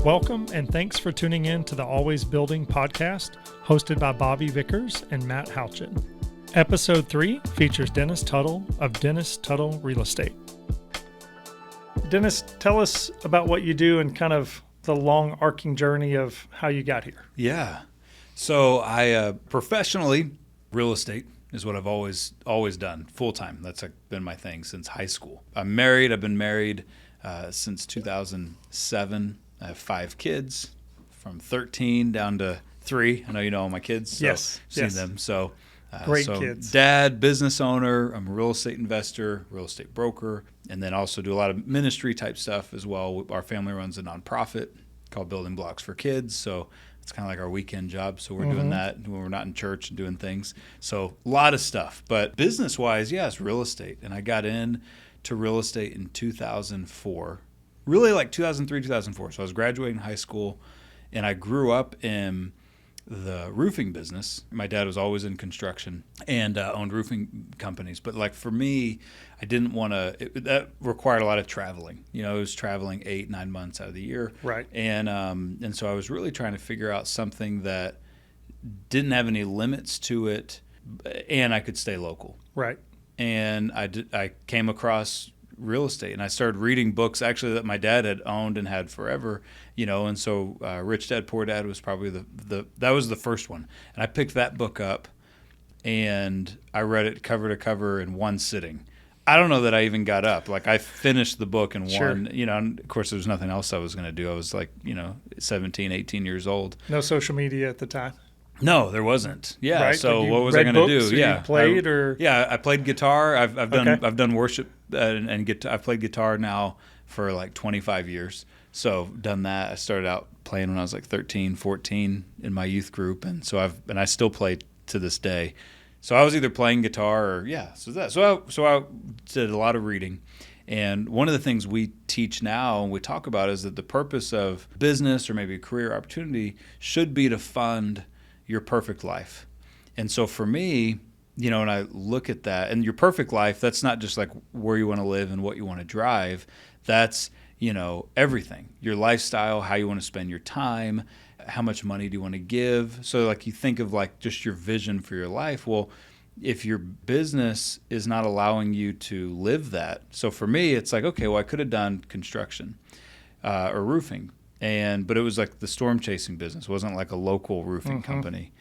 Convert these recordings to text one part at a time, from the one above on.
Welcome and thanks for tuning in to the Always Building podcast, hosted by Bobby Vickers and Matt Houchin. Episode 3 features Dennis Tuttle of Dennis Tuttle Real Estate. Dennis, tell us about what you do and kind of the long arcing journey of how you got here. Yeah. So I professionally, real estate is what I've always done full time. That's been my thing since high school. I'm married. I've been married since 2007. I have 5 kids from 13 down to 3. I know you know all my kids. So Yes. Seen them. So Great kids. Dad, business owner. I'm a real estate investor, real estate broker, and then also do a lot of ministry type stuff as well. Our family runs a nonprofit called Building Blocks for Kids. So it's kind of like our weekend job. So we're doing that when we're not in church and doing things. So a lot of stuff. But business-wise, yeah, it's real estate. And I got into real estate in 2004. Really like 2003, 2004. So I was graduating high school, and I grew up in the roofing business. My dad was always in construction and owned roofing companies. But like for me, I didn't want to, that required a lot of traveling. You know, I was traveling 8-9 months out of the year. Right. And so I was really trying to figure out something that didn't have any limits to it and I could stay local. Right. And I came across real estate, and I started reading books actually that my dad had owned and had forever, you know. And so Rich Dad Poor Dad was probably that was the first one, and I picked that book up and I read it cover to cover in one sitting. I don't know that I even got up. Like I finished the book in one, you know, and of course there was nothing else I was going to do. I was like, you know, 17, 18 years old. No social media at the time. No, there wasn't. Yeah. Right? So what was I going to do? Yeah. You played I played guitar. I've done worship and I've played guitar now for like 25 years. So done that. I started out playing when I was like 13, 14 in my youth group, and so I still play to this day. So I was either playing guitar or So I did a lot of reading. And one of the things we teach now and we talk about is that the purpose of business or maybe a career opportunity should be to fund your perfect life. And so for me, you know, when I look at that, and your perfect life, that's not just like where you want to live and what you want to drive. That's, you know, everything. Your lifestyle, how you want to spend your time, how much money do you want to give. So like you think of like just your vision for your life. Well, if your business is not allowing you to live that. So for me, it's like, okay, well, I could have done construction or roofing. But it was like the storm chasing business. It wasn't like a local roofing company.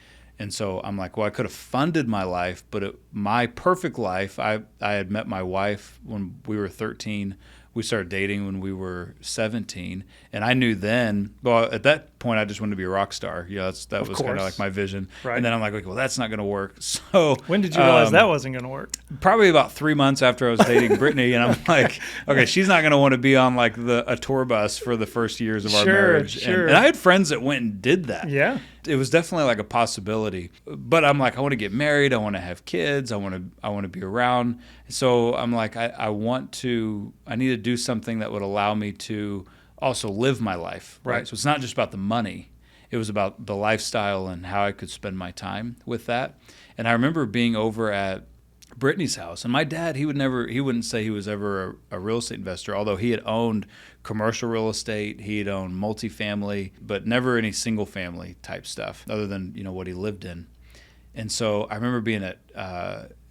And so I'm like, well, I could have funded my life, but my perfect life, I had met my wife when we were 13. We started dating when we were 17. And I knew then, well, at that point, I just wanted to be a rock star. You know, that was kind of like my vision. Right. And then I'm like, okay, well, that's not going to work. So when did you realize that wasn't going to work? Probably about 3 months after I was dating Brittany. And I'm like, okay, she's not going to want to be on like a tour bus for the first years of our marriage. Sure. And I had friends that went and did that. Yeah. It was definitely like a possibility, but I'm like, I want to get married. I want to have kids. I want to be around. So I'm like, I need to do something that would allow me to also live my life. Right. So it's not just about the money. It was about the lifestyle and how I could spend my time with that. And I remember being over at Brittany's house, and my dad, he wouldn't say he was ever a real estate investor, although he had owned commercial real estate, he had owned multifamily, but never any single family type stuff other than, you know, what he lived in. And so I remember being at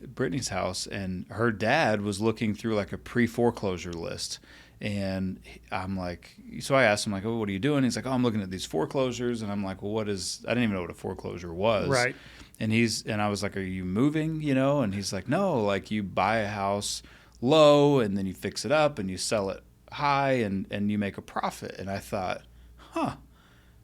Brittany's house, and her dad was looking through like a pre-foreclosure list. And I'm like, so I asked him like, oh, what are you doing? He's like, oh, I'm looking at these foreclosures. And I'm like, well, I didn't even know what a foreclosure was. Right. And I was like, are you moving, you know? And he's like, no, like you buy a house low and then you fix it up and you sell it high and you make a profit. And I thought,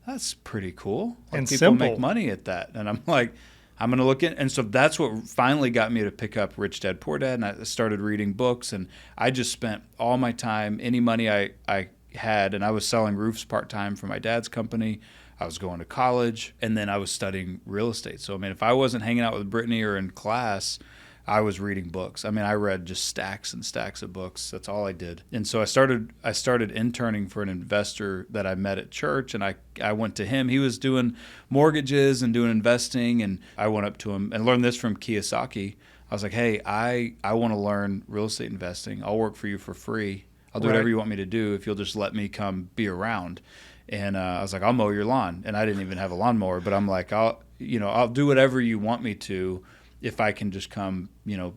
that's pretty cool. Like and people simple. make money at that. And I'm like, I'm going to look at, and so that's what finally got me to pick up Rich Dad Poor Dad. And I started reading books, and I just spent all my time, any money I had, and I was selling roofs part-time for my dad's company. I was going to college, and then I was studying real estate. So, I mean, if I wasn't hanging out with Brittany or in class, I was reading books. I mean, I read just stacks and stacks of books. That's all I did. And so I started interning for an investor that I met at church, and I went to him. He was doing mortgages and doing investing, and I went up to him and learned this from Kiyosaki. I was like, hey, I want to learn real estate investing. I'll work for you for free. I'll do whatever you want me to do if you'll just let me come be around. And I was like, I'll mow your lawn. And I didn't even have a lawnmower, but I'm like, I'll do whatever you want me to if I can just come,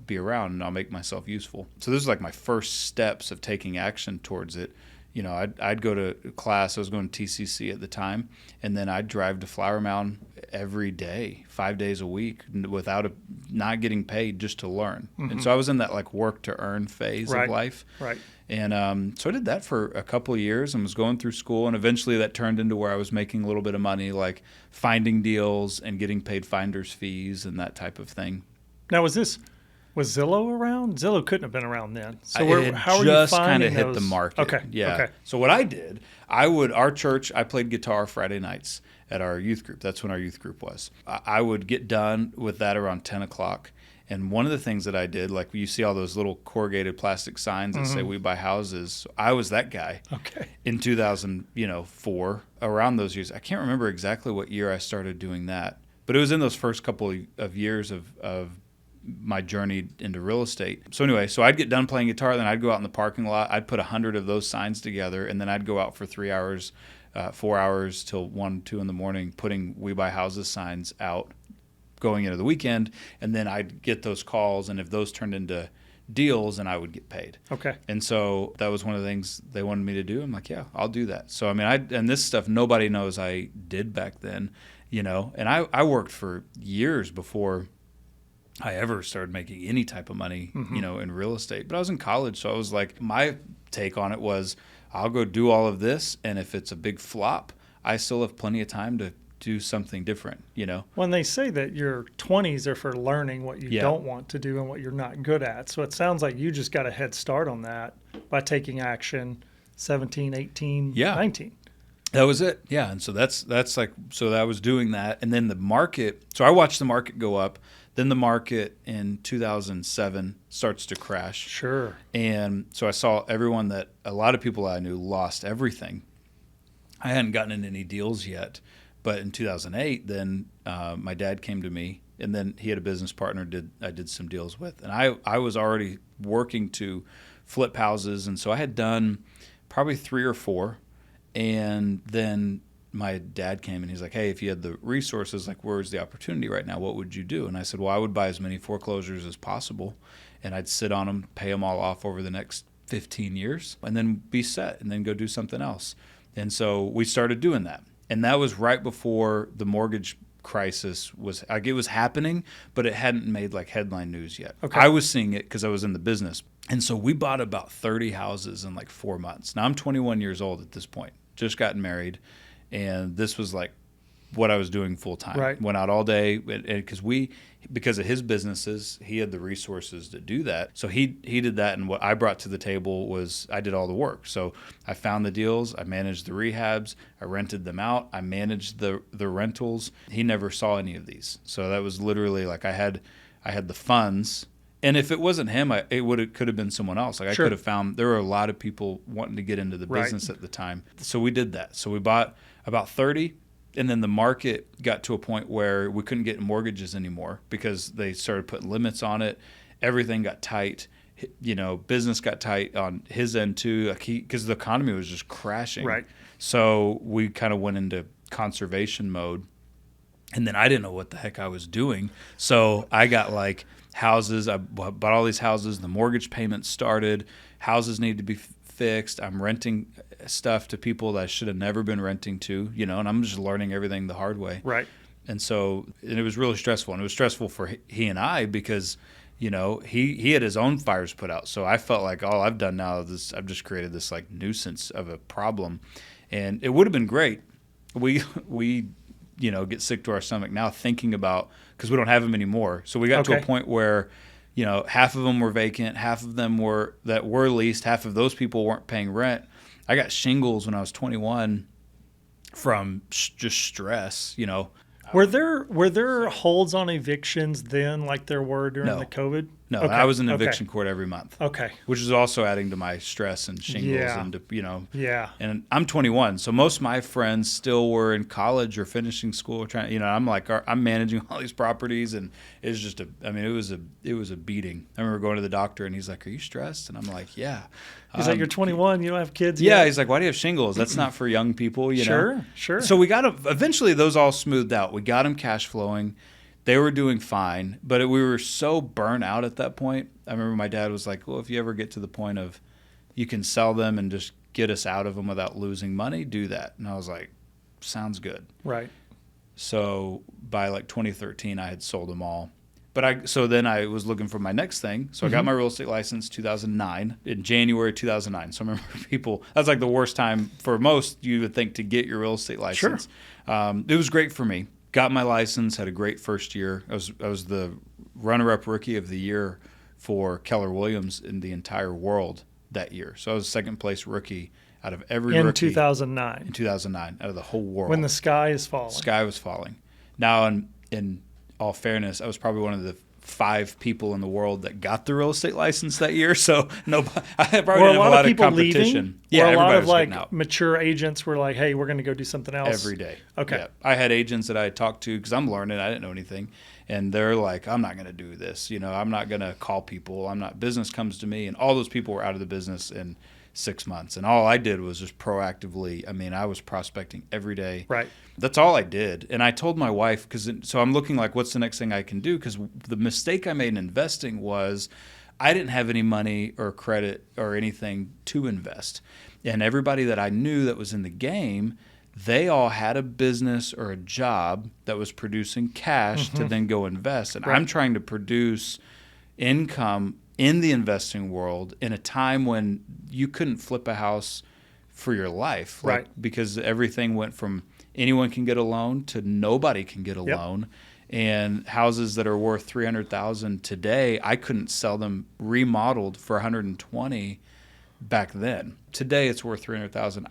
be around, and I'll make myself useful. So this is like my first steps of taking action towards it. I'd go to class. I was going to TCC at the time, and then I'd drive to Flower Mound every day, 5 days a week, without not getting paid, just to learn. Mm-hmm. And so I was in that like work to earn phase of life. Right. And so I did that for a couple of years and was going through school, and eventually that turned into where I was making a little bit of money, like finding deals and getting paid finder's fees and that type of thing. Now, was Zillow around? Zillow couldn't have been around then. So how are you just finding kind of hit those? the market. Okay. Yeah. Okay. So what I did, our church, I played guitar Friday nights at our youth group. That's when our youth group was. I would get done with that around 10 o'clock. And one of the things that I did, like you see all those little corrugated plastic signs that say we buy houses. I was that guy. Okay. In 2004, around those years. I can't remember exactly what year I started doing that, but it was in those first couple of years of my journey into real estate. So anyway, I'd get done playing guitar, then I'd go out in the parking lot. I'd put 100 of those signs together, and then I'd go out for 3 hours, 4 hours till 1, 2 in the morning, putting We Buy Houses signs out, going into the weekend, and then I'd get those calls, and if those turned into deals, then I would get paid. Okay. And so that was one of the things they wanted me to do. I'm like, yeah, I'll do that. So I mean, and this stuff nobody knows I did back then, and I worked for years before I ever started making any type of money, in real estate. But I was in college, so I was like, my take on it was, I'll go do all of this, and if it's a big flop, I still have plenty of time to do something different, When they say that your 20s are for learning what you don't want to do and what you're not good at. So it sounds like you just got a head start on that by taking action 17, 18, 19. That was it. Yeah. And so that's like, so I was doing that. And then the market, so I watched the market go up. Then the market in 2007 starts to crash. Sure. And so I saw a lot of people I knew lost everything. I hadn't gotten into any deals yet. But in 2008, then my dad came to me, and then he had a business partner I did some deals with. And I was already working to flip houses, and so I had done probably 3 or 4. And then my dad came, and he's like, hey, if you had the resources, like, where's the opportunity right now? What would you do? And I said, well, I would buy as many foreclosures as possible, and I'd sit on them, pay them all off over the next 15 years, and then be set, and then go do something else. And so we started doing that. And that was right before the mortgage crisis was happening, but it hadn't made like headline news yet. Okay. I was seeing it because I was in the business. And so we bought about 30 houses in like 4 months. Now I'm 21 years old at this point, just gotten married. And this was like what I was doing full time. Right. Went out all day because of his businesses, he had the resources to do that. So he did that, and what I brought to the table was I did all the work. So I found the deals, I managed the rehabs, I rented them out, I managed the rentals. He never saw any of these. So that was literally like I had the funds. And if it wasn't him, it could have been someone else. Like I could have found, there were a lot of people wanting to get into the business at the time. So we did that. So we bought about 30. And then the market got to a point where we couldn't get mortgages anymore because they started putting limits on it. Everything got tight. Business got tight on his end too, because the economy was just crashing. Right. So we kind of went into conservation mode. And then I didn't know what the heck I was doing. So I got like houses. I bought all these houses. The mortgage payments started. Houses needed to be fixed. I'm renting stuff to people that I should have never been renting to, and I'm just learning everything the hard way. Right. And so, and it was really stressful, and it was stressful for he and I because, he had his own fires put out. So I felt like all I've done now is I've just created this like nuisance of a problem, and it would have been great. We get sick to our stomach now thinking about, because we don't have them anymore. So we got to a point where, half of them were vacant, half of them were leased, half of those people weren't paying rent. I got shingles when I was 21 from just stress, Were there holds on evictions then like there were during the COVID? No, Okay. I was in eviction court every month. Okay. Which is also adding to my stress and shingles and, Yeah. And I'm 21, so most of my friends still were in college or finishing school trying, I'm like, I'm managing all these properties, and it's just it was a beating. I remember going to the doctor and he's like, "Are you stressed?" And I'm like, "Yeah." He's like, "You're 21, you don't have kids Yeah, yet?" he's like, "Why do you have shingles? That's not for young people, know." Sure. So we eventually those all smoothed out. We got them cash flowing. They were doing fine, but we were so burnt out at that point. I remember my dad was like, "Well, if you ever get to the point of you can sell them and just get us out of them without losing money, do that." And I was like, "Sounds good." Right. So by like 2013, I had sold them all. So then I was looking for my next thing. So I got my real estate license 2009, in January 2009. So I remember that's like the worst time for most, you would think, to get your real estate license. Sure. It was great for me. Got my license, had a great first year. I was the runner-up rookie of the year for Keller Williams in the entire world that year. So I was second place rookie out of every rookie. In 2009. In 2009, out of the whole world. When the sky is falling. Sky was falling. Now, in all fairness, I was probably one of the 5 people in the world that got the real estate license that year. So I probably didn't have a lot of competition. Yeah, a lot of like mature agents were like, "Hey, we're going to go do something else." Every day. Okay. Yeah. I had agents that I talked to because I'm learning. I didn't know anything. And they're like, "I'm not going to do this. I'm not going to call people. Business comes to me." And all those people were out of the business in 6 months. And all I did was just proactively, I was prospecting every day. Right. That's all I did. And I told my wife, so I'm looking like, what's the next thing I can do? Because the mistake I made in investing was I didn't have any money or credit or anything to invest. And everybody that I knew that was in the game, they all had a business or a job that was producing cash to then go invest. And I'm trying to produce income in the investing world in a time when you couldn't flip a house for your life. Right. Because everything went from anyone can get a loan to nobody can get a loan. And houses that are worth $300,000 today, I couldn't sell them remodeled for $120,000 back then. Today it's worth $300,000.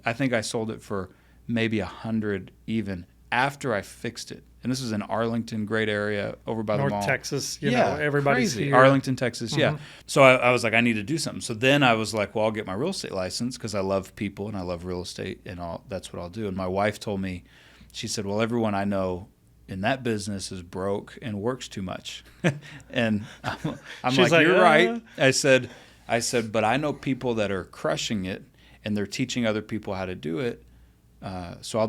I think I sold it for maybe $100,000 even after I fixed it. And this is in Arlington, great area over by the mall. North Texas, everybody's crazy. here. Arlington, Texas, yeah. So I was like, I need to do something. So then I was like, well, I'll get my real estate license because I love people and I love real estate and that's what I'll do. And my wife told me, she said, well, everyone I know in that business is broke and works too much. And I'm like, you're right. I said, but I know people that are crushing it and they're teaching other people how to do it. So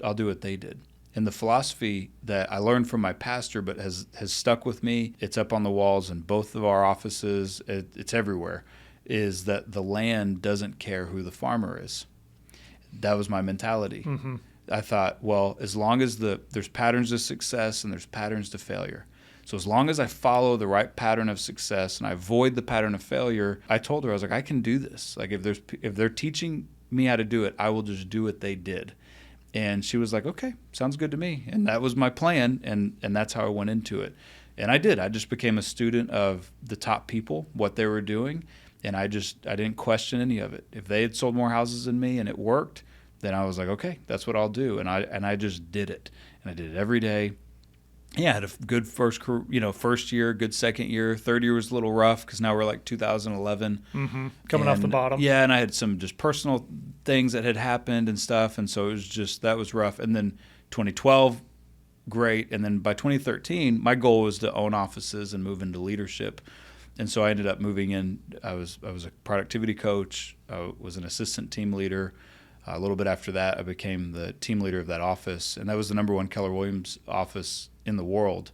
I'll do what they did. And the philosophy that I learned from my pastor but has stuck with me, it's up on the walls in both of our offices, it's everywhere, is that the land doesn't care who the farmer is. That was my mentality. Mm-hmm. I thought, well, as long as there's patterns of success and there's patterns to failure. So as long as I follow the right pattern of success and I avoid the pattern of failure, I told her, I was like, I can do this. Like if they're teaching me how to do it, I will just do what they did. And she was like, okay, sounds good to me. And that was my plan, and that's how I went into it. And I did. I just became a student of the top people, what they were doing, and I didn't question any of it. If they had sold more houses than me and it worked, then I was like, okay, that's what I'll do. And I just did it. And I did it every day. Yeah, I had a good first year, good second year. Third year was a little rough because now we're like 2011. Mm-hmm. Coming off the bottom. Yeah, and I had some just personal things that had happened and stuff. And so it was just, that was rough. And then 2012, great. And then by 2013, my goal was to own offices and move into leadership. And so I ended up moving in. I was a productivity coach. I was an assistant team leader. A little bit after that, I became the team leader of that office. And that was the #1 Keller Williams office in the world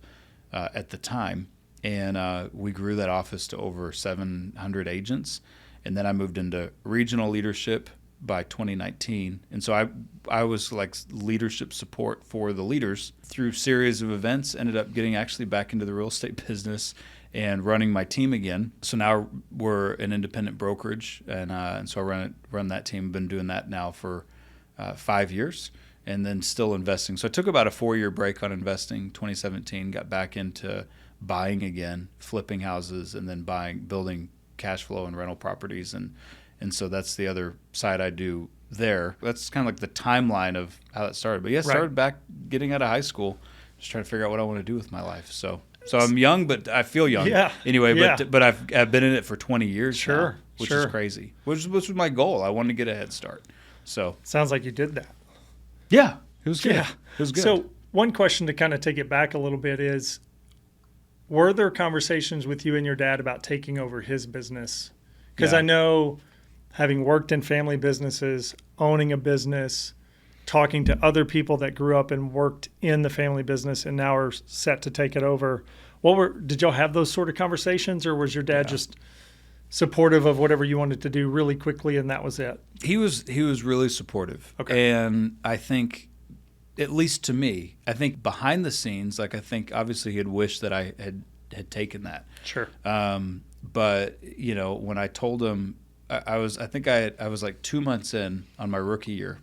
at the time. And we grew that office to over 700 agents. And then I moved into regional leadership by 2019. And so I was like leadership support for the leaders through series of events, ended up getting actually back into the real estate business and running my team again. So now we're an independent brokerage, and so I run that team. Been doing that now for 5 years, and then still investing. So I took about a 4-year break on investing. 2017, got back into buying again, flipping houses, and then building cash flow and rental properties, and so that's the other side I do there. That's kind of like the timeline of how that started. But yeah, I started back getting out of high school, just trying to figure out what I want to do with my life. So So I'm young, but I feel young. Yeah. Anyway, Yeah. but I've been in it for 20 years Sure. now, which Sure. is crazy. Which was my goal. I wanted to get a head start. So sounds like you did that. Yeah, it was good. Yeah. It was good. So one question to kind of take it back a little bit is, were there conversations with you and your dad about taking over his business? Because I know, having worked in family businesses, owning a business, talking to other people that grew up and worked in the family business and now are set to take it over, did y'all have those sort of conversations, or was your dad just supportive of whatever you wanted to do really quickly and that was it? He was really supportive. Okay. And I think, at least to me, I think behind the scenes, I think obviously he had wished that I had taken that. Sure. But when I told him, I was like 2 months in on my rookie year,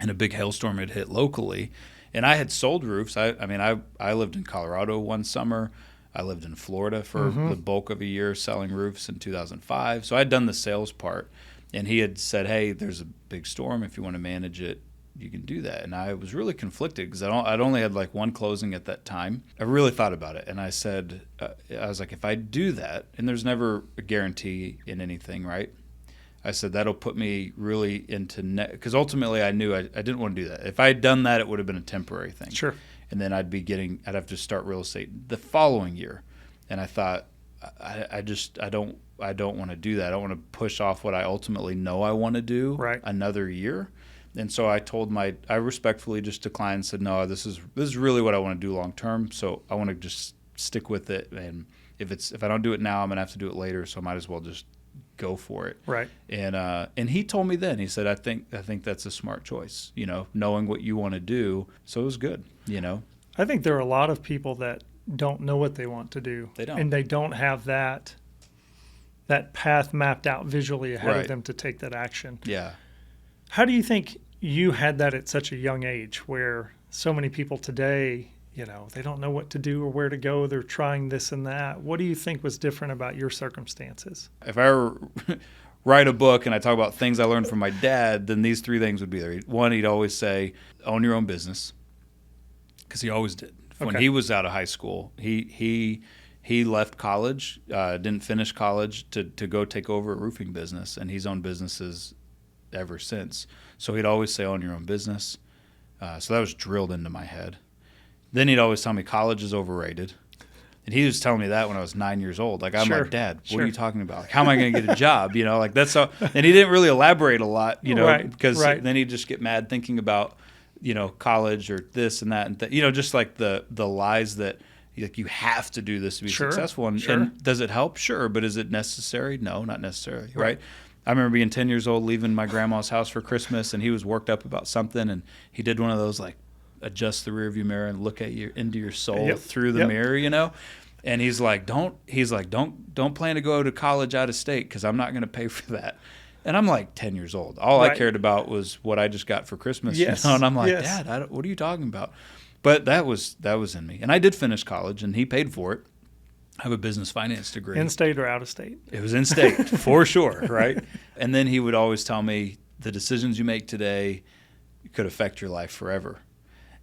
and a big hailstorm had hit locally, and I had sold roofs. I lived in Colorado one summer. I lived in Florida for the bulk of a year selling roofs in 2005. So I'd done the sales part, and he had said, "Hey, there's a big storm. If you want to manage it, you can do that." And I was really conflicted because I'd only had like one closing at that time. I really thought about it, and I said, I was like, if I do that, and there's never a guarantee in anything, right? I said, that'll put me really into because ultimately I knew I didn't want to do that. If I had done that, it would have been a temporary thing. Sure. And then I'd have to start real estate the following year. And I thought, I don't want to do that. I don't want to push off what I ultimately know I want to do another year. And so I respectfully just declined and said, no, this is really what I want to do long term. So I want to just stick with it. And if I don't do it now, I'm going to have to do it later. So I might as well just go for it. Right. And he told me then, he said, I think that's a smart choice, knowing what you want to do. So it was good, I think there are a lot of people that don't know what they want to do. They don't. And they don't have that path mapped out visually ahead of them to take that action. Yeah. How do you think you had that at such a young age, where so many people today, they don't know what to do or where to go. They're trying this and that. What do you think was different about your circumstances? If I ever write a book and I talk about things I learned from my dad, then these three things would be there. One, he'd always say, own your own business, because he always did. When he was out of high school, he left college, didn't finish college to go take over a roofing business, and he's owned businesses ever since. So he'd always say, own your own business. So that was drilled into my head. Then he'd always tell me college is overrated. And he was telling me that when I was 9 years old. Like, I'm like, Dad, what are you talking about? Like, how am I going to get a job? That's how. And he didn't really elaborate a lot, because then he'd just get mad thinking about, college or this and that. And just like the lies that you have to do this to be successful. And does it help? Sure. But is it necessary? No, not necessarily. Right. I remember being 10 years old, leaving my grandma's house for Christmas, and he was worked up about something. And he did one of those, like, adjust the rearview mirror and look at into your soul through the mirror, And he's like, don't plan to go to college out of state, because I'm not going to pay for that. And I'm like 10 years old. All I cared about was what I just got for Christmas. And I'm like, Dad, what are you talking about? But that was in me. And I did finish college, and he paid for it. I have a business finance degree. In state or out of state? It was in state, for sure, right? And then he would always tell me, the decisions you make today could affect your life forever.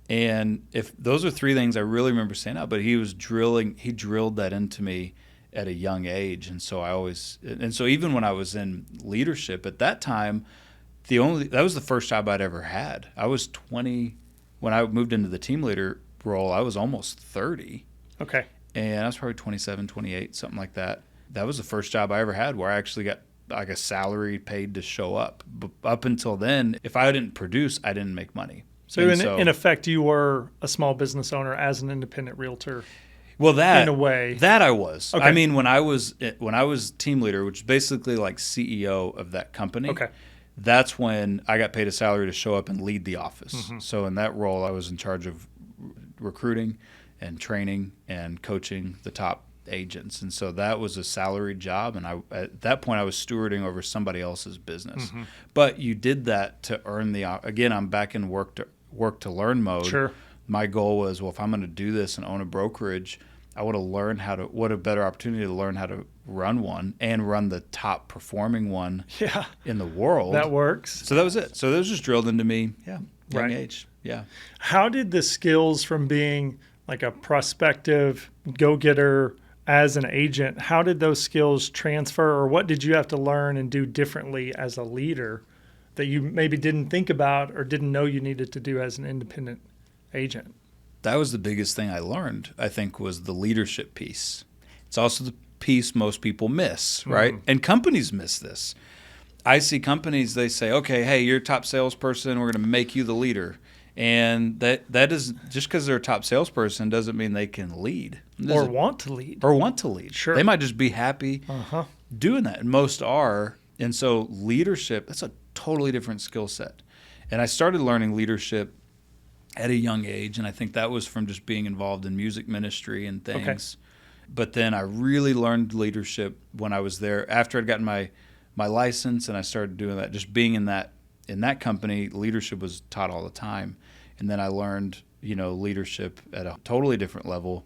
And if those are three things I really remember saying out, but he drilled that into me at a young age. And so even when I was in leadership at that time, that was the first job I'd ever had. I was 20 when I moved into the team leader role. I was almost 30. Okay. And I was probably 27, 28, something like that. That was the first job I ever had where I actually got like a salary paid to show up. But up until then, if I didn't produce, I didn't make money. So in effect, you were a small business owner as an independent realtor. Well, in a way, that I was. Okay. I mean, when I was team leader, which is basically like CEO of that company. Okay. That's when I got paid a salary to show up and lead the office. Mm-hmm. So in that role, I was in charge of recruiting and training and coaching the top agents. And so that was a salaried job. And at that point, I was stewarding over somebody else's business. Mm-hmm. But you did that to earn again, I'm back in work to learn mode. Sure. My goal was, well, if I'm going to do this and own a brokerage, I want to learn what a better opportunity to learn how to run one and run the top performing one in the world. That works. So that was it. So that was just drilled into me, young age. Yeah. How did the skills from being like a prospective go-getter as an agent, how did those skills transfer, or what did you have to learn and do differently as a leader that you maybe didn't think about or didn't know you needed to do as an independent agent? That was the biggest thing I learned, I think, was the leadership piece. It's also the piece most people miss, right? Mm-hmm. And companies miss this. I see companies, they say, okay, hey, you're a top salesperson, we're going to make you the leader. And that is, just because they're a top salesperson doesn't mean they can lead. Or want to lead. Or want to lead. Sure. They might just be happy doing that. And most are. And so leadership, that's a totally different skill set. And I started learning leadership at a young age, and I think that was from just being involved in music ministry and things. Okay. But then I really learned leadership when I was there. After I'd gotten my license and I started doing that, just being in that company, leadership was taught all the time. And then I learned, leadership at a totally different level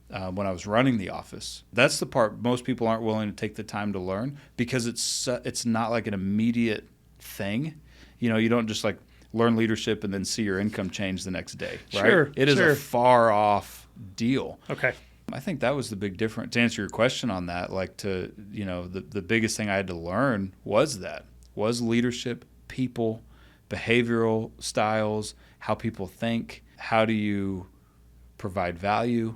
when I was running the office. That's the part most people aren't willing to take the time to learn, because it's not like an immediate thing. You don't just like learn leadership and then see your income change the next day, right? Sure, it is a far off deal. Okay. I think that was the big difference. To answer your question on that, the biggest thing I had to learn was leadership, people, behavioral styles, how people think, how do you provide value,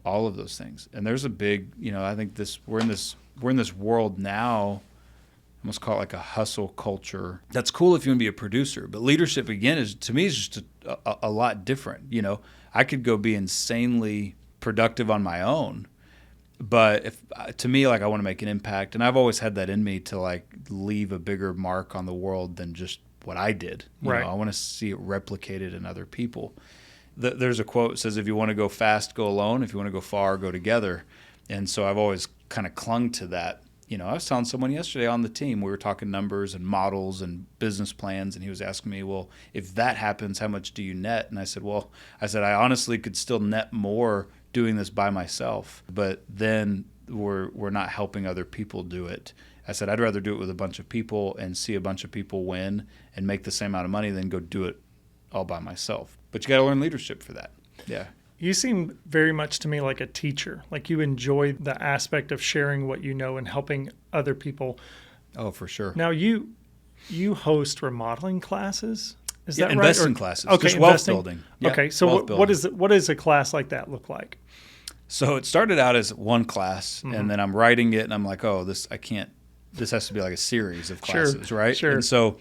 all of those things. And there's a big, I think we're in this world now, I almost call it like a hustle culture. That's cool if you want to be a producer, but leadership again is just a lot different. I could go be insanely productive on my own, but to me, I want to make an impact, and I've always had that in me to leave a bigger mark on the world than just what I did. Right. I want to see it replicated in other people. There's a quote that says, if you want to go fast, go alone. If you want to go far, go together. And so I've always kind of clung to that. I was telling someone yesterday on the team, we were talking numbers and models and business plans, and he was asking me, well, if that happens, how much do you net? And I said, I honestly could still net more doing this by myself, but then we're not helping other people do it. I said, I'd rather do it with a bunch of people and see a bunch of people win and make the same amount of money than go do it all by myself. But you got to learn leadership for that. Yeah. You seem very much to me like a teacher. Like you enjoy the aspect of sharing what you know and helping other people. Oh, for sure. Now you host remodeling classes. Is that right? Investing classes. Okay, just wealth building. Yeah, okay, so what does a class like that look like? So it started out as one class, and then I'm writing it, and I'm like, this has to be like a series of classes, right? Sure. And so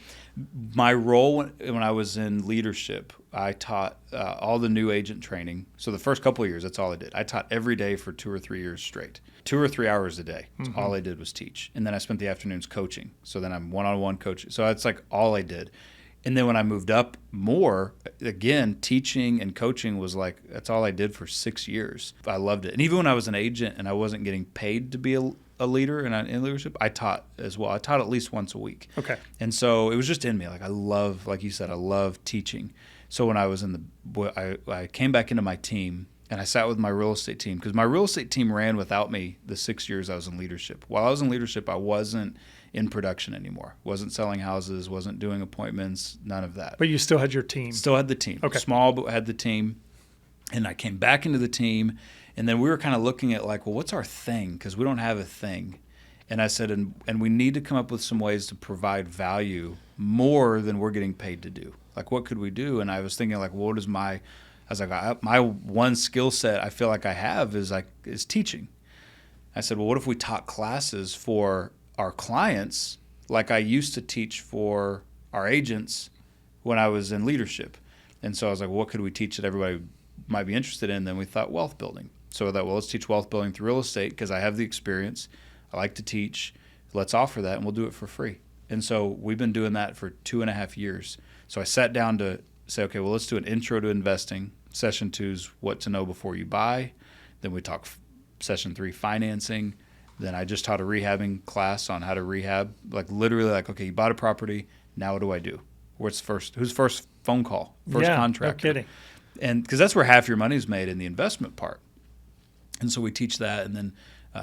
my role when I was in leadership, I taught all the new agent training. So the first couple of years, that's all I did. I taught every day for 2 or 3 years straight, 2 or 3 hours a day. That's all I did was teach. And then I spent the afternoons coaching. So then I'm one-on-one coaching. So that's like all I did. And then when I moved up more, again, teaching and coaching was that's all I did for 6 years. I loved it. And even when I was an agent and I wasn't getting paid to be a leader and in leadership, I taught as well. I taught at least once a week. Okay. And so it was just in me. I love, like you said, I love teaching. So when I was I came back into my team and I sat with my real estate team, because my real estate team ran without me the 6 years I was in leadership. While I was in leadership, I wasn't in production anymore. Wasn't selling houses, wasn't doing appointments, none of that. But you still had your team. Still had the team. Okay. Small, but had the team. And I came back into the team, and then we were kind of looking at what's our thing? Because we don't have a thing. And I said, and we need to come up with some ways to provide value more than we're getting paid to do. What could we do? And I was thinking, what is my one skill set I feel like I have is teaching. I said, well, what if we taught classes for our clients like I used to teach for our agents when I was in leadership? And so I was like, what could we teach that everybody might be interested in? Then we thought wealth building. So I thought, let's teach wealth building through real estate because I have the experience. I like to teach. Let's offer that, and we'll do it for free. And so we've been doing that for 2.5 years. So I sat down to say, okay, well, let's do an intro to investing. Session 2 is what to know before you buy. Then we talk session 3, financing. Then I just taught a rehabbing class on how to rehab. Literally, okay, you bought a property. Now what do I do? What's first? Who's first phone call? First contractor? No kidding. And because that's where half your money is made in the investment part. And so we teach that. And then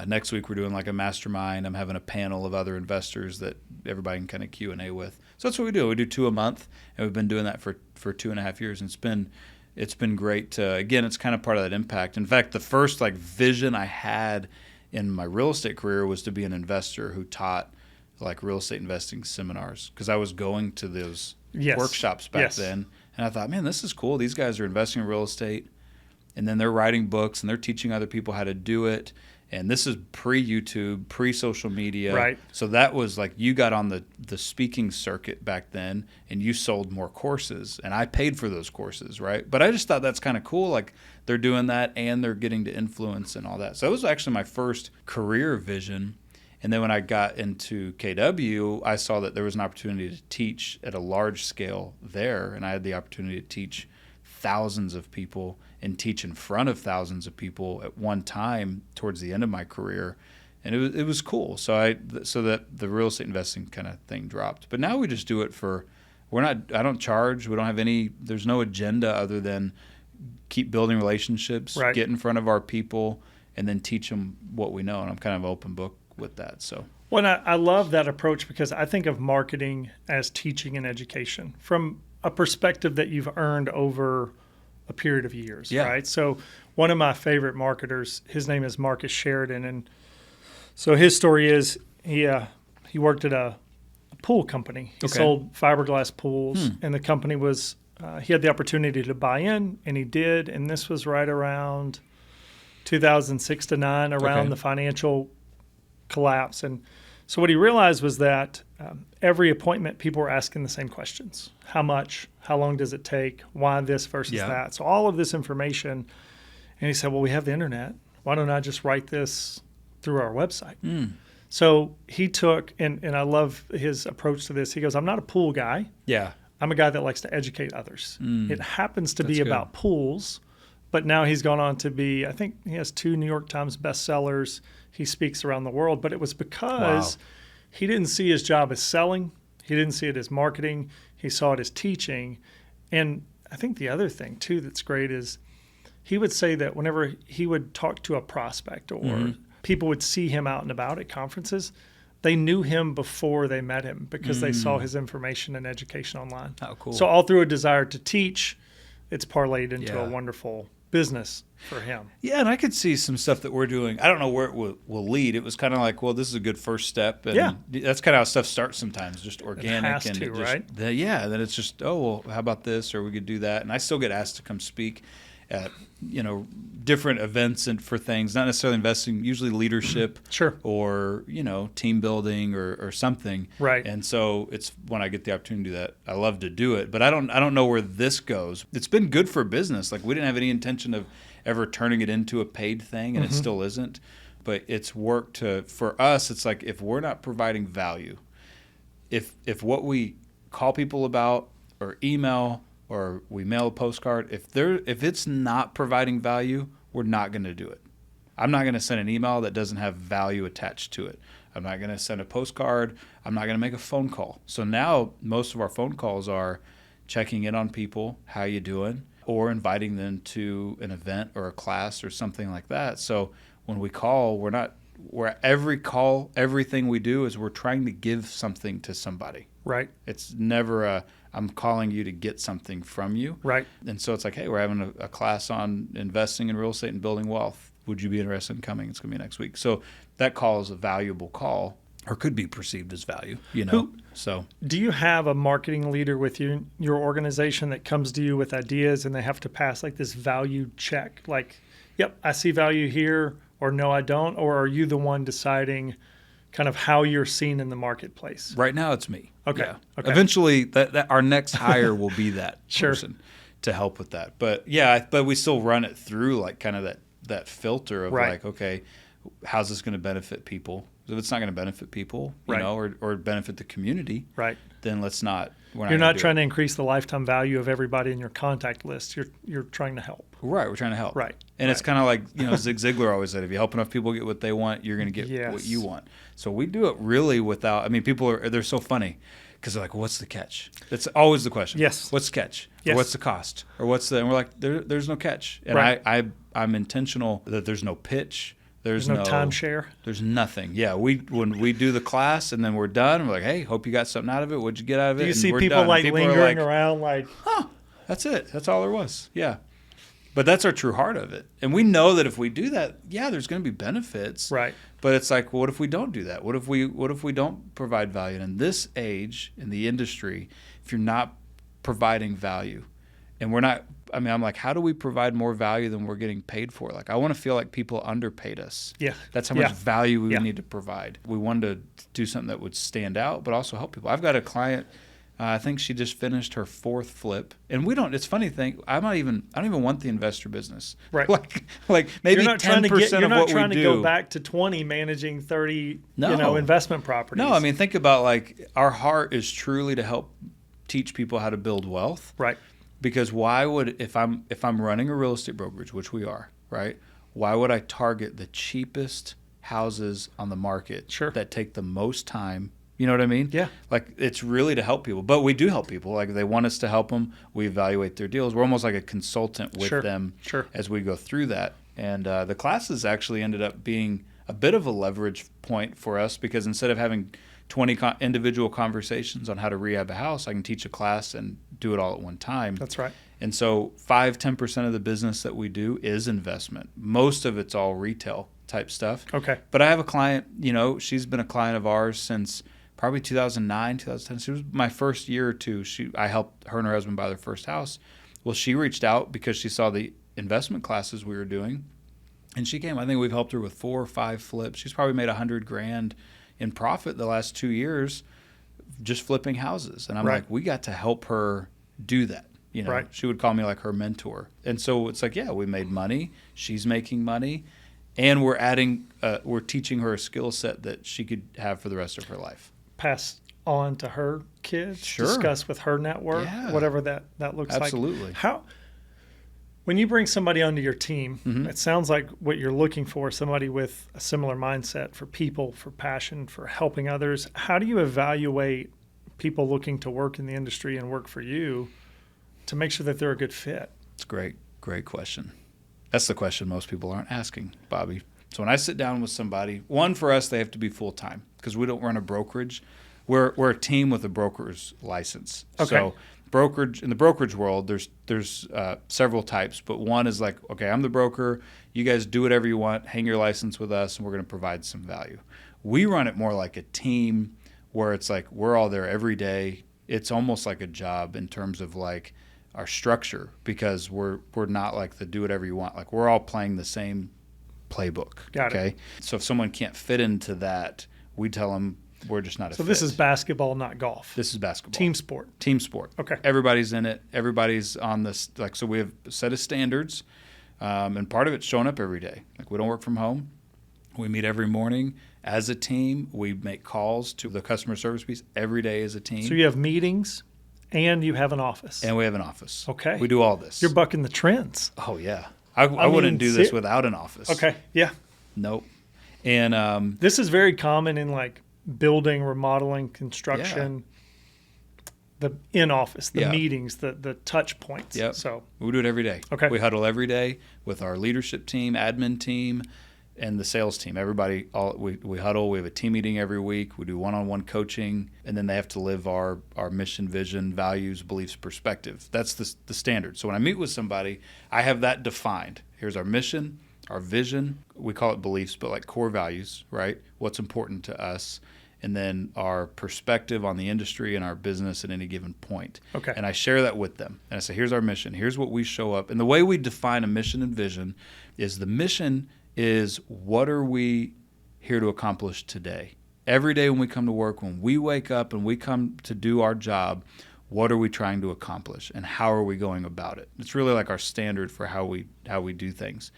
next week we're doing a mastermind. I'm having a panel of other investors that everybody can kind of Q&A with. So that's what we do. We do 2 a month, and we've been doing that for 2.5 years. And it's been it's been great to, again, it's kind of part of that impact. In fact, the first like vision I had in my real estate career was to be an investor who taught like real estate investing seminars, because I was going to those workshops back then. And I thought, man, this is cool. These guys are investing in real estate, and then they're writing books and they're teaching other people how to do it. And this is pre-YouTube, pre-social media. Right. So that was like, you got on the speaking circuit back then, and you sold more courses, and I paid for those courses, right? But I just thought that's kind of cool. Like, they're doing that and they're getting to influence and all that. So it was actually my first career vision. And then when I got into KW, I saw that there was an opportunity to teach at a large scale there, and I had the opportunity to teach thousands of people and teach in front of thousands of people at one time towards the end of my career, and it was cool. So that the real estate investing kind of thing dropped. But now we just do it I don't charge. We don't have there's no agenda other than keep building relationships, get in front of our people, and then teach them what we know. And I'm kind of open book with that. So. Well, I love that approach, because I think of marketing as teaching and education from a perspective that you've earned over a period of years, right? So one of my favorite marketers, his name is Marcus Sheridan, and so his story is he worked at a pool company. He sold fiberglass pools, and the company was he had the opportunity to buy in, and he did, and this was right around 2006 to 9, around the financial collapse. And so what he realized was that every appointment, people were asking the same questions. How much? How long does it take? Why this versus that? So all of this information. And he said, well, we have the internet. Why don't I just write this through our website? So he took, and I love his approach to this. He goes, I'm not a pool guy. Yeah. I'm a guy that likes to educate others. It happens to be about pools, but now he's gone on to be, I think he has 2 New York Times bestsellers. He speaks around the world, but it was because he didn't see his job as selling. He didn't see it as marketing. He saw it as teaching. And I think the other thing, too, that's great is he would say that whenever he would talk to a prospect or people would see him out and about at conferences, they knew him before they met him because they saw his information and education online. Oh, cool. So all through a desire to teach, it's parlayed into a wonderful business for him. Yeah, and I could see some stuff that we're doing. I don't know where it will lead. It was kind of like, well, this is a good first step. And that's kind of how stuff starts sometimes, just organic. It has to, right? Then it's just, oh, well, how about this? Or we could do that. And I still get asked to come speak at, different events and for things, not necessarily investing, usually leadership or, team building or something. Right. And so it's when I get the opportunity to do that, I love to do it. But I don't know where this goes. It's been good for business. Like, we didn't have any intention of ever turning it into a paid thing, and it still isn't. But it's worked for us, it's like, if we're not providing value, if what we call people about or email or we mail a postcard, if it's not providing value, we're not going to do it. I'm not going to send an email that doesn't have value attached to it. I'm not going to send a postcard. I'm not going to make a phone call. So now most of our phone calls are checking in on people, how you doing, or inviting them to an event or a class or something like that. So when we call, everything we do is we're trying to give something to somebody. Right. It's never I'm calling you to get something from you. Right. And so it's like, hey, we're having a class on investing in real estate and building wealth. Would you be interested in coming? It's going to be next week. So that call is a valuable call, or could be perceived as value, So do you have a marketing leader with your organization that comes to you with ideas and they have to pass like this value check? Like, yep, I see value here, or no, I don't? Or are you the one deciding kind of how you're seen in the marketplace? Right now it's me. Okay. Yeah. Okay. Eventually that our next hire will be that person to help with that. But but we still run it through like kind of that filter of like, okay, how's this going to benefit people? If it's not going to benefit people, or benefit the community, then let's not. You're not trying to increase the lifetime value of everybody in your contact list. You're trying to help. Right, we're trying to help. Right. And it's kind of like, Zig Ziglar always said, if you help enough people get what they want, you're going to get what you want. So we do it really without, people they're so funny because they're like, well, what's the catch? That's always the question. Yes. What's the catch? Yes. Or what's the cost? Or and we're like, there's no catch. And I'm intentional that there's no pitch. There's no timeshare. There's nothing. Yeah, when we do the class and then we're done, we're like, hey, hope you got something out of it. What'd you get out of it? Do you see people like lingering around like, That's it. That's all there was. Yeah. But that's our true heart of it. And we know that if we do that, yeah, there's going to be benefits. Right. But it's like, well, what if we don't do that? What if we don't provide value? And in this age, in the industry, if you're not providing value, and we're not, I mean, I'm like, how do we provide more value than we're getting paid for? Like, I want to feel like people underpaid us. Yeah. That's how much value we need to provide. We wanted to do something that would stand out, but also help people. I've got a client, I think she just finished her 4th flip, and it's funny thing. I don't even want the investor business. Right. Like maybe 10% of what we do. You're not trying to go back to 20 managing 30, investment properties. No, I mean, think about like our heart is truly to help teach people how to build wealth. Right. Because why would, if I'm running a real estate brokerage, which we are, right? Why would I target the cheapest houses on the market that take the most time? You know what I mean? Yeah. Like, it's really to help people. But we do help people. Like, they want us to help them. We evaluate their deals. We're almost like a consultant with them as we go through that. And the classes actually ended up being a bit of a leverage point for us, because instead of having 20 individual conversations on how to rehab a house, I can teach a class and do it all at one time. That's right. And so 5-10% of the business that we do is investment. Most of it's all retail type stuff. Okay. But I have a client, she's been a client of ours since probably 2009, 2010. She was my first year or two. I helped her and her husband buy their first house. Well, she reached out because she saw the investment classes we were doing, and she came. I think we've helped her with 4 or 5 flips. She's probably made $100,000 in profit the last 2 years just flipping houses. And I'm like, we got to help her do that. She would call me like her mentor. And so it's like, yeah, we made money. She's making money. And we're teaching her a skill set that she could have for the rest of her life. Pass on to her kids, discuss with her network, whatever that looks Absolutely. Like. When you bring somebody onto your team, it sounds like what you're looking for, somebody with a similar mindset for people, for passion, for helping others. How do you evaluate people looking to work in the industry and work for you to make sure that they're a good fit? It's a great question. That's the question most people aren't asking, Bobby. So when I sit down with somebody, one, for us, they have to be full-time because we don't run a brokerage. We're a team with a broker's license. Okay. So in the brokerage world, there's several types, but one is like, okay, I'm the broker. You guys do whatever you want. Hang your license with us, and we're going to provide some value. We run it more like a team where it's like we're all there every day. It's almost like a job in terms of like our structure, because we're not like the do whatever you want. Like, we're all playing the same playbook. Got it. So if someone can't fit into that, we tell them we're just not a fit. So this is basketball, not golf. This is basketball. Team sport. Team sport. Okay. Everybody's in it. Everybody's on this. Like, so we have a set of standards, and part of it's showing up every day. Like, we don't work from home. We meet every morning as a team. We make calls to the customer service piece every day as a team. So you have meetings and you have an office. And we have an office. Okay. We do all this. You're bucking the trends. Oh, yeah. I wouldn't do this without an office. Okay. Yeah. Nope. And this is very common in like building, remodeling, construction, the in-office, the meetings, the touch points. Yep. So we do it every day. Okay. We huddle every day with our leadership team, admin team, and the sales team. Everybody, we huddle. We have a team meeting every week. We do one-on-one coaching, and then they have to live our mission, vision, values, beliefs, perspective. That's the standard. So when I meet with somebody, I have that defined. Here's our mission, our vision. We call it beliefs, but like core values, right? What's important to us, and then our perspective on the industry and our business at any given point. Okay. And I share that with them. And I say, here's our mission. Here's what we show up. And the way we define a mission and vision is the mission is what are we here to accomplish today? Every day when we come to work, when we wake up and we come to do our job, what are we trying to accomplish and how are we going about it? It's really like our standard for how we do things.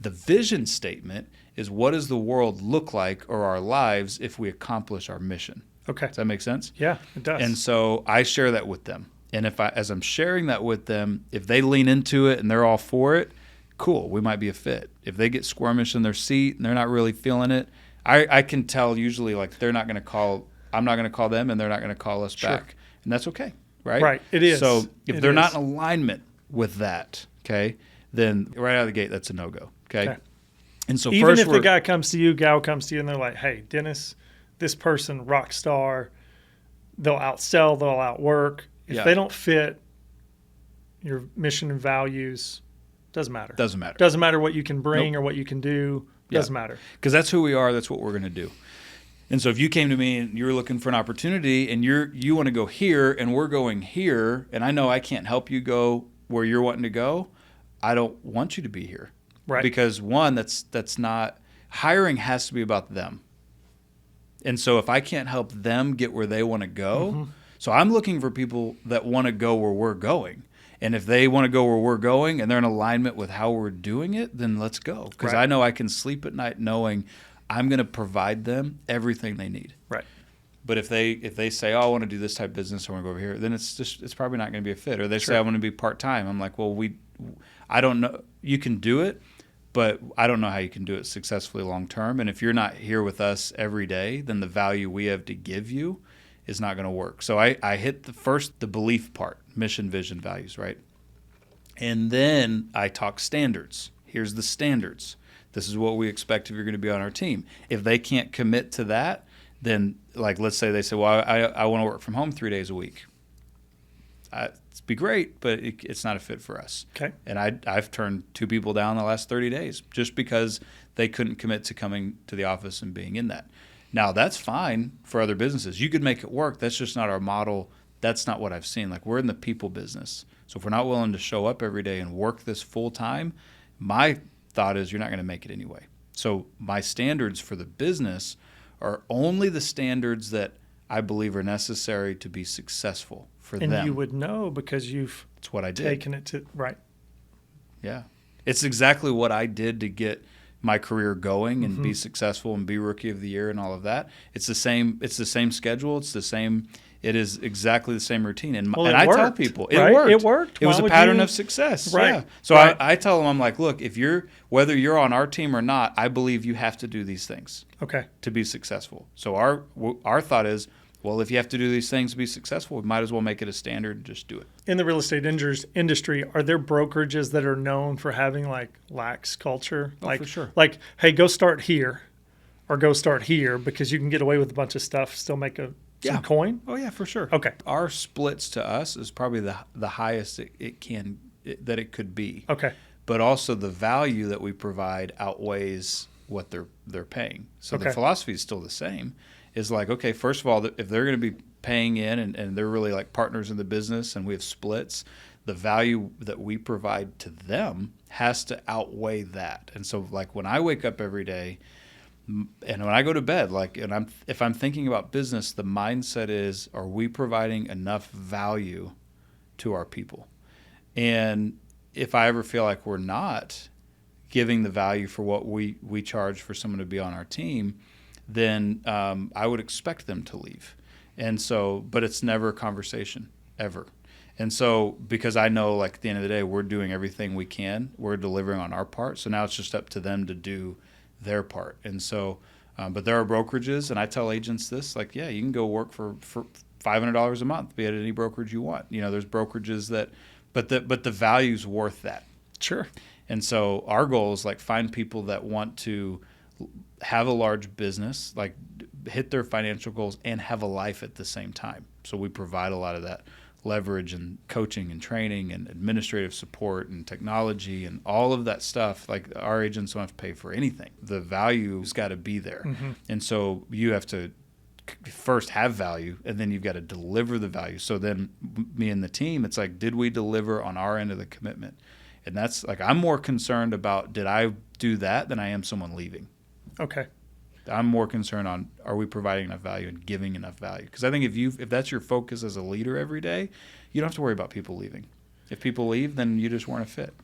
The vision statement is what does the world look like or our lives if we accomplish our mission? Okay. Does that make sense? Yeah, it does. And so I share that with them. And as I'm sharing that with them, if they lean into it and they're all for it, cool, we might be a fit. If they get squirmish in their seat and they're not really feeling it, I can tell usually like I'm not going to call them and they're not going to call us back. And that's okay, right? Right, it is. So if they're not in alignment with that, okay, then right out of the gate, that's a no-go, okay? And so even if the gal comes to you, and they're like, hey, Dennis, this person, rock star, they'll outsell, they'll outwork. If they don't fit your mission and values, doesn't matter. Doesn't matter. Doesn't matter what you can bring or what you can do. Doesn't matter. Because that's who we are. That's what we're going to do. And so if you came to me and you're looking for an opportunity and you want to go here and we're going here, and I know I can't help you go where you're wanting to go, I don't want you to be here. Right. Because one, that's not – hiring has to be about them. And so if I can't help them get where they want to go, so I'm looking for people that want to go where we're going. And if they want to go where we're going and they're in alignment with how we're doing it, then let's go. Because I know I can sleep at night knowing I'm going to provide them everything they need. Right. But if they say, oh, I want to do this type of business, I want to go over here, then it's probably not going to be a fit. Or they say, I want to be part-time. I'm like, well, I don't know. You can do it, but I don't know how you can do it successfully long-term. And if you're not here with us every day, then the value we have to give you is not going to work. So I hit the belief part, mission, vision, values, right? And then I talk standards. Here's the standards. This is what we expect if you're going to be on our team. If they can't commit to that, then like let's say they say, well, I want to work from home 3 days a week. It'd be great, but it's not a fit for us. Okay. And I've turned 2 people down the last 30 days just because they couldn't commit to coming to the office and being in that. Now, that's fine for other businesses. You could make it work. That's just not our model. That's not what I've seen. Like, we're in the people business. So if we're not willing to show up every day and work this full time, my thought is you're not going to make it anyway. So my standards for the business are only the standards that I believe are necessary to be successful for them. And you would know because you've it's what I did. Taken it to, right. Yeah. It's exactly what I did to get my career going and be successful and be Rookie of the Year and all of that. It's the same schedule. It is exactly the same routine. And I tell people, it worked. It worked. It was a pattern of success. Right. Yeah. So I tell them, I'm like, look, whether you're on our team or not, I believe you have to do these things to be successful. So our thought is, well, if you have to do these things to be successful, we might as well make it a standard and just do it. In the real estate industry, are there brokerages that are known for having like lax culture? For sure. Like, hey, go start here or go start here because you can get away with a bunch of stuff, still make some coin? Oh, yeah, for sure. Okay. Our splits to us is probably the highest it could be. Okay. But also the value that we provide outweighs what they're paying. So the philosophy is still the same. Is like, okay, first of all, if they're going to be paying in and they're really like partners in the business and we have splits, the value that we provide to them has to outweigh that. And so like when I wake up every day and when I go to bed, like, and if I'm thinking about business, the mindset is, are we providing enough value to our people? And if I ever feel like we're not giving the value for what we charge for someone to be on our team, then I would expect them to leave. And so, but it's never a conversation, ever. And so, because I know, like, at the end of the day, we're doing everything we can. We're delivering on our part. So now it's just up to them to do their part. And so, but there are brokerages, and I tell agents this, like, yeah, you can go work for $500 a month, be at any brokerage you want. You know, there's brokerages that, but the value's worth that. Sure. And so our goal is, like, find people that want to have a large business, like hit their financial goals and have a life at the same time. So we provide a lot of that leverage and coaching and training and administrative support and technology and all of that stuff. Like, our agents don't have to pay for anything. The value's got to be there. And so you have to first have value, and then you've got to deliver the value. So then me and the team, it's like, did we deliver on our end of the commitment? And that's like, I'm more concerned about, did I do that than I am someone leaving. Okay. I'm more concerned on, are we providing enough value and giving enough value? Because I think if that's your focus as a leader every day, you don't have to worry about people leaving. If people leave, then you just weren't a fit.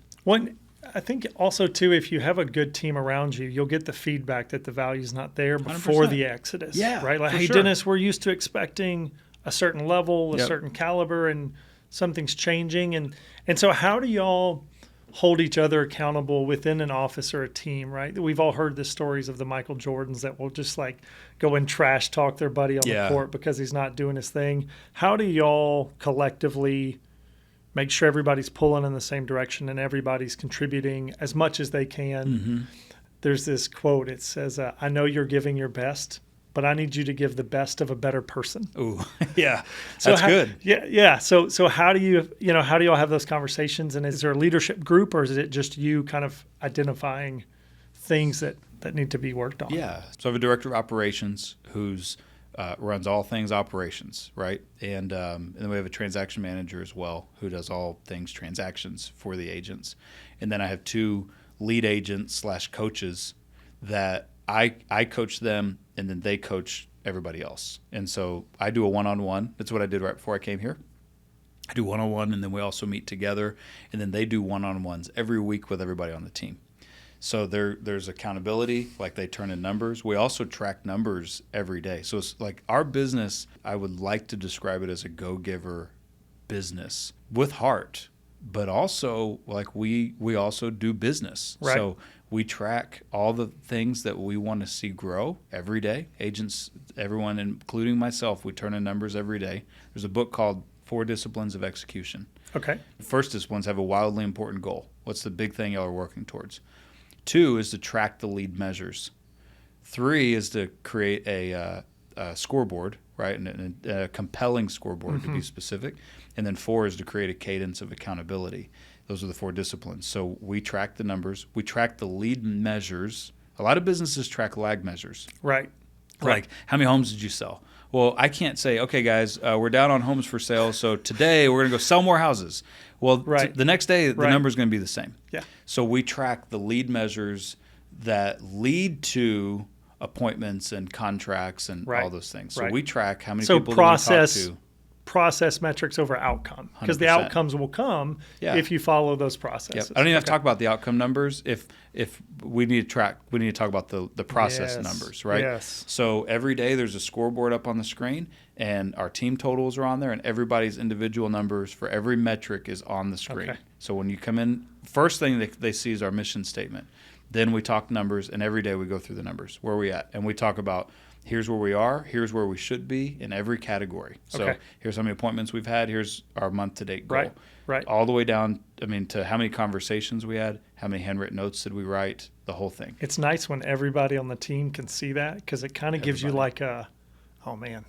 I think also, too, if you have a good team around you, you'll get the feedback that the value's not there before 100%. The exodus. Yeah, right? Like, hey, sure. Dennis, we're used to expecting a certain level, a certain caliber, and something's changing. And so how do y'all hold each other accountable within an office or a team, right? We've all heard the stories of the Michael Jordans that will just like go and trash talk their buddy on the court because he's not doing his thing. How do y'all collectively make sure everybody's pulling in the same direction and everybody's contributing as much as they can? There's this quote. It says, I know you're giving your best, but I need you to give the best of a better person. Ooh, yeah, that's good. Yeah, yeah. So how do how do y'all have those conversations? And is there a leadership group, or is it just you kind of identifying things that need to be worked on? Yeah. So I have a director of operations who's runs all things operations, right? And then we have a transaction manager as well who does all things transactions for the agents. And then I have 2 lead agents / coaches that I coach them, and then they coach everybody else. And so I do a one-on-one. That's what I did right before I came here. I do one-on-one, and then we also meet together, and then they do one-on-ones every week with everybody on the team. So there's accountability, like they turn in numbers. We also track numbers every day. So it's like our business, I would like to describe it as a go-giver business with heart, but also like we also do business. Right. So we track all the things that we want to see grow every day. Agents, everyone, including myself, we turn in numbers every day. There's a book called 4 Disciplines of Execution. Okay. The first disciplines have a wildly important goal. What's the big thing y'all are working towards? 2 is to track the lead measures. 3 is to create a scoreboard, right, and a compelling scoreboard to be specific. And then 4 is to create a cadence of accountability. Those are the 4 disciplines. So we track the numbers. We track the lead measures. A lot of businesses track lag measures. Right. Like, how many homes did you sell? Well, I can't say, okay, guys, we're down on homes for sale, so today we're going to go sell more houses. Well, the next day, the number is going to be the same. Yeah. So we track the lead measures that lead to appointments and contracts and all those things. So we track how many people we talk to. Process metrics over outcome, because the outcomes will come if you follow those processes. Yep. I don't even have to talk about the outcome numbers. If we need to track, we need to talk about the process numbers, right? Yes. So every day there's a scoreboard up on the screen, and our team totals are on there, and everybody's individual numbers for every metric is on the screen. Okay. So when you come in, first thing they see is our mission statement. Then we talk numbers, and every day we go through the numbers. Where are we at? And we talk about here's where we are, here's where we should be in every category. So here's how many appointments we've had, here's our month-to-date goal. Right. All the way down, to how many conversations we had, how many handwritten notes did we write, the whole thing. It's nice when everybody on the team can see that, because it kind of gives you like a, oh, man,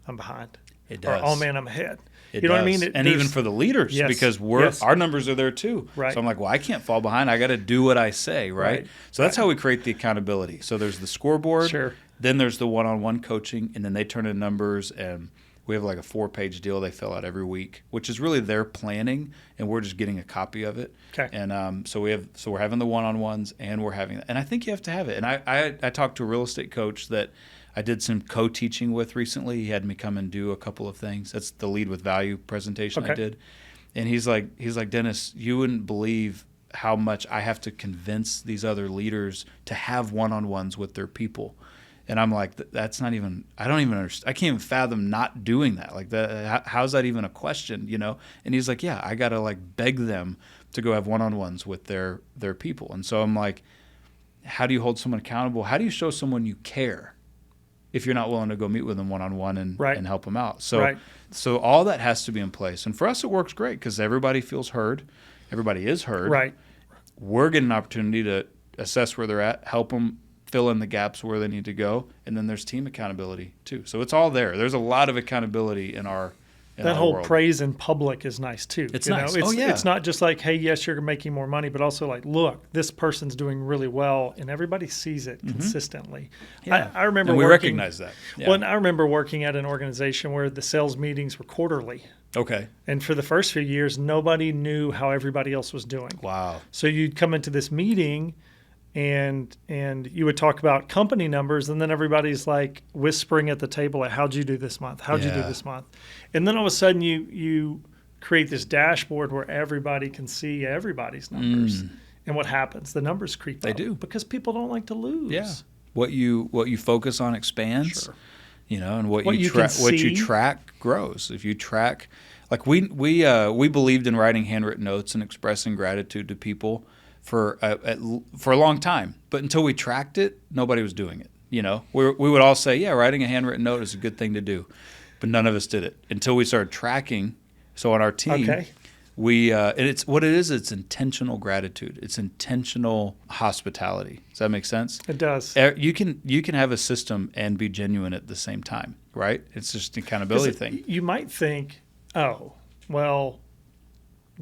I'm behind. It does. Or, oh, man, I'm ahead. What I mean? And even for the leaders, because our numbers are there too. Right. So I'm like, well, I can't fall behind. I got to do what I say, right? So that's how we create the accountability. So there's the scoreboard. Sure. Then there's the one-on-one coaching, and then they turn in numbers, and we have like a 4-page deal they fill out every week, which is really their planning, and we're just getting a copy of it. Okay. And so we're having the one-on-ones, and we're having that. And I think you have to have it. And I talked to a real estate coach that I did some co-teaching with recently. He had me come and do a couple of things. That's the Lead with Value presentation I did. And he's like, Dennis, you wouldn't believe how much I have to convince these other leaders to have one-on-ones with their people. And I'm like, that's not even, I don't even understand. I can't even fathom not doing that. Like, how's that even a question, And he's like, yeah, I got to like beg them to go have one-on-ones with their people. And so I'm like, how do you hold someone accountable? How do you show someone you care if you're not willing to go meet with them one-on-one and help them out? So all that has to be in place. And for us, it works great because everybody feels heard. Everybody is heard. Right. We're getting an opportunity to assess where they're at, help them fill in the gaps where they need to go, and then there's team accountability too. So it's all there. There's a lot of accountability in our that whole world. Praise in public is nice too. It's nice. It's not just like, hey, yes, you're making more money, but also like, look, this person's doing really well, and everybody sees it consistently. Yeah. I remember and we recognize that. Yeah. Well, I remember working at an organization where the sales meetings were quarterly. Okay. And for the first few years, nobody knew how everybody else was doing. Wow. So you'd come into this meeting and you would talk about company numbers, and then everybody's like whispering at the table, like, how'd you do this month? How'd you do this month? And then all of a sudden you create this dashboard where everybody can see everybody's numbers. And what happens? The numbers creep up. They do. Because people don't like to lose. Yeah. What you focus on expands. Sure. And what you track grows. If you track, like we believed in writing handwritten notes and expressing gratitude to people for a long time, but until we tracked it, nobody was doing it. We would all say, yeah, writing a handwritten note is a good thing to do, but none of us did it until we started tracking. So on our team, And it's what it is. It's intentional gratitude. It's intentional hospitality. Does that make sense? It does. You can have a system and be genuine at the same time, right? It's just an accountability thing. You might think, oh, well,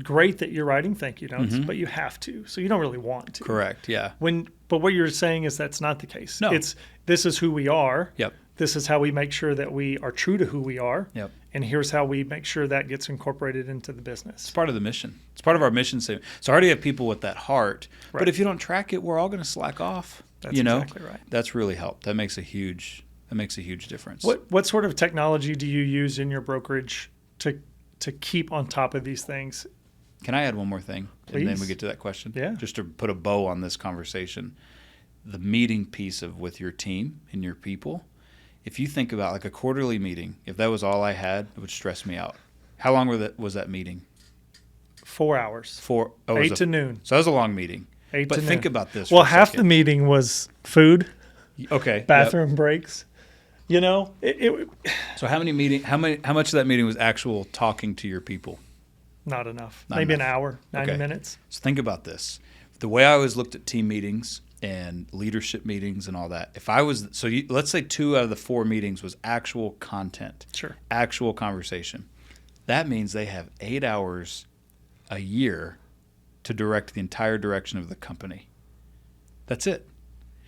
great that you're writing thank you notes, but you have to, so you don't really want to. Correct. Yeah. But what you're saying is that's not the case. No. This is who we are. Yep. This is how we make sure that we are true to who we are. Yep. And here's how we make sure that gets incorporated into the business. It's part of the mission. It's part of our mission statement. So I already have people with that heart. Right. But if you don't track it, we're all going to slack off. That's exactly right. That's really helped. That makes a huge difference. What sort of technology do you use in your brokerage to keep on top of these things? Can I add one more thing? Please. And then we get to that question? Yeah. Just to put a bow on this conversation. The meeting piece with your team and your people. If you think about like a quarterly meeting, if that was all I had, it would stress me out. How long was that meeting? 4 hours. 8 to noon. So that was a long meeting. 8 but to noon. Think about this. Well, half the meeting was food. Okay. Bathroom breaks. So how much of that meeting was actual talking to your people? Not enough. Maybe an hour, 90 minutes. So think about this. The way I always looked at team meetings and leadership meetings and all that. Let's say 2 out of the 4 meetings was actual content. Sure. Actual conversation. That means they have 8 hours a year to direct the entire direction of the company. That's it.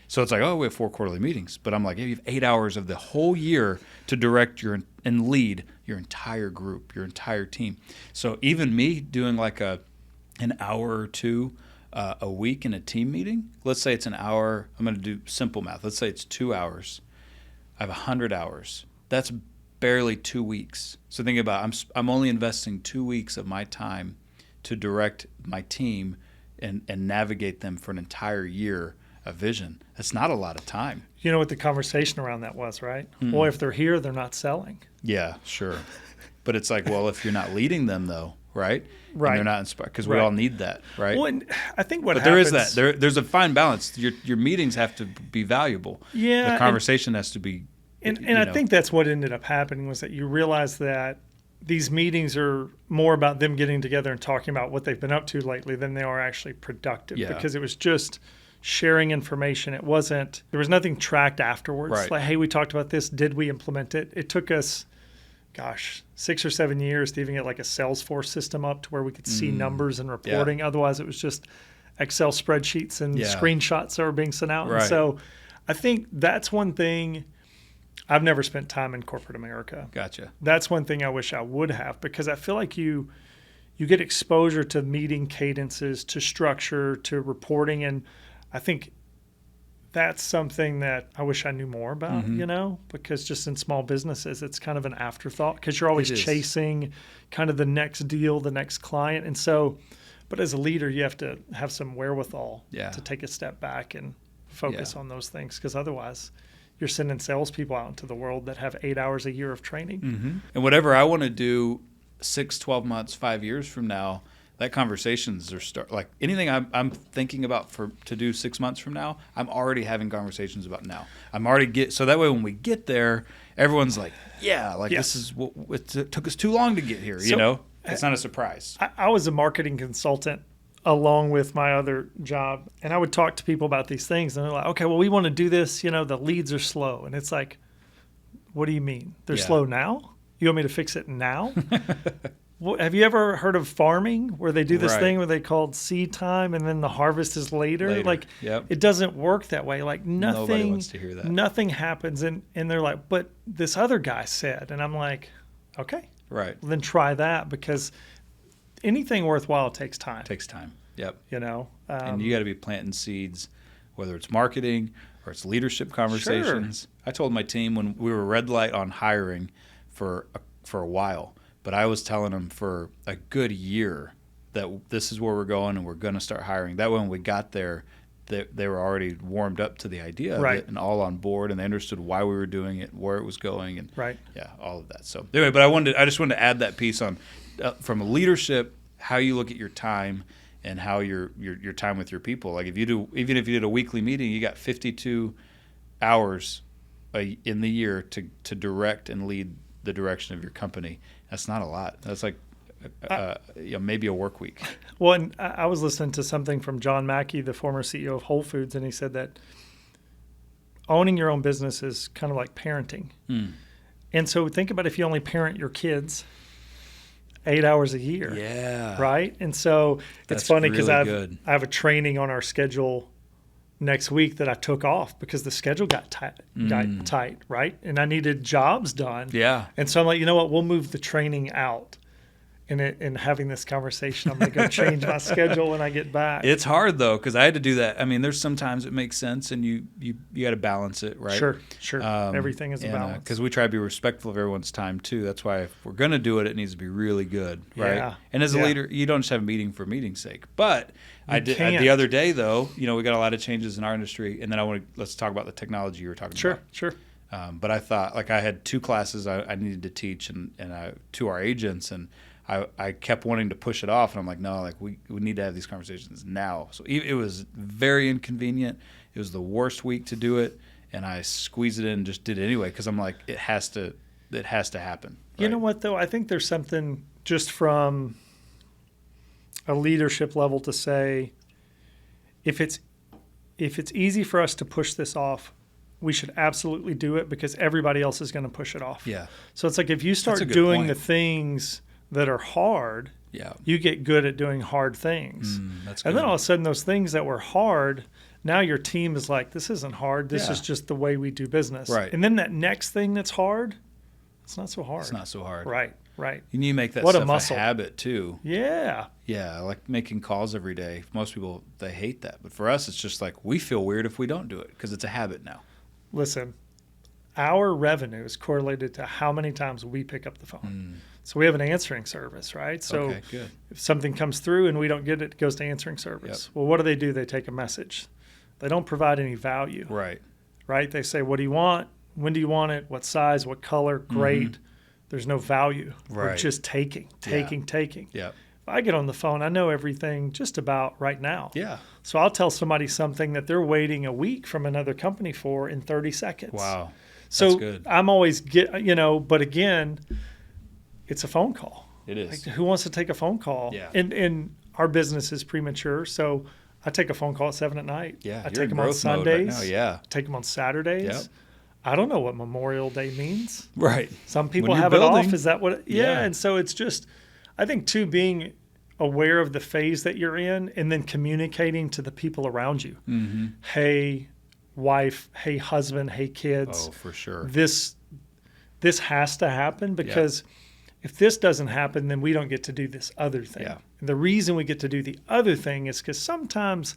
So it's like, oh, we have 4 quarterly meetings. But I'm like, hey, you have 8 hours of the whole year to direct and lead your entire group, your entire team. So even me doing like an hour or 2 a week in a team meeting, let's say it's an hour. I'm going to do simple math. Let's say it's 2 hours. I have 100 hours. That's barely 2 weeks. So think about I'm only investing 2 weeks of my time to direct my team and navigate them for an entire year of vision. That's not a lot of time. You know what the conversation around that was, right? Well, if they're here, they're not selling. Yeah, sure. But it's like, well, if you're not leading them, though, right? Right. And they're not inspired, because we all need that, right? Well, and I think but happens, there is that. There's a fine balance. Your meetings have to be valuable. Yeah. The conversation has to be. And I think that's what ended up happening, was that you realize that these meetings are more about them getting together and talking about what they've been up to lately than they are actually productive. Yeah. Because it was just sharing information. There was nothing tracked afterwards. Right. Like, hey, we talked about this. Did we implement it? It took us, 6 or 7 years to even get like a Salesforce system up to where we could see numbers and reporting. Yeah. Otherwise, it was just Excel spreadsheets and screenshots that were being sent out. Right. And so I think that's one thing. I've never spent time in corporate America. Gotcha. That's one thing I wish I would have, because I feel like you get exposure to meeting cadences, to structure, to reporting, and I think that's something that I wish I knew more about, because just in small businesses, it's kind of an afterthought, because you're always chasing kind of the next deal, the next client. And so, but as a leader, you have to have some wherewithal to take a step back and focus on those things, because otherwise you're sending salespeople out into the world that have 8 hours a year of training. Mm-hmm. And whatever I want to do 6, 12 months, 5 years from now, that conversations are like anything I'm thinking about to do 6 months from now, I'm already having conversations about now. So that way when we get there, everyone's like, this is what it took us too long to get here. It's not a surprise. I was a marketing consultant along with my other job, and I would talk to people about these things, and they're like, okay, well, we want to do this. The leads are slow, and it's like, what do you mean? They're slow now? You want me to fix it now? Have you ever heard of farming, where they do this thing where they called seed time and then the harvest is later? Like, it doesn't work that way. Like, nobody wants to hear that. Nothing happens. And they're like, but this other guy said, and I'm like, okay, right. Well, then try that, because anything worthwhile takes time. It takes time. Yep. And you got to be planting seeds, whether it's marketing or it's leadership conversations. Sure. I told my team when we were red light on hiring for a while, but I was telling them for a good year that this is where we're going and we're going to start hiring. That way when we got there, they were already warmed up to the idea of it and all on board, and they understood why we were doing it, where it was going, and all of that. So anyway, but I just wanted to add that piece on from a leadership, how you look at your time and how your time with your people. Like even if you did a weekly meeting, you got 52 hours in the year to direct and lead the direction of your company. That's not a lot. That's like maybe a work week. Well, and I was listening to something from John Mackey, the former CEO of Whole Foods, and he said that owning your own business is kind of like parenting. And so think about if you only parent your kids 8 hours a year. Yeah. Right? And so it's funny because I have a training on our schedule next week that I took off because the schedule got tight, right? And I needed jobs done. Yeah. And so I'm like, you know what? We'll move the training out. And having this conversation, I'm going to go change my schedule when I get back. It's hard, though, because I had to do that. I mean, there's sometimes it makes sense, and you got to balance it, right? Sure. Everything is a balance. Because we try to be respectful of everyone's time, too. That's why if we're going to do it, it needs to be really good, right? Yeah. And as a leader, you don't just have a meeting for meeting's sake. But the other day, though, we got a lot of changes in our industry, and then let's talk about the technology you were talking about. Sure. But I thought, I had 2 classes I needed to teach and to our agents, and I kept wanting to push it off, and I'm like, no, we need to have these conversations now. So it was very inconvenient. It was the worst week to do it, and I squeezed it in and just did it anyway because I'm like, it has to happen. Right? You know what, though? I think there's something just from a leadership level to say, if it's easy for us to push this off, we should absolutely do it because everybody else is going to push it off. Yeah. So it's like if you start doing the things that are hard, you get good at doing hard things. That's good. And then all of a sudden those things that were hard, now your team is like, this isn't hard. This is just the way we do business. Right. And then that next thing that's hard, it's not so hard. It's not so hard. Right. You need to make that stuff a habit too. Yeah. Yeah, like making calls every day. Most people, they hate that. But for us, it's just like we feel weird if we don't do it because it's a habit now. Listen, our revenue is correlated to how many times we pick up the phone. So we have an answering service, right? So good. If something comes through and we don't get it, it goes to answering service. Well, what do? They take a message. They don't provide any value. Right? They say, what do you want? When do you want it? What size? What color? Great. There's no value. We're just taking. Yeah. If I get on the phone, I know everything just about right now. Yeah. So I'll tell somebody something that they're waiting a week from another company for in 30 seconds. Wow. So good. I'm always but again, it's a phone call. It is. Who wants to take a phone call? Yeah. And our business is premature, so I take a phone call at 7 p.m. Yeah. I take them on Sundays. Right now. Yeah. I take them on Saturdays. Yep. I don't know what Memorial Day means. Right. Some people have it off. Is that what? Yeah. And so it's just, I think too, being aware of the phase that you're in, and then communicating to the people around you. Hey, wife. Hey, husband. Hey, kids. Oh, for sure. This has to happen because if this doesn't happen, then we don't get to do this other thing. Yeah. And the reason we get to do the other thing is because sometimes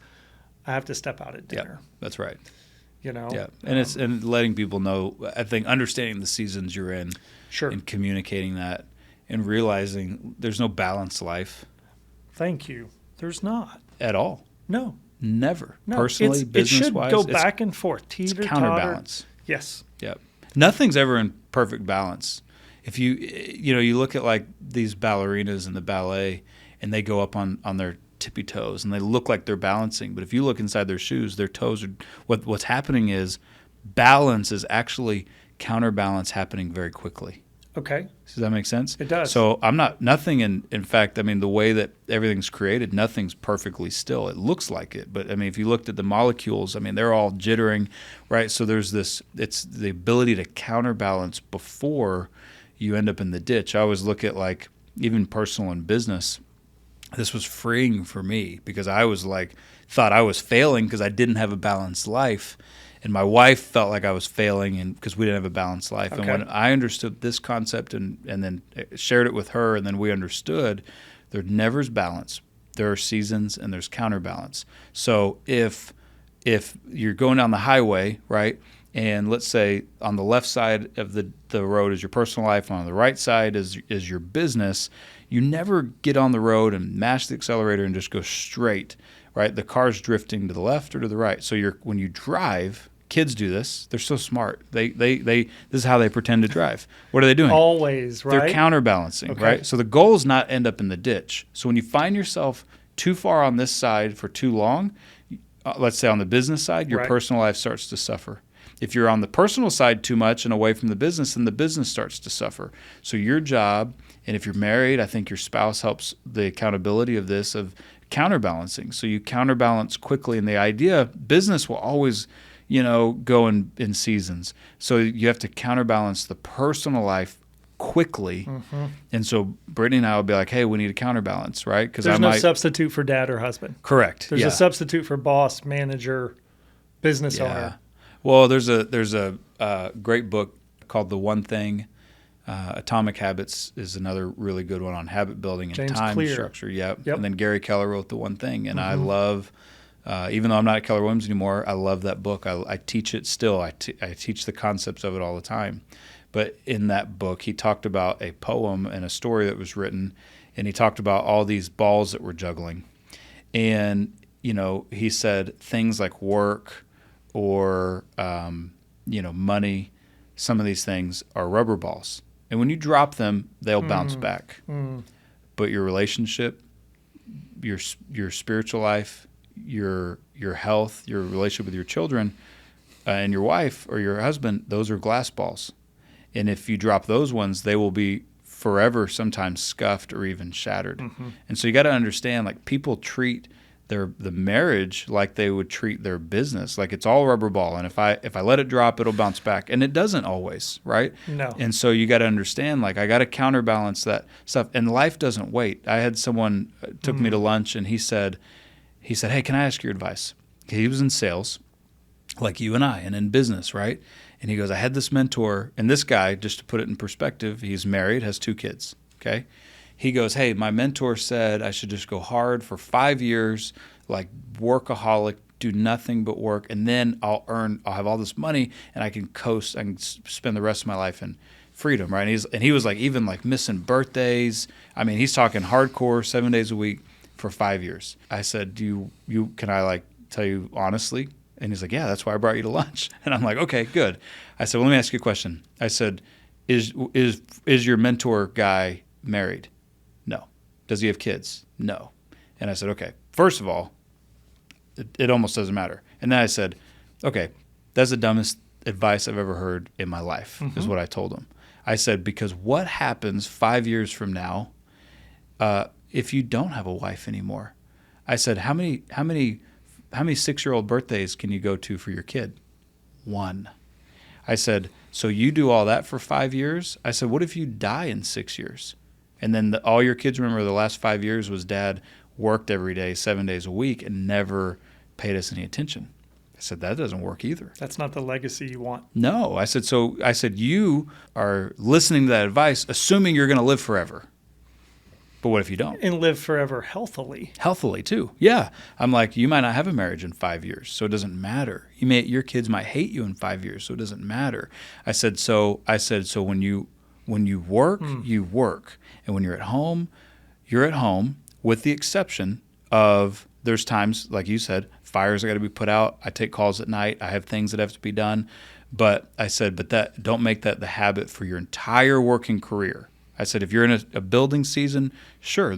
I have to step out at dinner. That's right. Yeah. And letting people know, I think understanding the seasons you're in, and communicating that, and realizing there's no balanced life. Thank you. There's not at all. No. Never. No. Personally, business-wise. It should go back and forth. Teeter counterbalance. Yes. Yep. Nothing's ever in perfect balance. If you look at like these ballerinas in the ballet, and they go up on their tippy toes and they look like they're balancing, but if you look inside their shoes, their toes are what's happening is balance is actually counterbalance happening very quickly. Okay. Does that make sense? It does. So nothing in fact, I mean, the way that everything's created, nothing's perfectly still. It looks like it, but I mean, if you looked at the molecules, I mean, they're all jittering, right? So there's it's the ability to counterbalance before you end up in the ditch. I always look at like even personal and business. This was freeing for me because I was thought I was failing because I didn't have a balanced life. And my wife felt like I was failing and because we didn't have a balanced life. Okay. And when I understood this concept and then shared it with her, and then we understood there never is balance. There are seasons and there's counterbalance. So if you're going down the highway, right, and let's say on the left side of the road is your personal life, and on the right side is your business, you never get on the road and mash the accelerator and just go straight, right? The car's drifting to the left or to the right. So when you drive, kids do this. They're so smart. They this is how they pretend to drive. What are they doing? Always, right? They're counterbalancing, right? So the goal is not end up in the ditch. So when you find yourself too far on this side for too long, let's say on the business side, your personal life starts to suffer. If you're on the personal side too much and away from the business, then the business starts to suffer. So your job, and if you're married, I think your spouse helps the accountability of this, of counterbalancing. So you counterbalance quickly, and the idea, business will always, go in seasons. So you have to counterbalance the personal life quickly. And so Brittany and I will be like, hey, we need a counterbalance, right? Because there's no substitute for dad or husband. Correct. There's a substitute for boss, manager, business owner. Well, there's a great book called The One Thing. Atomic Habits is another really good one on habit building and James time Clear. structure. Yep. And then Gary Keller wrote The One Thing. And I love, even though I'm not at Keller Williams anymore, I love that book. I teach it still. I teach the concepts of it all the time. But in that book, he talked about a poem and a story that was written, and he talked about all these balls that we're juggling. And, he said things like work or, money, some of these things are rubber balls. And when you drop them, they'll bounce back. But your relationship, your spiritual life, your health, your relationship with your children, and your wife or your husband, those are glass balls. And if you drop those ones, they will be forever sometimes scuffed or even shattered. And so you got to understand, like, people treat the marriage like they would treat their business, like it's all rubber ball. And if I let it drop, it'll bounce back. And it doesn't always, right? No. And so you got to understand, like, I got to counterbalance that stuff. And life doesn't wait. I had someone took me to lunch, and he said, hey, can I ask your advice? He was in sales, like you and I, and in business, right? And he goes, I had this mentor, and this guy, just to put it in perspective, he's married, has 2 kids, okay? He goes, hey, my mentor said I should just go hard for 5 years, like workaholic, do nothing but work, and then I'll have all this money, and I can coast, I can spend the rest of my life in freedom, right? And he was like, even like missing birthdays. I mean, he's talking hardcore, 7 days a week for 5 years. I said, can I like tell you honestly? And he's like, yeah, that's why I brought you to lunch. And I'm like, okay, good. I said, well, let me ask you a question. I said, is your mentor guy married? No. Does he have kids? No. And I said, okay, first of all, it almost doesn't matter. And then I said, okay, that's the dumbest advice I've ever heard in my life, is what I told him. I said, because what happens 5 years from now if you don't have a wife anymore? I said, how many 6-year-old birthdays can you go to for your kid? 1. I said, so you do all that for 5 years? I said, what if you die in 6 years? And then all your kids remember the last 5 years was dad worked every day, 7 days a week, and never paid us any attention. I said, that doesn't work either. That's not the legacy you want. No. I said, you are listening to that advice, assuming you're going to live forever. But what if you don't? And live forever healthily. Healthily, too. Yeah. I'm like, you might not have a marriage in 5 years, so it doesn't matter. Your kids might hate you in 5 years, so it doesn't matter. I said, so when you work, you work. And when you're at home with the exception of there's times, like you said, fires that got to be put out. I take calls at night. I have things that have to be done. But I said, don't make that the habit for your entire working career. I said, if you're in a building season, sure.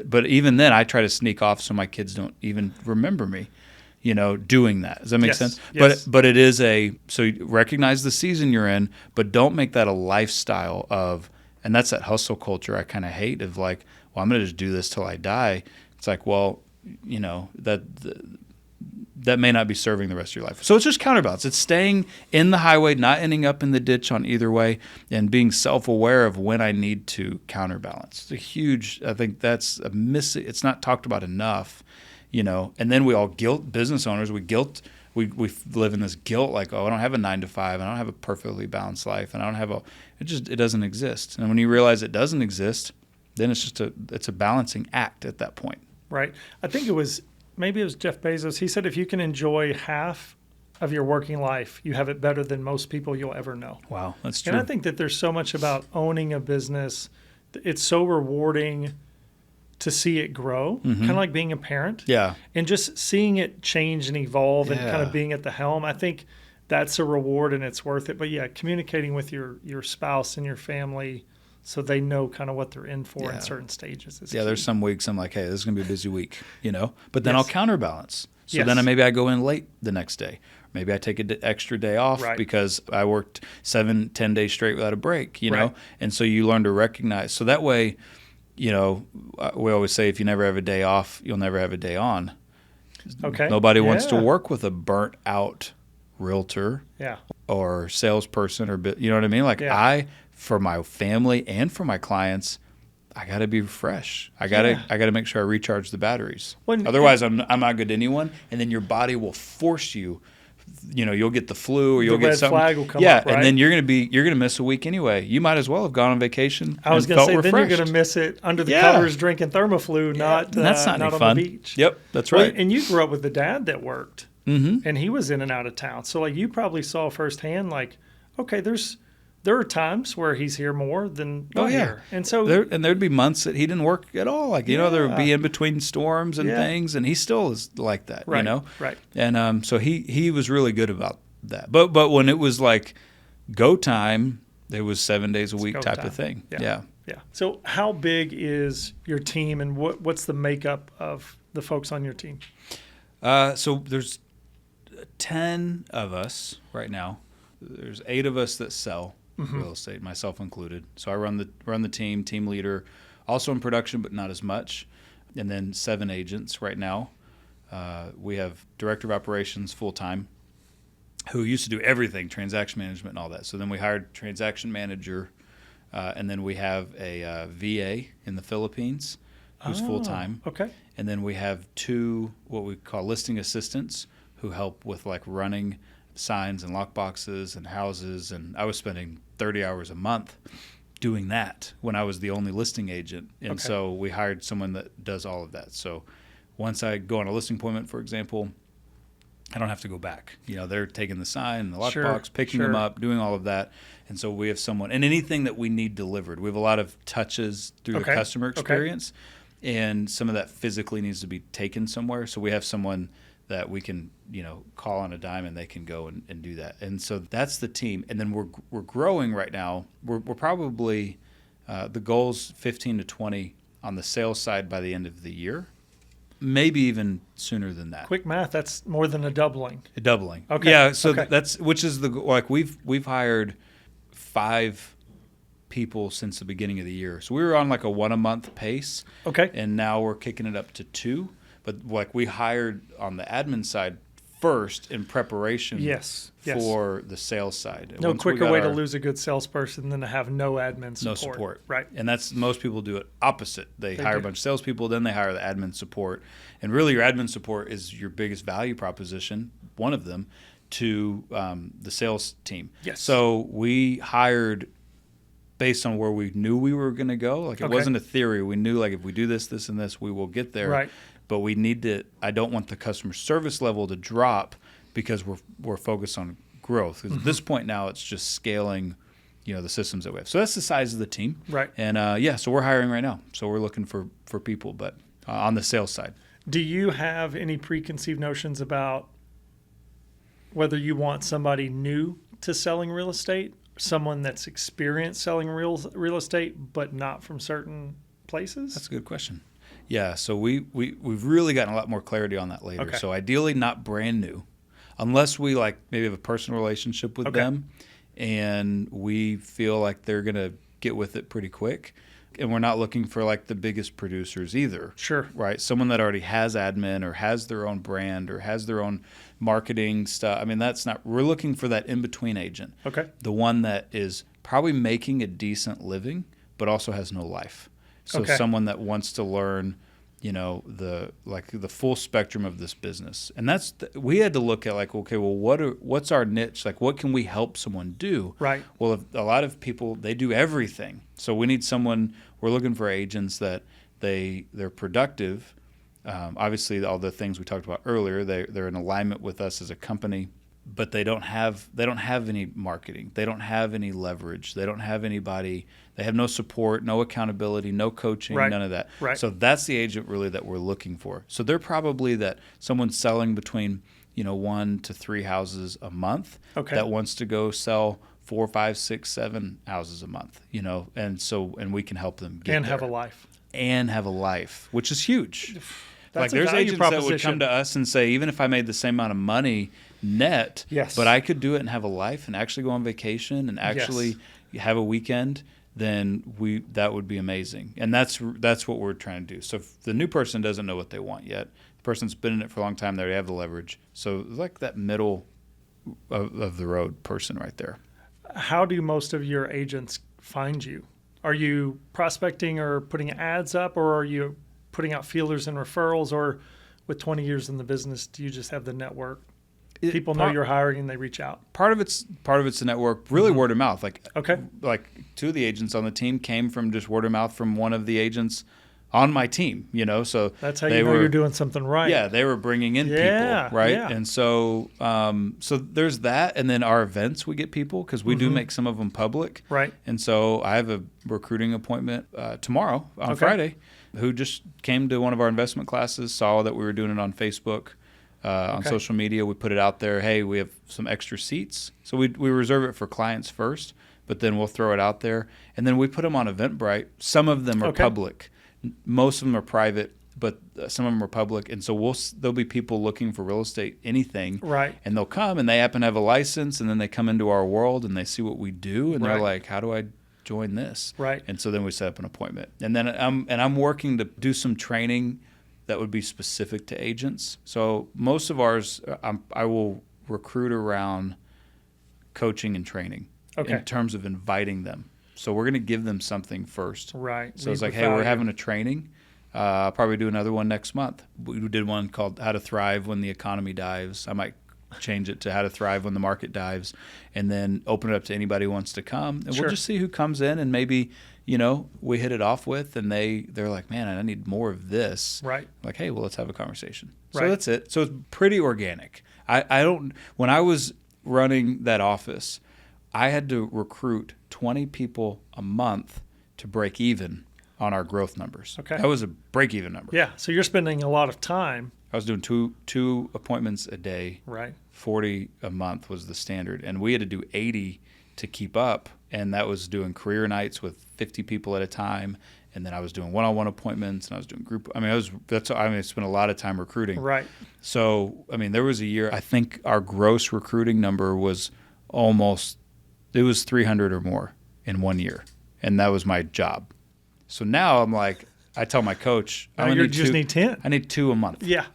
But even then, I try to sneak off so my kids don't even remember me, doing that. Does that make sense? Yes. But it is so you recognize the season you're in, but don't make that a lifestyle and that's that hustle culture I kind of hate of like, well, I'm going to just do this till I die. It's like, well, that may not be serving the rest of your life. So it's just counterbalance. It's staying in the highway, not ending up in the ditch on either way, and being self-aware of when I need to counterbalance. It's a huge, I think that's a it's not talked about enough, and then we all guilt business owners. We live in this guilt like, oh, I don't have a 9 to 5. I don't have a perfectly balanced life. And I don't have it doesn't exist. And when you realize it doesn't exist, then it's a balancing act at that point. Right. I think maybe it was Jeff Bezos. He said, if you can enjoy half of your working life, you have it better than most people you'll ever know. Wow, that's true. And I think that there's so much about owning a business. It's so rewarding to see it grow, kind of like being a parent. Yeah. And just seeing it change and evolve and kind of being at the helm. I think that's a reward and it's worth it. But yeah, communicating with your spouse and your family so they know kind of what they're in for in certain stages is key. There's some weeks I'm like, hey, this is going to be a busy week, But then I'll counterbalance. So Yes. then maybe I go in late the next day. Maybe I take an extra day off because I worked 7-10 days straight without a break, you know? And so you learn to recognize. So that way, you know, we always say if you never have a day off, you'll never have a day on. Okay. Nobody wants to work with a burnt out realtor Yeah. or salesperson or, you know what I mean? Like for my family and for my clients, I got to be fresh. I got to make sure I recharge the batteries. Otherwise, I'm not good to anyone. And then your body will force you. You know, you'll get the flu or you'll get something. The red flag will come up, right? And then you're gonna miss a week anyway. You might as well have gone on vacation. I was gonna say refreshed. then you're gonna miss it under the covers drinking Thermaflu, that's not on fun. the beach. Yep, that's right. Well, and you grew up with a dad that worked, and he was in and out of town. So like you probably saw firsthand, like, okay, there are times where he's here more than not here. And so there'd be months that he didn't work at all. Like, you know, there would be in between storms and things, and he still is like that, you know? Right. And so he was really good about that. But when it was like go time, it was 7 days a week type of thing. Yeah. So how big is your team, and what's the makeup of the folks on your team? So there's 10 of us right now. There's 8 of us that sell real estate, myself included. So I run the team leader, also in production, but not as much. And then 7 agents right now. We have director of operations full-time who used to do everything, transaction management and all that. So then we hired transaction manager, and then we have a VA in the Philippines who's full-time. Okay. And then we have 2 what we call listing assistants who help with like running signs and lock boxes and houses. And I was spending 30 hours a month doing that when I was the only listing agent. And so we hired someone that does all of that. So once I go on a listing appointment, for example, I don't have to go back. You know, they're taking the sign, the lockbox, picking them up, doing all of that. And so we have someone, and anything that we need delivered. We have a lot of touches through the customer experience, and some of that physically needs to be taken somewhere. So we have someone that we can, you know, call on a dime and they can go and do that. And so that's the team. And then we're growing right now. We're probably, the goal's 15 to 20 on the sales side by the end of the year. Maybe even sooner than that. Quick math, that's more than a doubling. A doubling. Okay. Yeah, so that's, which is like we've hired 5 people since the beginning of the year. So we were on like a 1 a month pace. Okay. And now we're kicking it up to 2. But like we hired on the admin side first in preparation for the sales side. No quicker way to lose a good salesperson than to have no admin support. No support. Right. And that's, most people do it opposite. They hire a bunch of salespeople, then they hire the admin support. And really your admin support is your biggest value proposition, one of them, to the sales team. Yes. So we hired based on where we knew we were going to go. Like it wasn't a theory. We knew like if we do this, this, and this, we will get there. Right. But we need to, I don't want the customer service level to drop because we're focused on growth. Because at this point now, it's just scaling, you know, the systems that we have. So that's the size of the team. Right. And so we're hiring right now. So we're looking for people, but on the sales side. Do you have any preconceived notions about whether you want somebody new to selling real estate, someone that's experienced selling real estate, but not from certain places? That's a good question. Yeah, so we've really gotten a lot more clarity on that later. Okay. So ideally not brand new, unless we like maybe have a personal relationship with them and we feel like they're going to get with it pretty quick. And we're not looking for like the biggest producers either. Sure. Right? Someone that already has admin or has their own brand or has their own marketing stuff. I mean, we're looking for that in-between agent. Okay. The one that is probably making a decent living, but also has no life. So someone that wants to learn, you know, the full spectrum of this business. And we had to look at like, okay, well, what's our niche? Like, what can we help someone do? Right. Well, a lot of people, they do everything. So we need someone, we're looking for agents that they're productive. Obviously, all the things we talked about earlier, they're in alignment with us as a company, but they don't have any marketing. They don't have any leverage. They don't have anybody. They have no support, no accountability, no coaching, none of that. Right. So that's the agent really that we're looking for. So they're probably that someone's selling between 1 to 3 houses a month that wants to go sell 4, 5, 6, 7 houses a month. And we can help them get there. Have a life. And have a life, which is huge. That's there's agents that would come to us and say, even if I made the same amount of money net, but I could do it and have a life and actually go on vacation and actually have a weekend, then that would be amazing. And that's what we're trying to do. So if the new person doesn't know what they want yet, the person's been in it for a long time, they already have the leverage. So like that middle of the road person right there. How do most of your agents find you? Are you prospecting or putting ads up, or are you putting out feelers and referrals, or with 20 years in the business, do you just have the network? People know you're hiring and they reach out. Part of it's the network, really word of mouth. Like 2 of the agents on the team came from just word of mouth from one of the agents on my team, so that's how you know you're doing something right. Yeah, they were bringing in people, right? Yeah. And so there's that, and then our events, we get people because we do make some of them public, right? And so I have a recruiting appointment tomorrow on Friday, who just came to one of our investment classes, saw that we were doing it on Facebook, on social media. We put it out there. Hey, we have some extra seats, so we reserve it for clients first, but then we'll throw it out there, and then we put them on Eventbrite. Some of them are public. Most of them are private, but some of them are public. And so there'll be people looking for real estate, anything. Right. And they'll come and they happen to have a license, and then they come into our world and they see what we do, and they're like, how do I join this? Right. And so then we set up an appointment. And then I'm working to do some training that would be specific to agents. So most of ours, I will recruit around coaching and training in terms of inviting them. So we're going to give them something first. Right. So it's like, hey, we're having a training. I'll probably do another one next month. We did one called How to Thrive When the Economy Dives. I might change it to How to Thrive When the Market Dives, and then open it up to anybody who wants to come. And we'll just see who comes in, and maybe, we hit it off with, and they're like, man, I need more of this. Right. I'm like, hey, well, let's have a conversation. So that's it. So it's pretty organic. When I was running that office, I had to recruit 20 people a month to break even on our growth numbers. Okay. That was a break-even number. Yeah, so you're spending a lot of time. I was doing two appointments a day. Right. 40 a month was the standard, and we had to do 80 to keep up, and that was doing career nights with 50 people at a time, and then I was doing one-on-one appointments, and I was doing group. I spent a lot of time recruiting. Right. So, there was a year, I think our gross recruiting number was it was 300 or more in 1 year, and that was my job. So now I'm like, I tell my coach, need 10. I need 2 a month. Yeah.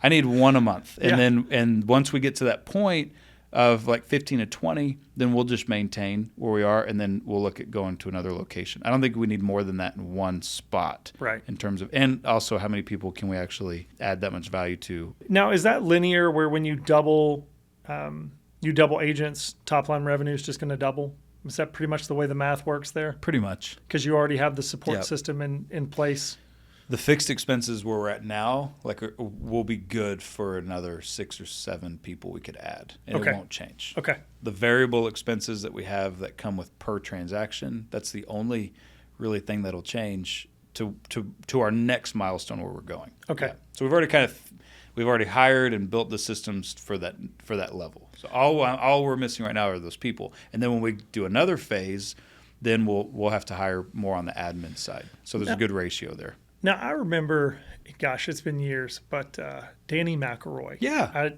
I need 1 a month. And once we get to that point of like 15 to 20, then we'll just maintain where we are, and then we'll look at going to another location. I don't think we need more than that in one spot. Right. In terms of, and also how many people can we actually add that much value to? Now, is that linear where when you double agents, top line revenue is just going to double? Is that pretty much the way the math works there? Pretty much. Because you already have the support system in place. The fixed expenses where we're at now, will be good for another 6 or 7 people we could add, and it won't change. Okay. The variable expenses that we have that come with per transaction, that's the only really thing that'll change to our next milestone where we're going. Okay. Yeah. So we've already hired and built the systems for that level. So all we're missing right now are those people, and then when we do another phase, then we'll have to hire more on the admin side. So there's a good ratio there. Now, I remember, gosh, it's been years, but Danny McElroy. Yeah.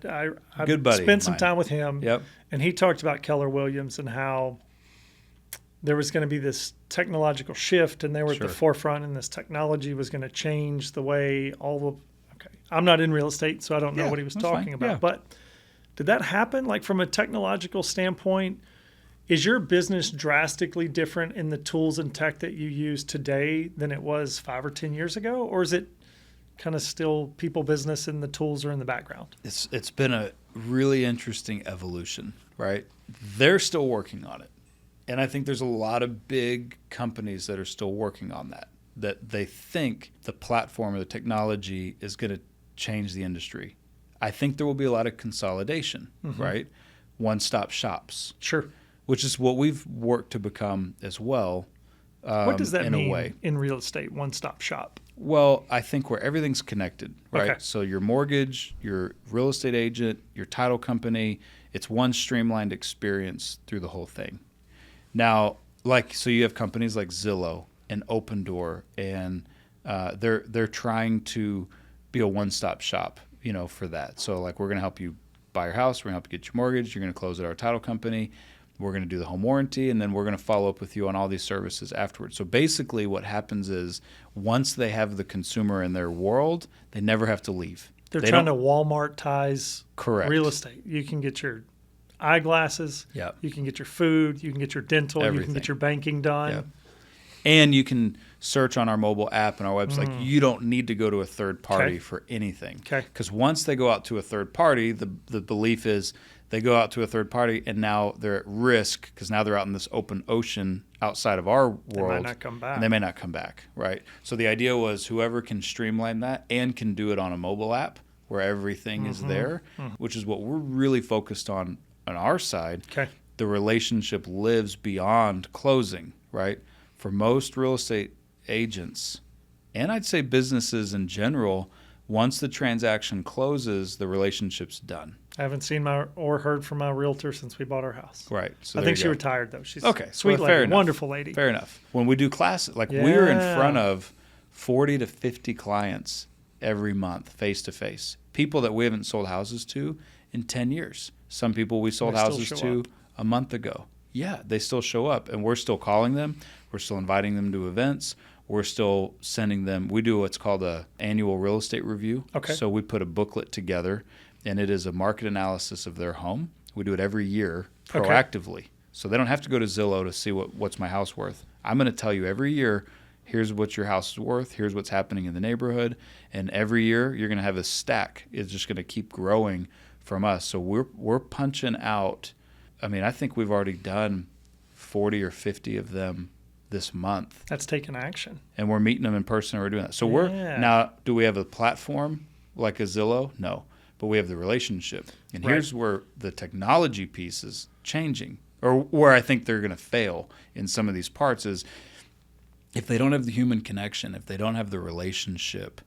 I good buddy. Spent some time with him. Yep. And he talked about Keller Williams and how there was going to be this technological shift, and they were at the forefront, and this technology was going to change the way I'm not in real estate, so I don't know what he was talking about. Yeah. But did that happen? Like from a technological standpoint, is your business drastically different in the tools and tech that you use today than it was 5 or 10 years ago? Or is it kind of still people business and the tools are in the background? It's been a really interesting evolution, right? They're still working on it. And I think there's a lot of big companies that are still working on that they think the platform or the technology is going to change the industry. I think there will be a lot of consolidation, right? One-stop shops. Sure. Which is what we've worked to become as well. What does that mean a way. In real estate, one-stop shop? Well, I think where everything's connected, right? Okay. So your mortgage, your real estate agent, your title company, it's one streamlined experience through the whole thing. Now, so you have companies like Zillow and Opendoor, and they're trying to be a one-stop shop, for that. So like we're going to help you buy your house. We're going to help you get your mortgage. You're going to close at our title company. We're going to do the home warranty, and then we're going to follow up with you on all these services afterwards. So basically what happens is once they have the consumer in their world, they never have to leave. They're trying to Walmart-tize real estate. You can get your eyeglasses. Yep. You can get your food. You can get your dental. Everything. You can get your banking done. Yep. And you can search on our mobile app and our website. You don't need to go to a third party for anything. Okay. Because once they go out to a third party, the belief is they go out to a third party and now they're at risk because now they're out in this open ocean outside of our world. They might not come back. And they may not come back, right? So the idea was whoever can streamline that and can do it on a mobile app where everything is there, which is what we're really focused on our side. Okay. The relationship lives beyond closing, right? For most real estate agents, and I'd say businesses in general, once the transaction closes, the relationship's done. I haven't seen or heard from my realtor since we bought our house. Right. So I think she retired, though. She's okay. Sweet well, lady, wonderful lady. Fair enough. When we do classes, we're in front of 40 to 50 clients every month, face-to-face. People that we haven't sold houses to in 10 years. Some people we sold houses to a month ago. Yeah, they still show up, and we're still calling them. We're still inviting them to events. We're still sending them. We do what's called an annual real estate review. Okay. So we put a booklet together, and it is a market analysis of their home. We do it every year proactively. Okay. So they don't have to go to Zillow to see what's my house worth. I'm going to tell you every year, here's what your house is worth. Here's what's happening in the neighborhood. And every year, you're going to have a stack. It's just going to keep growing from us. So we're punching out. I mean, I think we've already done 40 or 50 of them this month. That's taking action. And we're meeting them in person and we're doing that. So now, do we have a platform like a Zillow? No. But we have the relationship. And here's where the technology piece is changing, or where I think they're going to fail in some of these parts is if they don't have the human connection, if they don't have the relationship,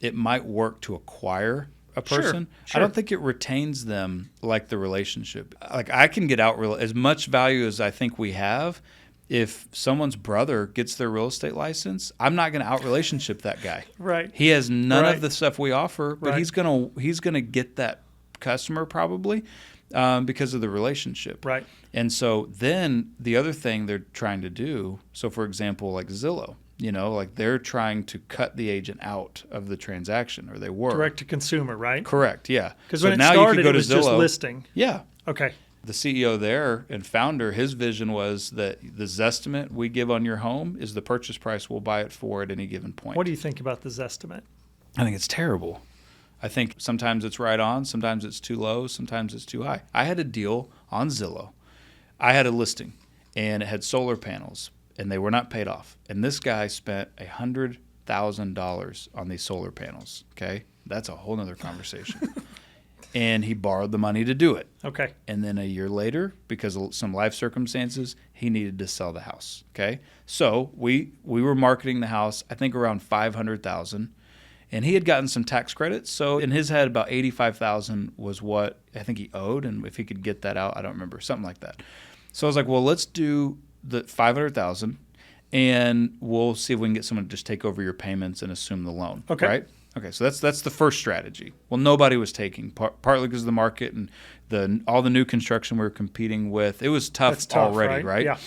it might work to acquire a person. Sure. I don't think it retains them like the relationship. Like I can get out as much value as I think we have. If someone's brother gets their real estate license, I'm not going to out-relationship that guy. Right. He has none of the stuff we offer, but he's gonna get that customer probably because of the relationship. Right. And so then the other thing they're trying to do, so for example, like Zillow, they're trying to cut the agent out of the transaction, or they were. Direct to consumer, right? Correct, yeah. Because when it started, it was just listing. Yeah. Okay. The CEO there and founder, his vision was that the Zestimate we give on your home is the purchase price we'll buy it for at any given point. What do you think about the Zestimate? I think it's terrible. I think sometimes it's right on, sometimes it's too low, sometimes it's too high. I had a deal on Zillow. I had a listing, and it had solar panels, and they were not paid off. And this guy spent $100,000 on these solar panels, okay? That's a whole nother conversation. And he borrowed the money to do it. Okay. And then a year later, because of some life circumstances, he needed to sell the house. Okay. So we were marketing the house, I think around $500,000, and he had gotten some tax credits. So in his head, about $85,000 was what I think he owed, and if he could get that out, I don't remember, something like that. So I was like, well, let's do the $500,000, and we'll see if we can get someone to just take over your payments and assume the loan. Okay. Right. Okay, so that's the first strategy. Well, nobody was taking, partly because of the market and all the new construction we were competing with. It was tough already, right? Yeah.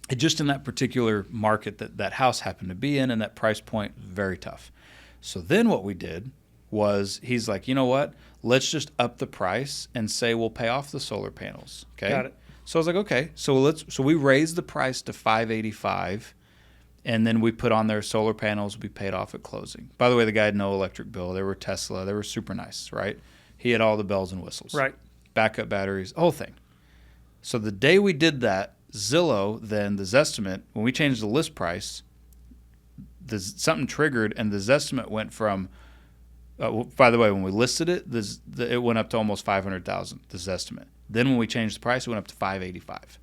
It just in that particular market that house happened to be in, and that price point, very tough. So then what we did was he's like, you know what? Let's just up the price and say we'll pay off the solar panels. Okay. Got it. So I was like, okay. So we raised the price to $585. And then we put on their solar panels, we paid off at closing. By the way, the guy had no electric bill. They were Tesla. They were super nice, right? He had all the bells and whistles. Right. Backup batteries, whole thing. So the day we did that, Zillow, then the Zestimate, when we changed the list price, something triggered, and the Zestimate went from, by the way, when we listed it, it went up to almost $500,000, the Zestimate. Then when we changed the price, it went up to $585.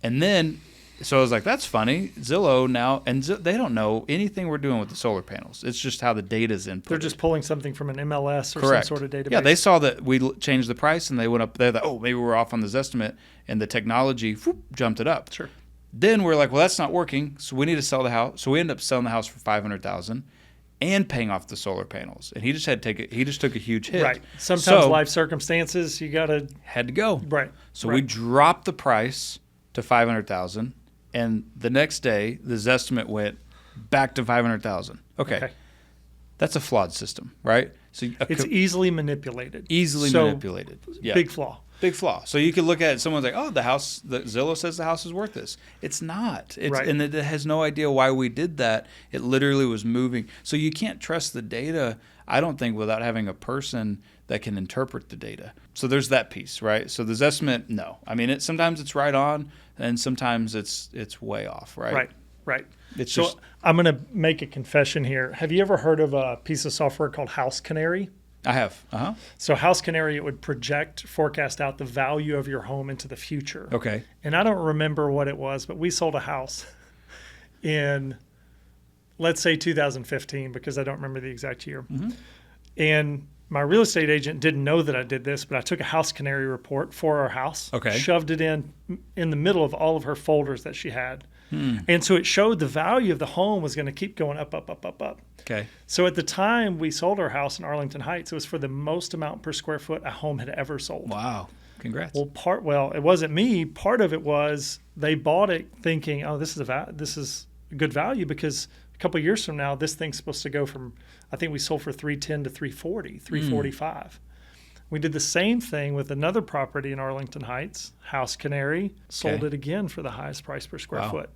And then... So I was like, that's funny. Zillow now, and they don't know anything we're doing with the solar panels. It's just how the data's input. They're just pulling something from an MLS or Correct. Some sort of database. Yeah, they saw that we changed the price, and they went up there. Oh, maybe we're off on this estimate, and the technology jumped it up. Sure. Then we're like, well, that's not working, so we need to sell the house. So we ended up selling the house for $500,000, and paying off the solar panels. And he just took a huge hit. Right. Sometimes life circumstances, you had to go. Right. So we dropped the price to $500,000, and the next day the Zestimate went back to $500,000. Okay. That's a flawed system, right? So it's easily manipulated. Manipulated. Yeah. Big flaw. Big flaw. So you could look at it, someone's like, oh, the Zillow says the house is worth this. It's not. And it has no idea why we did that. It literally was moving. So you can't trust the data, I don't think, without having a person that can interpret the data. So there's that piece, right? So the Zestimate, no. I mean, sometimes it's right on, and sometimes it's way off, right? Right. I'm going to make a confession here. Have you ever heard of a piece of software called House Canary? I have. Uh-huh. So House Canary, it would forecast out the value of your home into the future. Okay. And I don't remember what it was, but we sold a house in, let's say 2015, because I don't remember the exact year. Mm-hmm. And my real estate agent didn't know that I did this, but I took a House Canary report for our house, shoved it in the middle of all of her folders that she had. And so it showed the value of the home was going to keep going up, up, up, up, up. Okay. So at the time we sold our house in Arlington Heights, it was for the most amount per square foot a home had ever sold. Wow. Congrats. Well, it wasn't me. Part of it was they bought it thinking, oh, this is a good value, because a couple of years from now, this thing's supposed to go from, I think we sold for $310 to $340, $345. We did the same thing with another property in Arlington Heights, House Canary, sold it again for the highest price per square foot.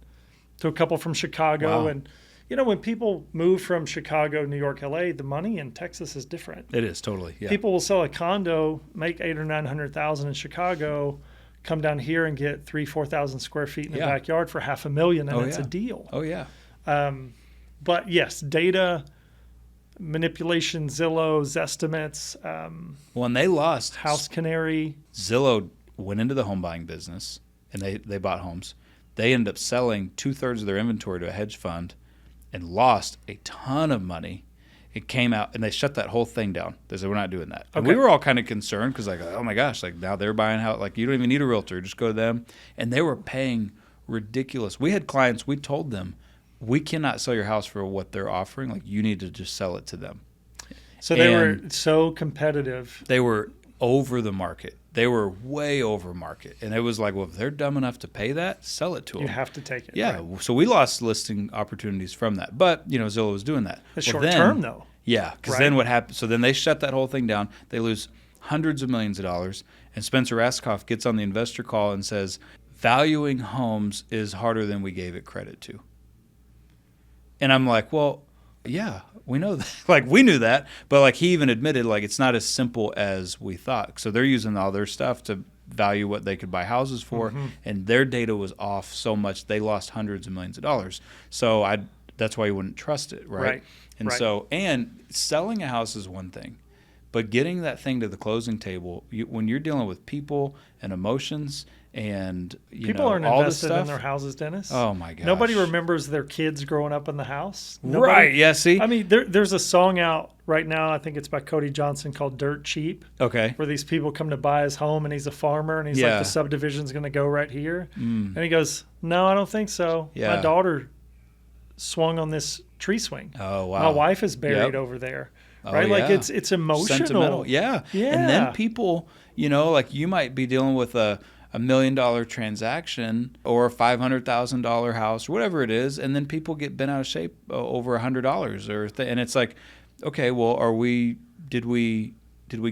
To a couple from Chicago. And, when people move from Chicago, New York, LA, the money in Texas is different. It is, totally. Yeah. People will sell a condo, make $800,000 or $900,000 in Chicago, come down here and get 3,000-4,000 square feet in the backyard for $500,000, and it's a deal. Oh, yeah. But yes, data manipulation, Zillow, Zestimates. When they lost House Canary. Zillow went into the home buying business, and they bought homes. They ended up selling 2/3 of their inventory to a hedge fund and lost a ton of money. It came out, and they shut that whole thing down. They said, we're not doing that. And we were all kind of concerned because, like, oh, my gosh, like now they're buying out. Like, you don't even need a realtor. Just go to them. And they were paying ridiculous. We had clients, we told them, we cannot sell your house for what they're offering. Like, you need to just sell it to them. So they were so competitive. They were over the market. They were way over market. And it was like, well, if they're dumb enough to pay that, sell it to them. You have to take it. Yeah. Right. So we lost listing opportunities from that. But, Zillow was doing that. It's short term, though. Yeah. Because then what happened? So then they shut that whole thing down. They lose hundreds of millions of dollars. And Spencer Raskoff gets on the investor call and says, valuing homes is harder than we gave it credit to. And I'm like, well, yeah, we know that. Like, we knew that, but like he even admitted, like, it's not as simple as we thought. So they're using all their stuff to value what they could buy houses for, and their data was off so much they lost hundreds of millions of dollars. So that's why you wouldn't trust it, right? And so, and selling a house is one thing, but getting that thing to the closing table, when you're dealing with people and emotions. And people aren't all invested in their houses, Dennis. Oh my gosh! Nobody remembers their kids growing up in the house. Right? Yeah. See, I mean, there's a song out right now. I think it's by Cody Johnson called "Dirt Cheap." Okay. Where these people come to buy his home, and he's a farmer, and he's like, the subdivision's going to go right here, and he goes, "No, I don't think so. My daughter swung on this tree swing. Oh wow! My wife is buried over there." Right? Like it's emotional. Sentimental. Yeah. And then people, like you might be dealing with a $1 million transaction or a $500,000 house or whatever it is, and then people get bent out of shape over $100 and it's like, okay, well, did we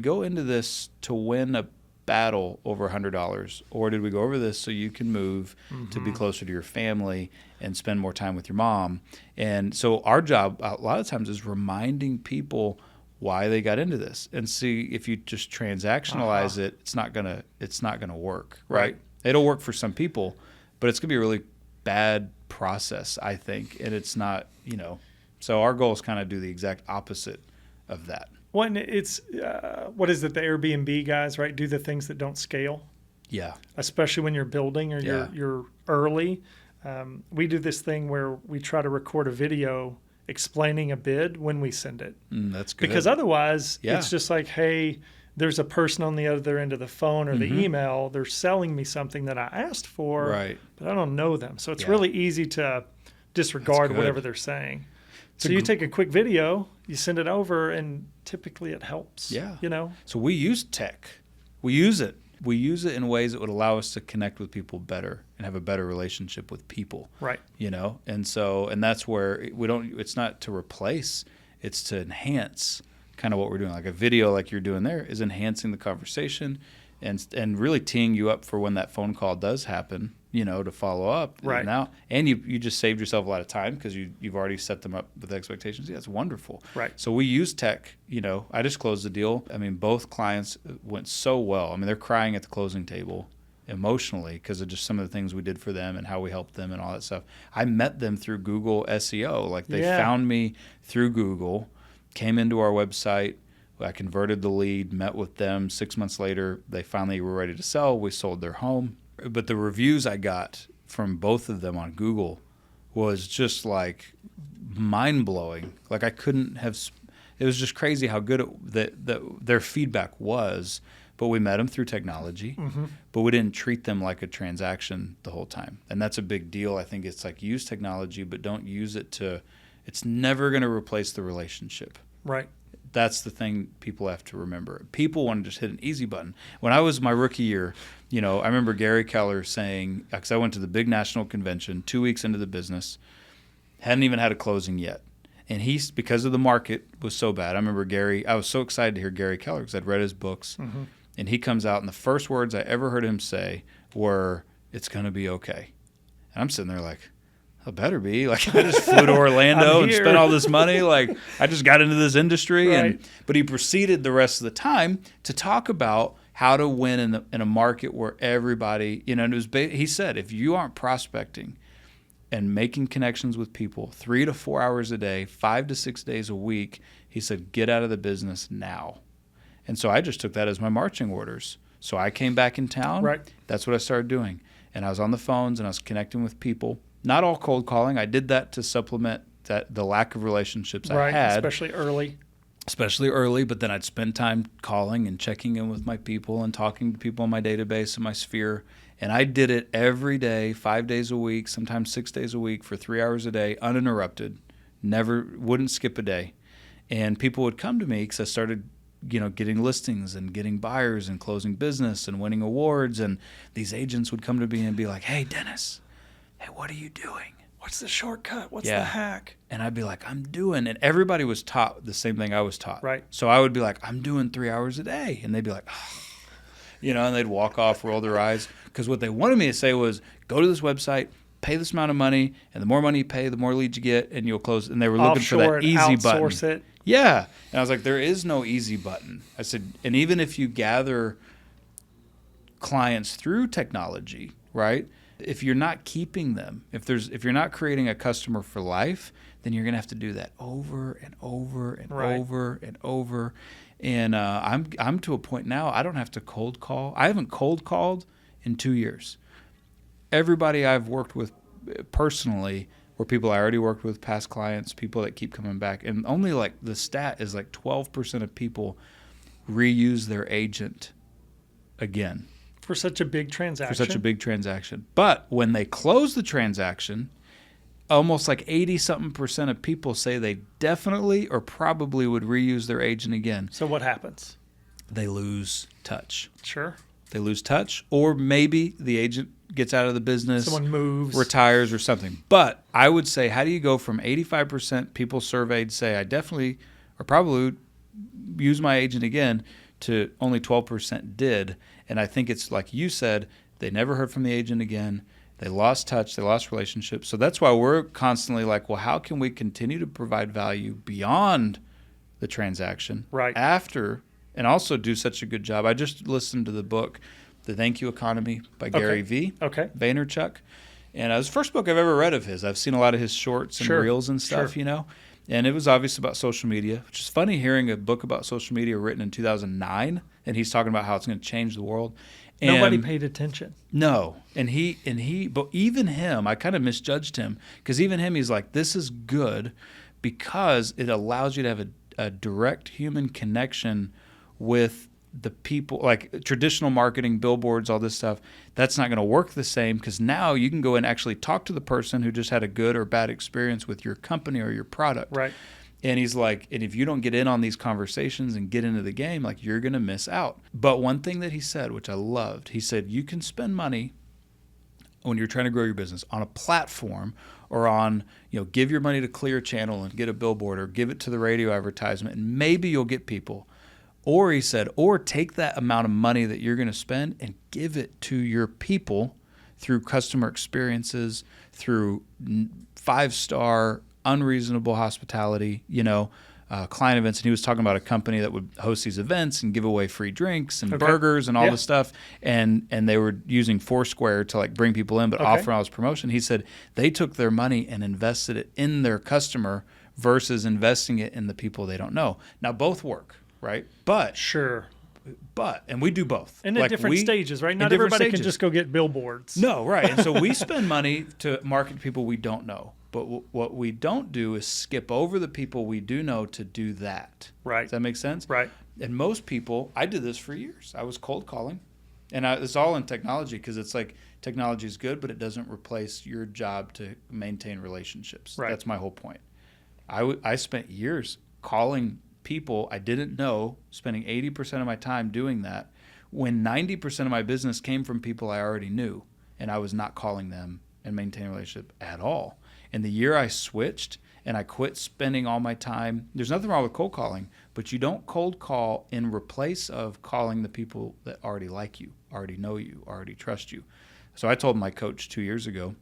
go into this to win a battle over $100, or did we go over this so you can move to be closer to your family and spend more time with your mom? And so our job a lot of times is reminding people why they got into this, and see if you just transactionalize it, it's not gonna work, right? It'll work for some people, but it's gonna be a really bad process, I think, and it's not, So our goal is kind of do the exact opposite of that. Well, and it's what is it? The Airbnb guys, right? Do the things that don't scale. Yeah. Especially when you're building or you're early. We do this thing where we try to record a video explaining a bid when we send it. That's good. Because otherwise, it's just like, hey, there's a person on the other end of the phone or the email. They're selling me something that I asked for, but I don't know them. So it's really easy to disregard whatever they're saying. So you take a quick video, you send it over, and typically it helps. Yeah. You know? So we use tech. We use it. We use it in ways that would allow us to connect with people better and have a better relationship with people. Right. You know? And that's where it's not to replace, it's to enhance kind of what we're doing. Like a video like you're doing there is enhancing the conversation and really teeing you up for when that phone call does happen, you know, to follow up. Right. Now, and you just saved yourself a lot of time because you've already set them up with expectations. Yeah, it's wonderful. Right. So we use tech. You know, I just closed the deal. I mean, both clients went so well. I mean, they're crying at the closing table emotionally because of just some of the things we did for them and how we helped them and all that stuff. I met them through Google SEO. Like they found me through Google, came into our website. I converted the lead, met with them. 6 months later, they finally were ready to sell. We sold their home. But the reviews I got from both of them on Google was just like mind-blowing. Like I couldn't have – it was just crazy how good their feedback was. But we met them through technology, but we didn't treat them like a transaction the whole time. And that's a big deal. I think it's like use technology, but don't use it to – it's never going to replace the relationship. Right. That's the thing people have to remember. People want to just hit an easy button. When I was my rookie year, you know, I remember Gary Keller saying, because I went to the big national convention 2 weeks into the business, hadn't even had a closing yet. And because of the market was so bad, I remember I was so excited to hear Gary Keller because I'd read his books. And he comes out and the first words I ever heard him say were, "It's going to be okay." And I'm sitting there like, it better be. Like I just flew to Orlando and spent all this money. Like I just got into this industry. Right. But he proceeded the rest of the time to talk about how to win in a market where everybody, you know, he said, if you aren't prospecting and making connections with people 3 to 4 hours a day, 5 to 6 days a week, he said, get out of the business now. And so I just took that as my marching orders. So I came back in town. Right. That's what I started doing. And I was on the phones and I was connecting with people. Not all cold calling. I did that to supplement the lack of relationships I had. Especially early. But then I'd spend time calling and checking in with my people and talking to people in my database and my sphere. And I did it every day, 5 days a week, sometimes 6 days a week for 3 hours a day, uninterrupted. Wouldn't skip a day. And people would come to me because I started, you know, getting listings and getting buyers and closing business and winning awards. And these agents would come to me and be like, "Hey, Dennis, hey, what are you doing? What's the shortcut? What's the hack?" And I'd be like, "I'm doing," and everybody was taught the same thing I was taught. Right. So I would be like, "I'm doing 3 hours a day." And they'd be like, "Oh," you know, and they'd walk off, roll their eyes. Because what they wanted me to say was, go to this website, pay this amount of money, and the more money you pay, the more leads you get, and you'll close. And they were looking for that easy button. Outsource it. Yeah. And I was like, there is no easy button. I said, and even if you gather clients through technology, right? If you're not keeping them, if you're not creating a customer for life, then you're gonna have to do that over and over and over and over. And I'm to a point now I don't have to cold call. I haven't cold called in 2 years. Everybody I've worked with personally were people I already worked with, past clients, people that keep coming back, and only like the stat is like 12% of people reuse their agent again. For such a big transaction. But when they close the transaction, almost like 80-something% of people say they definitely or probably would reuse their agent again. So what happens? They lose touch. Sure. They lose touch, or maybe the agent gets out of the business. Someone moves. Retires or something. But I would say, how do you go from 85% people surveyed say, I definitely or probably would use my agent again, to only 12% did? And I think it's like you said, they never heard from the agent again. They lost touch. They lost relationships. So that's why we're constantly like, well, how can we continue to provide value beyond the transaction after, and also do such a good job? I just listened to the book, The Thank You Economy by Gary Vaynerchuk. And it was the first book I've ever read of his. I've seen a lot of his shorts and reels and stuff, you know. And it was obvious about social media, which is funny hearing a book about social media written in 2009, and he's talking about how it's going to change the world. And nobody paid attention. No. But even him, I kind of misjudged him, because even him, he's like, this is good because it allows you to have a direct human connection with the people, like traditional marketing, billboards, all this stuff, that's not going to work the same, because now you can go and actually talk to the person who just had a good or bad experience with your company or your product. Right. And he's like, and if you don't get in on these conversations and get into the game, like, you're going to miss out. But one thing that he said, which I loved, he said, you can spend money when you're trying to grow your business on a platform, or on, give your money to Clear Channel and get a billboard, or give it to the radio advertisement, and maybe you'll get people. Or he said, or take that amount of money that you're going to spend and give it to your people through customer experiences, through 5-star, unreasonable hospitality, client events. And he was talking about a company that would host these events and give away free drinks and burgers and all this stuff. And they were using Foursquare to, like, bring people in, but offer all this promotion. He said they took their money and invested it in their customer versus investing it in the people they don't know. Now, both work, right? But sure. And we do both. And at different stages, right? Not everybody can just go get billboards. No, right. And so we spend money to market to people we don't know. But what we don't do is skip over the people we do know to do that. Right. Does that make sense? Right. And most people, I did this for years. I was cold calling. And it's all in technology, because it's like, technology is good, but it doesn't replace your job to maintain relationships. Right. That's my whole point. I spent years calling people I didn't know, spending 80% of my time doing that, when 90% of my business came from people I already knew, and I was not calling them and maintaining a relationship at all. And the year I switched and I quit spending all my time, there's nothing wrong with cold calling, but you don't cold call in replace of calling the people that already like you, already know you, already trust you. So I told my coach 2 years ago,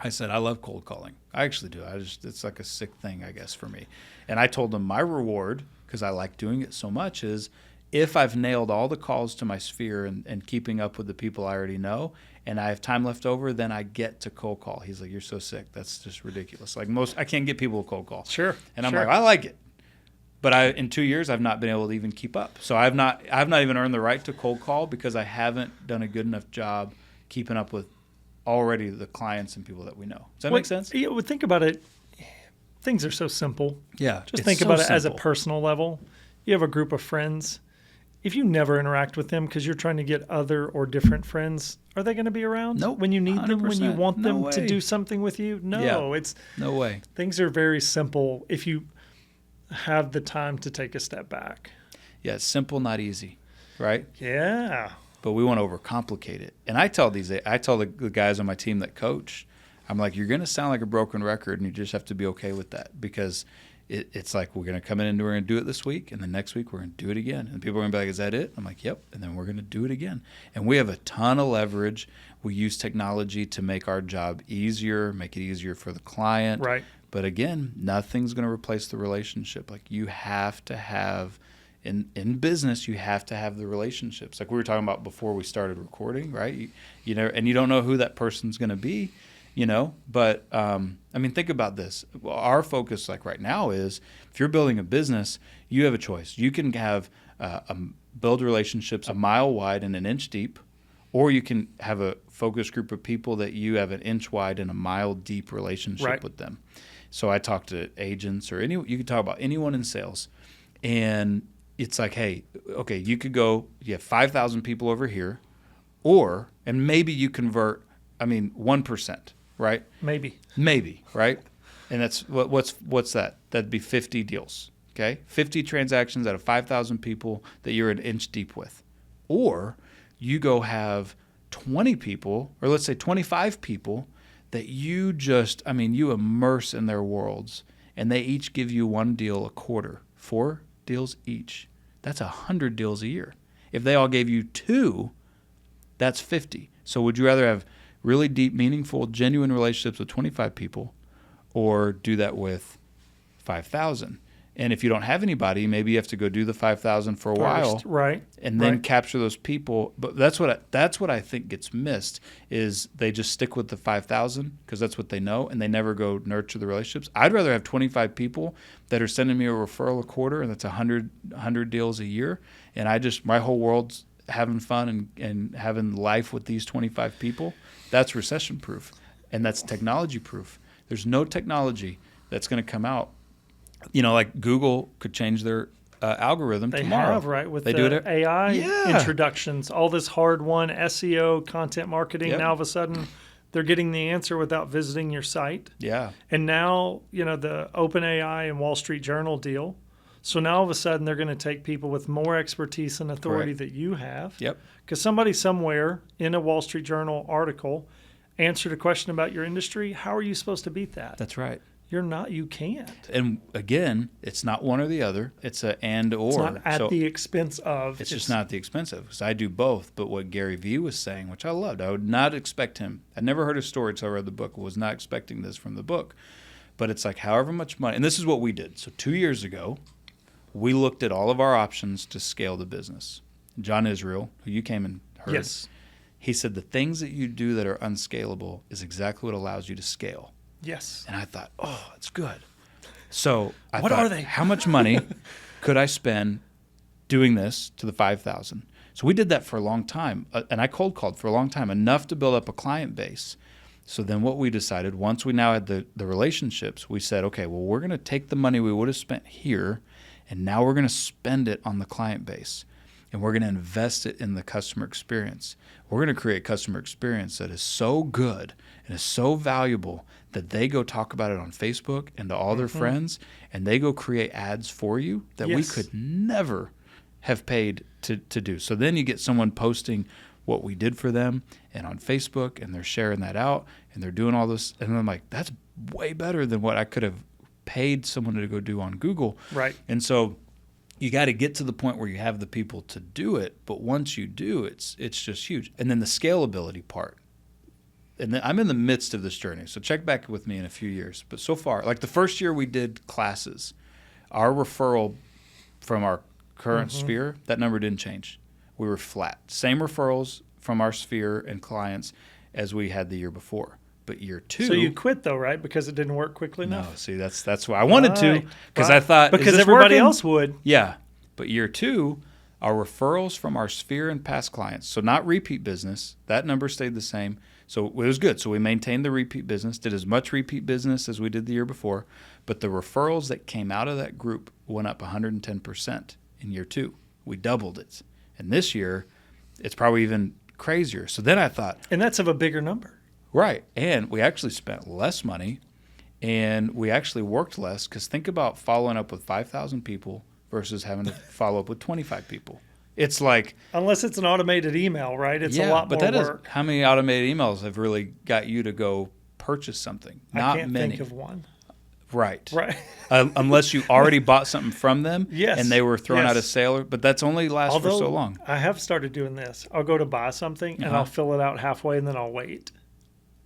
I said, I love cold calling. I actually do. It's like a sick thing, I guess, for me. And I told him my reward, because I like doing it so much, is if I've nailed all the calls to my sphere and keeping up with the people I already know, and I have time left over, then I get to cold call. He's like, you're so sick. That's just ridiculous. Like, I can't get people to cold call. Sure. And I'm like, I like it. But in 2 years, I've not been able to even keep up. So I've not even earned the right to cold call, because I haven't done a good enough job keeping up with already the clients and people that we know. Does that make sense? Yeah, think about it. Things are so simple. Yeah. Just think about it as a personal level. You have a group of friends. If you never interact with them because you're trying to get other or different friends, are they going to be around when you need them, when you want them to do something with you? No, it's no way. Things are very simple if you have the time to take a step back. Yeah, it's simple, not easy, right? Yeah. But we want to overcomplicate it. And I tell the guys on my team that coach, I'm like, you're going to sound like a broken record, and you just have to be okay with that, because it's like, we're going to come in and we're going to do it this week, and the next week we're going to do it again. And people are going to be like, is that it? I'm like, yep. And then we're going to do it again. And we have a ton of leverage. We use technology to make our job easier, make it easier for the client. Right. But again, nothing's going to replace the relationship. Like, you have to have, in business, you have to have the relationships. Like we were talking about before we started recording, right? You know, and you don't know who that person's going to be. But I mean, think about this. Our focus, like right now, is if you're building a business, you have a choice. You can have build relationships a mile wide and an inch deep, or you can have a focus group of people that you have an inch wide and a mile deep relationship with them. So I talk to agents or you can talk about anyone in sales, and it's like, hey, okay, you have 5,000 people over here, and maybe you convert, 1%. Right? Maybe, right? And that's what's that? That'd be 50 deals, okay? 50 transactions out of 5,000 people that you're an inch deep with. Or you go have 20 people, or let's say 25 people that you you immerse in their worlds, and they each give you one deal a quarter, 4 deals each. That's 100 deals a year. If they all gave you 2, that's 50. So would you rather have really deep, meaningful, genuine relationships with 25 people, or do that with 5,000? And if you don't have anybody, maybe you have to go do the 5,000 for a while, right? And then capture those people. But that's what I think gets missed, is they just stick with the 5,000 because that's what they know, and they never go nurture the relationships. I'd rather have 25 people that are sending me a referral a quarter, and that's 100 deals a year, and my whole world's having fun and having life with these 25 people. That's recession proof, and that's technology proof. There's no technology that's going to come out. Like Google could change their algorithm they tomorrow. Have, right? With they the do it AI introductions, all this hard won SEO, content marketing. Yep. Now, all of a sudden, they're getting the answer without visiting your site. Yeah. And now, the OpenAI and Wall Street Journal deal. So now all of a sudden they're going to take people with more expertise and authority that you have. Yep. Because somebody somewhere in a Wall Street Journal article answered a question about your industry. How are you supposed to beat that? That's right. You're not. You can't. And again, it's not one or the other. It's a and or. It's not at the expense of. It's just not the expense of, because I do both. But what Gary Vee was saying, which I loved, I would not expect him. I never heard his story until I read the book. I was not expecting this from the book. But it's like however much money. And this is what we did. So 2 years ago, we looked at all of our options to scale the business. John Israel, who you came and heard, yes, he said the things that you do that are unscalable is exactly what allows you to scale. Yes. And I thought, oh, that's good. So I what thought, are they? How much money could I spend doing this to the 5,000? So we did that for a long time, and I cold called for a long time, enough to build up a client base. So then what we decided, once we now had the relationships, we said, okay, well, we're going to take the money we would have spent here, and now we're going to spend it on the client base, and we're going to invest it in the customer experience. We're going to create customer experience that is so good and is so valuable that they go talk about it on Facebook and to all their friends, and they go create ads for you that we could never have paid to do. So then you get someone posting what we did for them and on Facebook, and they're sharing that out, and they're doing all this. And I'm like, that's way better than what I could have paid someone to go do on Google. Right. And so you got to get to the point where you have the people to do it. But once you do, it's just huge. And then the scalability part. And then I'm in the midst of this journey. So check back with me in a few years. But so far, like the first year we did classes, our referral from our current sphere, that number didn't change. We were flat. Same referrals from our sphere and clients as we had the year before. But year 2. So you quit though, right? Because it didn't work quickly enough. No, see, that's why I wanted to, because I thought because everybody else would. Yeah, but year 2, our referrals from our sphere and past clients, so not repeat business. That number stayed the same, so it was good. So we maintained the repeat business, did as much repeat business as we did the year before, but the referrals that came out of that group went up 110% in year 2. We doubled it, and this year, it's probably even crazier. So then I thought, and that's of a bigger number. Right. And we actually spent less money, and we actually worked less, because think about following up with 5,000 people versus having to follow up with 25 people. It's like... Unless it's an automated email, right? It's a lot more work. How many automated emails have really got you to go purchase something? Not I can't many. think of one. Right. Right. Unless you already bought something from them and they were throwing out a sale, but that's only lasts for so long. I have started doing this. I'll go to buy something, and I'll fill it out halfway, and then I'll wait.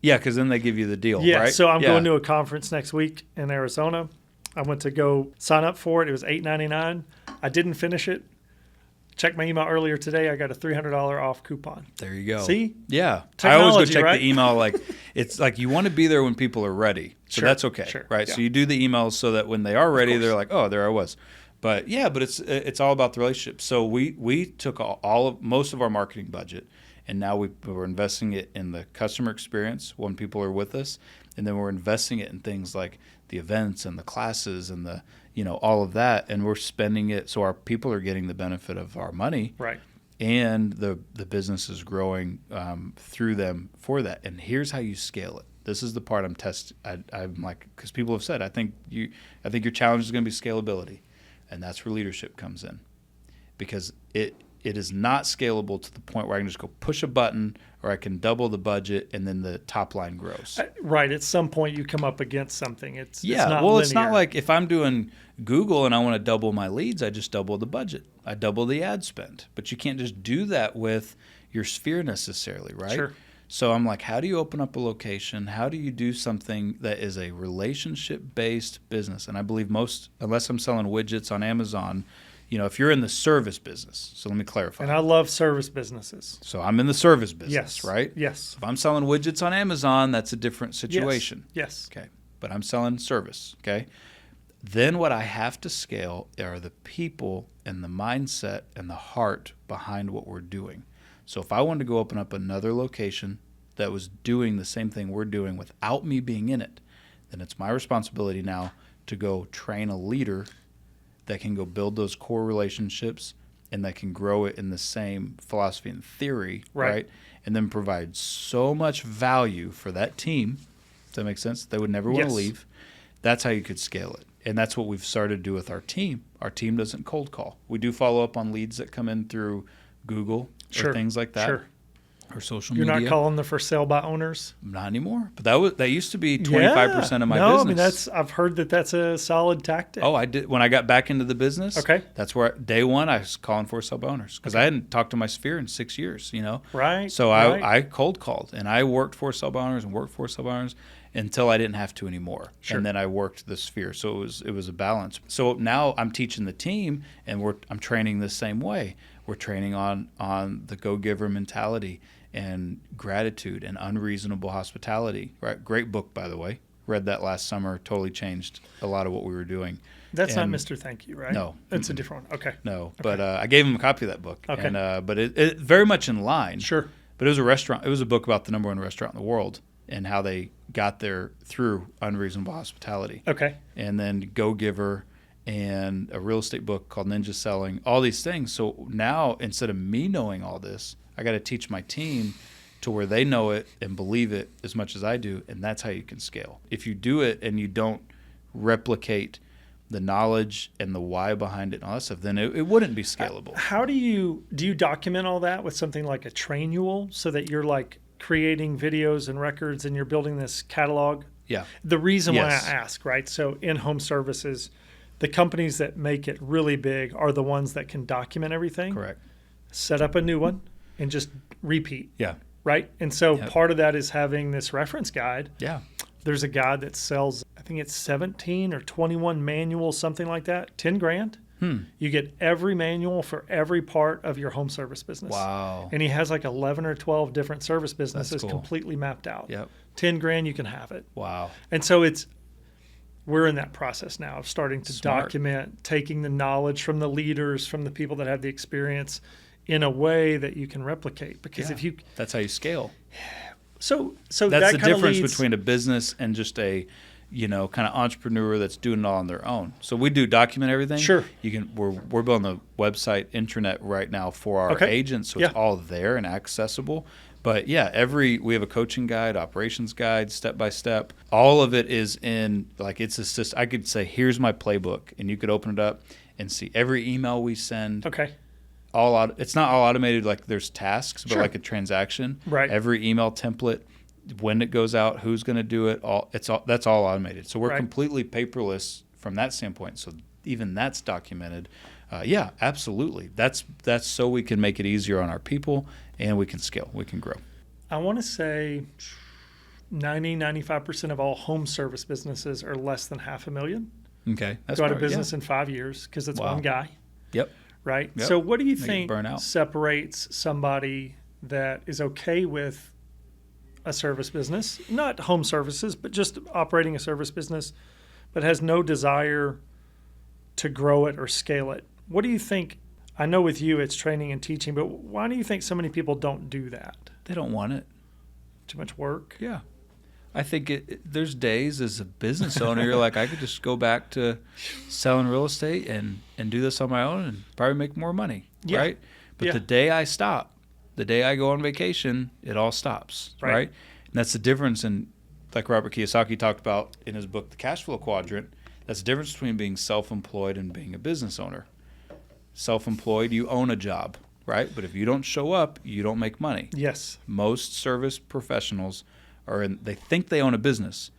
Yeah, because then they give you the deal, right? Yeah, so I'm going to a conference next week in Arizona. I went to go sign up for it. It was $8.99. I didn't finish it. Checked my email earlier today. I got a $300 off coupon. There you go. See? Yeah. Technology, I always go check right? the email. Like, it's like you want to be there when people are ready. So that's okay, right? Yeah. So you do the emails so that when they are ready, they're like, oh, there I was. But yeah, but it's all about the relationship. So we took most of our marketing budget, and now we're investing it in the customer experience when people are with us, and then we're investing it in things like the events and the classes and the all of that, and we're spending it so our people are getting the benefit of our money, right? And the business is growing through them for that. And here's how you scale it. This is the part I'm like, because people have said, I think your challenge is going to be scalability, and that's where leadership comes in, because it is not scalable to the point where I can just go push a button, or I can double the budget and then the top line grows. Right. At some point you come up against something. It's not linear. It's not like if I'm doing Google and I want to double my leads, I just double the budget. I double the ad spend. But you can't just do that with your sphere necessarily, right? Sure. So I'm like, how do you open up a location? How do you do something that is a relationship-based business? And I believe unless I'm selling widgets on Amazon, if you're in the service business, so let me clarify. And I love service businesses. So I'm in the service business, yes. right? Yes. If I'm selling widgets on Amazon, that's a different situation. Yes. Okay. But I'm selling service, okay? Then what I have to scale are the people and the mindset and the heart behind what we're doing. So if I wanted to go open up another location that was doing the same thing we're doing without me being in it, then it's my responsibility now to go train a leader that can go build those core relationships and that can grow it in the same philosophy and theory, right? And then provide so much value for that team. Does that make sense? They would never want to leave. That's how you could scale it. And that's what we've started to do with our team. Our team doesn't cold call. We do follow up on leads that come in through Google or things like that. Or social media. You're not calling the for sale by owners? Not anymore. But that used to be 25% of my business. I mean, I've heard that's a solid tactic. Oh, I did. When I got back into the business, that's where day one I was calling for sale by owners because I hadn't talked to my sphere in 6 years, Right. So I cold called and I worked for sale by owners and worked for sale by owners until I didn't have to anymore. And then I worked the sphere. So it was a balance. So now I'm teaching the team and I'm training the same way. We're training on the go-giver mentality and gratitude and unreasonable hospitality. Right? Great book, by the way. Read that last summer. Totally changed a lot of what we were doing. That's not Mr. Thank You, right? No. It's a different one. Okay. No. Okay. But I gave him a copy of that book. Okay. And, but it very much in line. Sure. But it was a restaurant. It was a book about the #1 restaurant in the world and how they got there through unreasonable hospitality. Okay. And then Go-Giver and a real estate book called Ninja Selling, all these things. So now instead of me knowing all this, I got to teach my team to where they know it and believe it as much as I do, and that's how you can scale. If you do it and you don't replicate the knowledge and the why behind it and all that stuff, then it wouldn't be scalable. How do you document all that with something like a Trainual so that you're like creating videos and records and you're building this catalog? Yeah. The reason why I ask, right? So in-home services, the companies that make it really big are the ones that can document everything. Correct. Set up a new one and just repeat. Yeah. Right? And so part of that is having this reference guide. Yeah. There's a guide that sells, I think it's 17 or 21 manuals, something like that, 10 grand. You get every manual for every part of your home service business. Wow. And he has like 11 or 12 different service businesses completely mapped out. Yep. 10 grand, you can have it. Wow. And so we're in that process now of starting to document, taking the knowledge from the leaders, from the people that have the experience in a way that you can replicate. Because if you... That's how you scale. So that's that the difference between a business and just a, kind of entrepreneur that's doing it all on their own. So we do document everything. Sure. We're building the website intranet right now for our agents, so it's all there and accessible. But we have a coaching guide, operations guide, step by step. All of it is in it's a system. I could say, here's my playbook, and you could open it up and see every email we send. Okay. It's not all automated like there's tasks, but like a transaction. Right. Every email template, when it goes out, who's going to do it, that's all automated. So we're completely paperless from that standpoint. So even that's documented. Absolutely. That's so we can make it easier on our people and we can scale. We can grow. I want to say 95% of all home service businesses are less than $500,000. Okay. That's go out of business in 5 years because it's one guy. Yep. Right? Yep. So what do you think separates somebody that is okay with a service business, not home services, but just operating a service business, but has no desire to grow it or scale it? What do you think? I know with you it's training and teaching, but why do you think so many people don't do that? They don't want it. Too much work? Yeah. I think there's days as a business owner, you're like, I could just go back to selling real estate and do this on my own and probably make more money, right? But the day I stop, the day I go on vacation, it all stops, right? And that's the difference in, like Robert Kiyosaki talked about in his book, The Cash Flow Quadrant, that's the difference between being self-employed and being a business owner. Self-employed, you own a job, right? But if you don't show up, you don't make money. Yes. Most service professionals they think they own a business,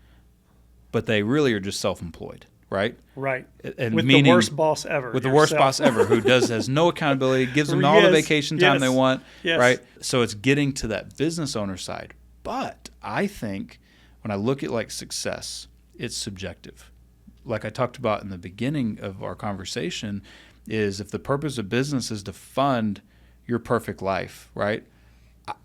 but they really are just self-employed, right? Right. And with the worst boss ever. With the worst boss ever, who has no accountability, gives them all the vacation time they want, right? So it's getting to that business owner side. But I think when I look at success, it's subjective. Like I talked about in the beginning of our conversation, is if the purpose of business is to fund your perfect life, right?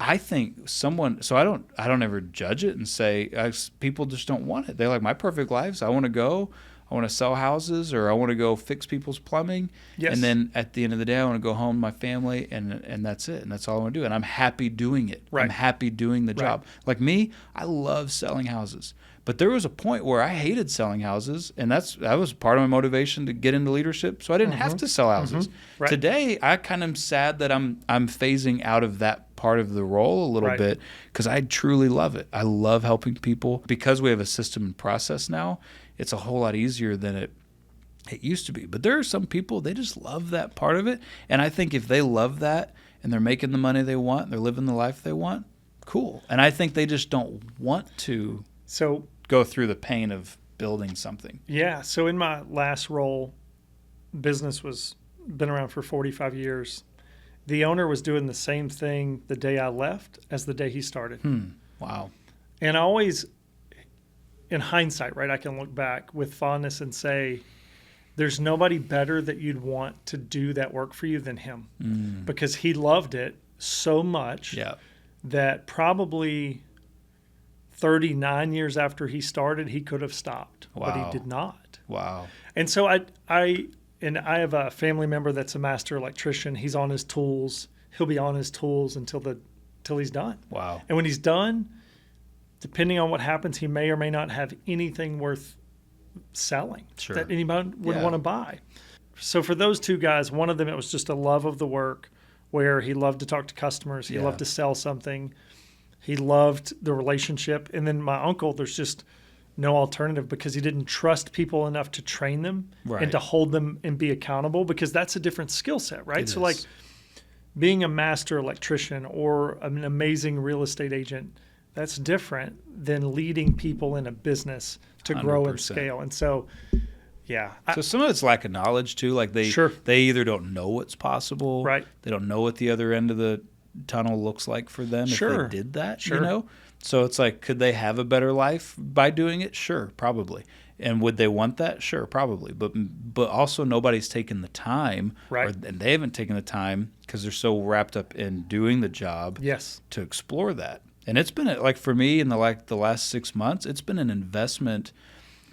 I think so I don't ever judge it and say people just don't want it. They're like, my perfect life, so I want to go. I want to sell houses, or I want to go fix people's plumbing. Yes. And then at the end of the day, I want to go home to my family, and that's it. And that's all I want to do. And I'm happy doing it. Right. I'm happy doing the job. Like me, I love selling houses. But there was a point where I hated selling houses, and that was part of my motivation to get into leadership. So I didn't have to sell houses. Right. Today, I kind of am sad that I'm phasing out of that part of the role a little bit, because I truly love it. I love helping people. Because we have a system and process now, it's a whole lot easier than it used to be. But there are some people, they just love that part of it. And I think if they love that and they're making the money they want, they're living the life they want, cool. And I think they just don't want to go through the pain of building something. Yeah. So in my last role, business been around for 45 years. The owner was doing the same thing the day I left as the day he started. Wow. And I always, in hindsight, right, I can look back with fondness and say, there's nobody better that you'd want to do that work for you than him, because he loved it so much that probably 39 years after he started, he could have stopped, but he did not. Wow. And so I have a family member that's a master electrician. He's on his tools. He'll be on his tools until he's done. Wow. And when he's done, depending on what happens, he may or may not have anything worth selling that anybody would want to buy. So for those two guys, one of them, it was just a love of the work, where he loved to talk to customers. He loved to sell something. He loved the relationship. And then my uncle, there's just no alternative, because he didn't trust people enough to train them and to hold them and be accountable, because that's a different skill set, right? So like being a master electrician or an amazing real estate agent, that's different than leading people in a business to 100%. Grow and scale. And so, so some of it's lack of knowledge too. Like they either don't know what's possible. Right. They don't know what the other end of the tunnel looks like for them if they did that, you know? So it's like, could they have a better life by doing it? Sure, probably. And would they want that? Sure, probably. But also nobody's taken the time, and they haven't taken the time because they're so wrapped up in doing the job to explore that. And it's been, like for me in the last 6 months, it's been an investment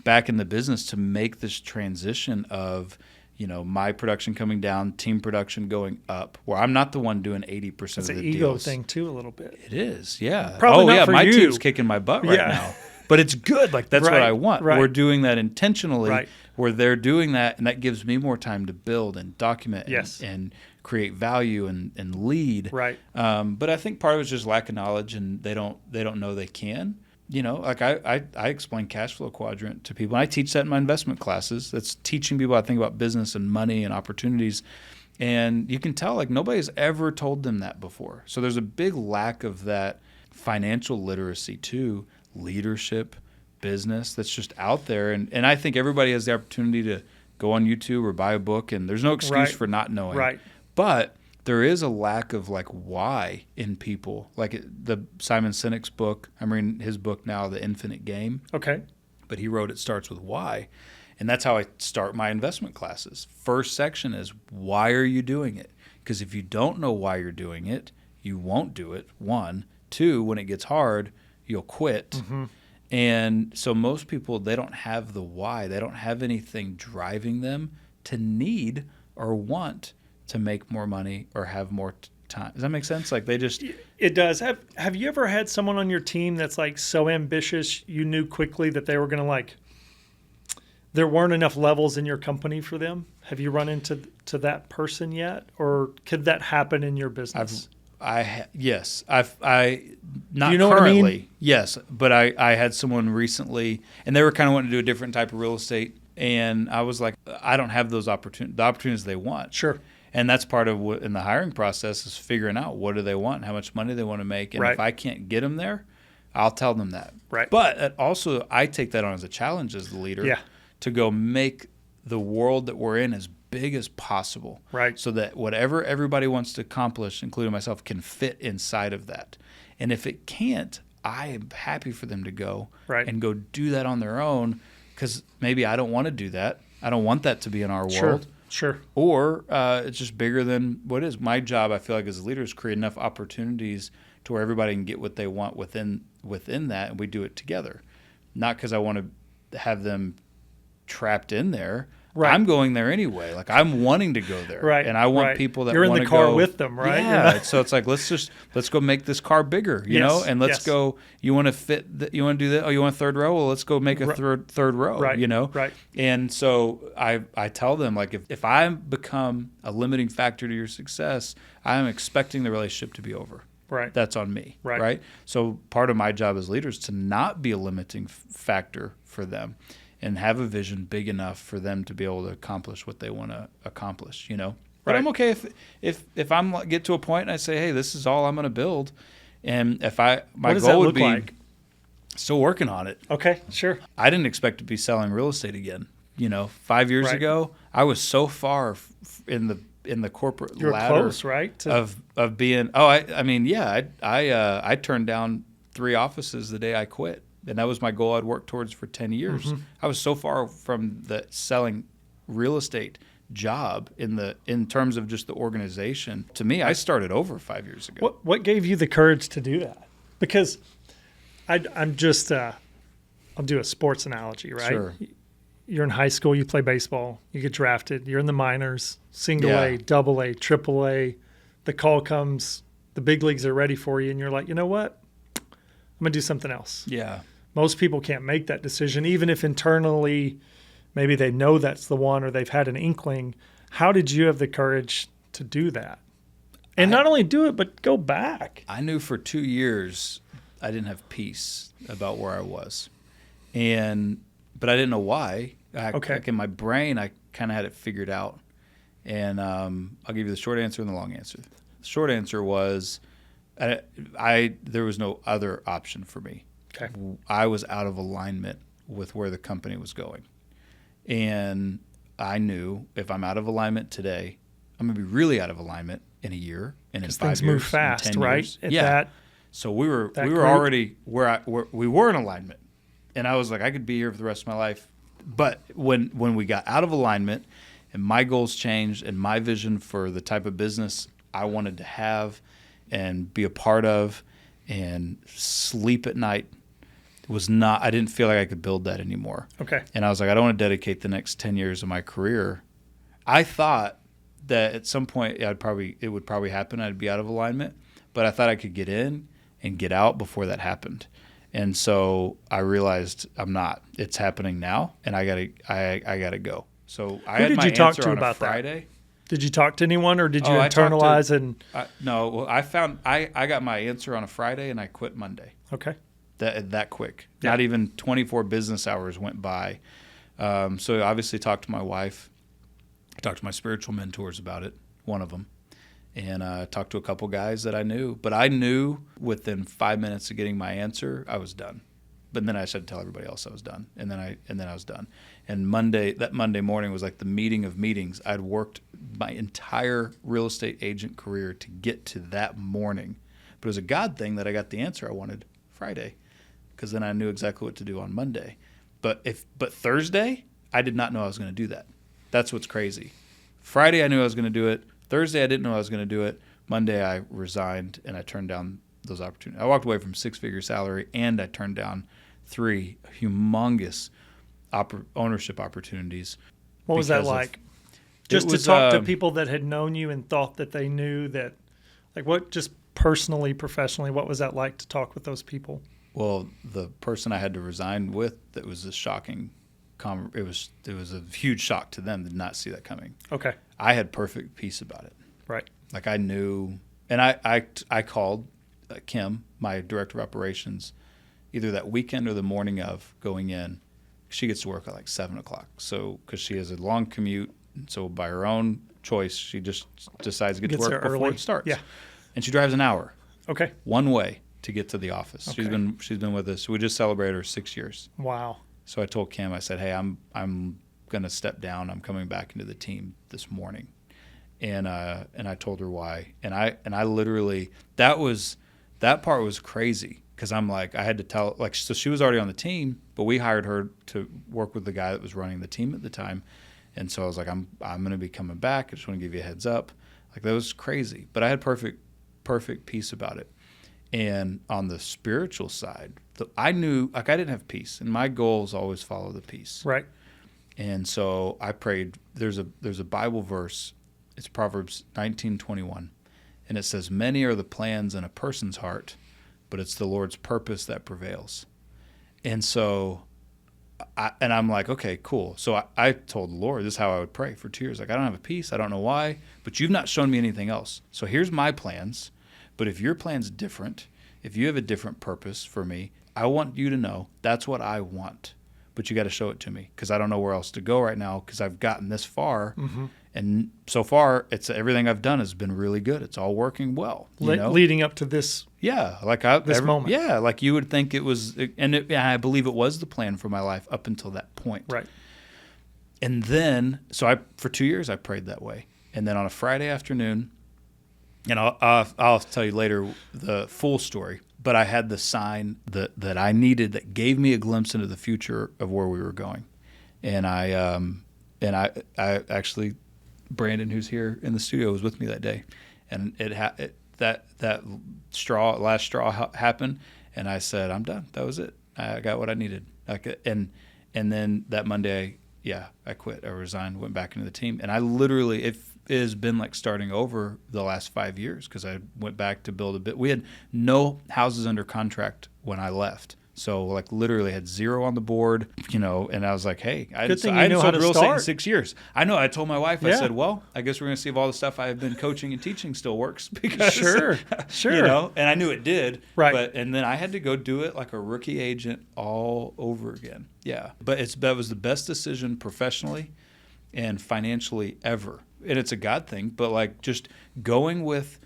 back in the business to make this transition of, you know, my production coming down, team production going up, where I'm not the one doing 80% of the deals. It's an ego thing too, a little bit. It is, yeah. Probably not for my you. team's kicking my butt right now. But it's good. Like, that's what I want. We're doing that intentionally, where they're doing that, and that gives me more time to build and document and create value and lead. Right. But I think part of it is just lack of knowledge, and they don't know they can. You know, like I explain cash flow quadrant to people. And I teach that in my investment classes. That's teaching people how to think about business and money and opportunities. And you can tell, like, nobody's ever told them that before. So there's a big lack of that financial literacy too, leadership, business, that's just out there. And I think everybody has the opportunity to go on YouTube or buy a book, and there's no excuse for not knowing. Right. But there is a lack of, like, why in people. Like the Simon Sinek's book, I'm reading his book now, The Infinite Game. Okay. But he wrote It Starts With Why. And that's how I start my investment classes. First section is, why are you doing it? Because if you don't know why you're doing it, you won't do it, one. Two, when it gets hard, you'll quit. Mm-hmm. And so most people, they don't have the why. They don't have anything driving them to need or want to make more money or have more time. Does that make sense? Like, they just... It does. Have you ever had someone on your team that's, like, so ambitious you knew quickly that they were going to, like... There weren't enough levels in your company for them? Have you run into that person yet? Or could that happen in your business? Yes. I not you know currently. What I mean? Yes, but I had someone recently, and they were kind of wanting to do a different type of real estate, and I was like, I don't have those opportunities, the opportunities they want. Sure. And that's part of what in the hiring process is figuring out what do they want and how much money they want to make. And if I can't get them there, I'll tell them that. Right. But also, I take that on as a challenge as the leader to go make the world that we're in as big as possible. Right. So that whatever everybody wants to accomplish, including myself, can fit inside of that. And if it can't, I am happy for them to go and go do that on their own, because maybe I don't want to do that. I don't want that to be in our world. Sure. Or it's just bigger than what it is. My job, I feel like, as a leader, is create enough opportunities to where everybody can get what they want within that, and we do it together. Not because I want to have them trapped in there. Right. I'm going there anyway. Like I'm wanting to go there. Right. And I want people that you're in want the to car go with them, right? Yeah. So it's like, let's go make this car bigger, you know, and let's go, you want to you want to do that? Oh, you want a third row? Well, let's go make a third row, right. you know? Right. And so I tell them, like, if I become a limiting factor to your success, I am expecting the relationship to be over. Right. That's on me. Right. So part of my job as leader is to not be a limiting factor for them and have a vision big enough for them to be able to accomplish what they want to accomplish, you know? But I'm okay if I'm get to a point and I say, hey, this is all I'm going to build. And if my goal would be like? Still working on it. Okay, sure. I didn't expect to be selling real estate again. You know, 5 years ago, I was so far in the corporate ladder close, right? of being. Oh, I turned down 3 offices the day I quit, and that was my goal. I'd worked towards for 10 years. Mm-hmm. I was so far from the selling real estate job in terms of just the organization. To me, I started over 5 years ago. What gave you the courage to do that? Because I'm just I'll do a sports analogy, right? Sure. You're in high school, you play baseball, you get drafted, you're in the minors, single A, double A, triple A. The call comes, the big leagues are ready for you, and you're like, you know what? I'm going to do something else. Yeah. Most people can't make that decision, even if internally maybe they know that's the one or they've had an inkling. How did you have the courage to do that? And not only do it, but go back. I knew for 2 years I didn't have peace about where I was. But I didn't know why. Like in my brain, I kind of had it figured out. And I'll give you the short answer and the long answer. The short answer was there was no other option for me. Okay. I was out of alignment with where the company was going. And I knew if I'm out of alignment today, I'm going to be really out of alignment in a year and in 5 years. Things move fast, right? So we were already where we were in alignment. And I was like, I could be here for the rest of my life. But when we got out of alignment and my goals changed and my vision for the type of business I wanted to have and be a part of and sleep at night I didn't feel like I could build that anymore. Okay. And I was like, I don't want to dedicate the next 10 years of my career. I thought that at some point it would probably happen. I'd be out of alignment, but I thought I could get in and get out before that happened. And so I realized I'm not. It's happening now, and I gotta go. So I had my answer on a Friday. Did you talk to anyone, or did you internalize No. Well, I got my answer on a Friday, and I quit Monday. Okay. That quick. Yeah. Not even 24 business hours went by. So I obviously talked to my wife. I talked to my spiritual mentors about it. One of them. And talked to a couple guys that I knew. But I knew within 5 minutes of getting my answer, I was done. But then I had to tell everybody else I was done. And then I was done. And that Monday morning was like the meeting of meetings. I'd worked my entire real estate agent career to get to that morning. But it was a God thing that I got the answer I wanted Friday, because then I knew exactly what to do on Monday. But Thursday, I did not know I was going to do that. That's what's crazy. Friday, I knew I was going to do it. Thursday, I didn't know I was going to do it. Monday, I resigned, and I turned down those opportunities. I walked away from 6-figure salary, and I turned down 3 humongous ownership opportunities. What was that like? Just to talk to people that had known you and thought that they knew that, like, what, just personally, professionally, what was that like to talk with those people? Well, the person I had to resign with, that was a shocking it was a huge shock to them to not see that coming. Okay. I had perfect peace about it. Right. Like I knew, and I called Kim, my director of operations, either that weekend or the morning of going in. She gets to work at like 7:00. So, because she has a long commute, so by her own choice, she just decides to get to work before it starts. Yeah. And she drives an hour. Okay. One way to get to the office. Okay. She's been with us. We just celebrated her 6 years. Wow. So I told Kim, I said, hey, I'm going to step down. I'm coming back into the team this morning. And I told her why. And I literally, that part was crazy, because I'm like, I had to tell, like, so she was already on the team, but we hired her to work with the guy that was running the team at the time. And so I was like, I'm going to be coming back. I just want to give you a heads up. Like, that was crazy. But I had perfect peace about it. And on the spiritual side, I knew, like, I didn't have peace. And my goals always follow the peace. Right. And so I prayed. There's a Bible verse. It's Proverbs 19:21, and it says, "Many are the plans in a person's heart, but it's the Lord's purpose that prevails." And so, I'm like, okay, cool. So I told the Lord, this is how I would pray for 2 years. Like, I don't have a peace. I don't know why, but you've not shown me anything else. So here's my plans. But if your plan's different, if you have a different purpose for me, I want you to know that's what I want. But you got to show it to me, because I don't know where else to go right now, because I've gotten this far. Mm-hmm. And so far, it's everything I've done has been really good. It's all working well. Leading up to this. Yeah, like this moment. Yeah, like you would think it was, and I believe it was the plan for my life up until that point. Right. And then, so for 2 years I prayed that way. And then on a Friday afternoon, and I'll tell you later the full story, but I had the sign that I needed that gave me a glimpse into the future of where we were going. And I actually, Brandon, who's here in the studio, was with me that day, and that last straw happened, and I said, I'm done. That was it. I got what I needed. And then that Monday, I quit. I resigned, went back into the team, and I literally, it has been like starting over the last 5 years, because I went back to build a bit. We had no houses under contract when I left. So, like, literally had zero on the board, and I was like, hey, I hadn't sold real estate in 6 years. I know. I told my wife, I said, well, I guess we're going to see if all the stuff I've been coaching and teaching still works. Because, sure. And I knew it did. Right. And then I had to go do it like a rookie agent all over again. Yeah. But that was the best decision professionally and financially ever. And it's a God thing, but like just going with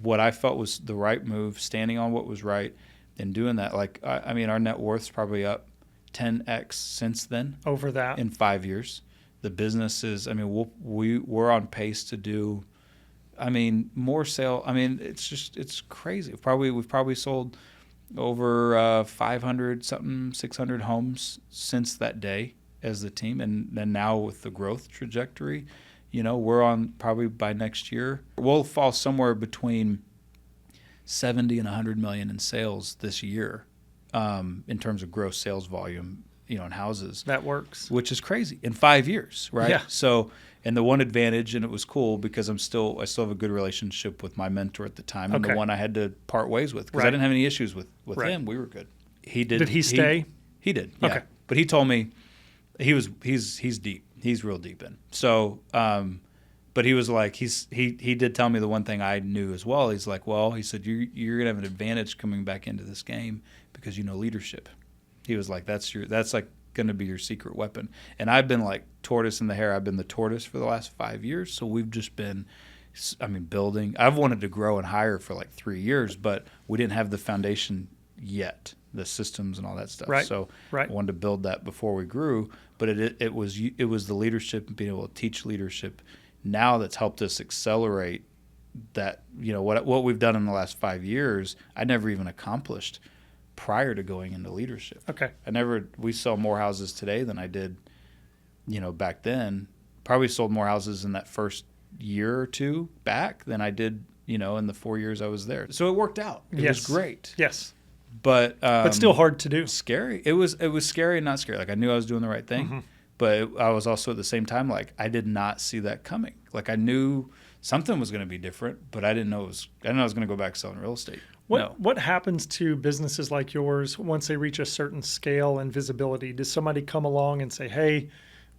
what I felt was the right move, standing on what was right, and doing that. Like, I mean, our net worth's probably up 10x since then. Over that. In 5 years. The business is, I mean, we're on pace to do, I mean, more sale. I mean, it's crazy. We've probably sold over 500 something, 600 homes since that day as the team. And then now with the growth trajectory, we're on probably by next year, we'll fall somewhere between 70 and 100 million in sales this year, in terms of gross sales volume, in houses. That works. Which is crazy in 5 years, right? Yeah. So, and the one advantage, and it was cool because I still have a good relationship with my mentor at the time, and the one I had to part ways with, because I didn't have any issues with him. We were good. He did. Did he stay? He did. Yeah. Okay. But he told me he's deep. He's real deep in. So, but he was like, he did tell me the one thing I knew as well. He's like, well, he said, you're gonna have an advantage coming back into this game because you know leadership. He was like, that's like gonna be your secret weapon. And I've been like tortoise in the hare. I've been the tortoise for the last 5 years. So we've just been, building. I've wanted to grow and hire for like 3 years, but we didn't have the foundation yet, the systems and all that stuff. Right. So I wanted to build that before we grew. But it was the leadership and being able to teach leadership now that's helped us accelerate that. What we've done in the last 5 years, I never even accomplished prior to going into leadership. Okay. We sell more houses today than I did, back then. Probably sold more houses in that first year or two back than I did, in the 4 years I was there. So it worked out. It was great. Yes. But still hard to do. Scary. It was scary and not scary. Like, I knew I was doing the right thing, mm-hmm. but I was also at the same time like I did not see that coming. Like, I knew something was going to be different, but I didn't know I was going to go back selling real estate. What happens to businesses like yours once they reach a certain scale and visibility? Does somebody come along and say, "Hey,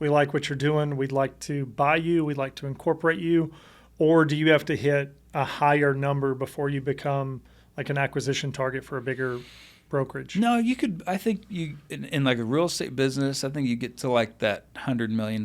we like what you're doing. We'd like to buy you. We'd like to incorporate you," or do you have to hit a higher number before you become like an acquisition target for a bigger brokerage? No, you could. I think you in like a real estate business, I think you get to like that $100 million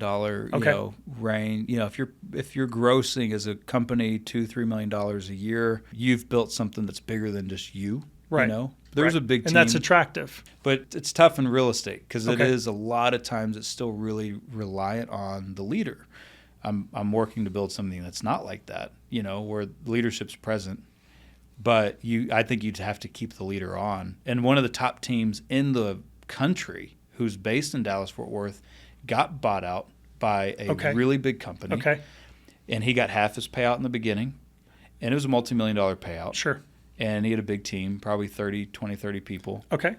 range. If you're grossing as a company $2-3 million a year, you've built something that's bigger than just you. Right. There's a big team, and that's attractive. But it's tough in real estate because it is a lot of times it's still really reliant on the leader. I'm working to build something that's not like that. Where leadership's present. But I think you'd have to keep the leader on. And one of the top teams in the country, who's based in Dallas-Fort Worth, got bought out by a really big company. Okay. And he got half his payout in the beginning. And it was a multi-million-dollar payout. Sure. And he had a big team, probably 30 people. Okay.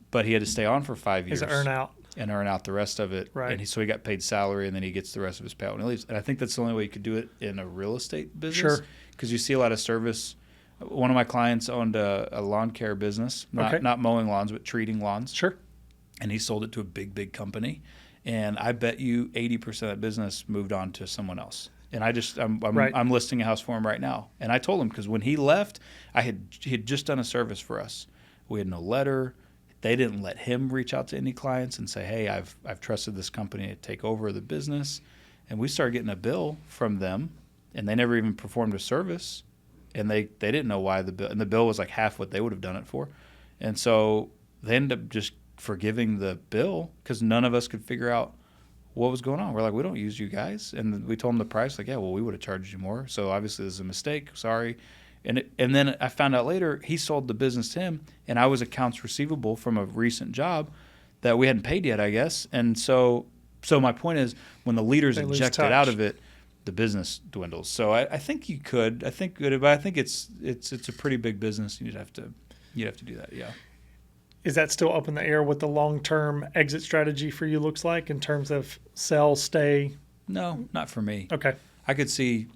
But he had to stay on for 5 years. As an earn out. and earn out the rest of it. Right. And so he got paid salary, and then he gets the rest of his payout when he leaves. And I think that's the only way you could do it in a real estate business. Sure. Because you see a lot of service. One of my clients owned a lawn care business, not mowing lawns, but treating lawns. Sure. And he sold it to a big company. And I bet you 80% of that business moved on to someone else. And I'm listing a house for him right now. And I told him, because when he left, he had just done a service for us. We had no letter. They didn't let him reach out to any clients and say, hey, I've trusted this company to take over the business. And we started getting a bill from them, and they never even performed a service. And they didn't know why the bill was like half what they would have done it for. And so they ended up just forgiving the bill because none of us could figure out what was going on. We're like, we don't use you guys. And we told them the price, like, yeah, well, we would have charged you more. So obviously this is a mistake. Sorry. And then I found out later he sold the business to him, and I was accounts receivable from a recent job that we hadn't paid yet, I guess. And so my point is, when the leader's ejected out of it, the business dwindles. So I think you could. I think it's a pretty big business. You'd have to do that. Yeah. Is that still up in the air what the long-term exit strategy for you looks like in terms of sell, stay? No, not for me. Okay. I could see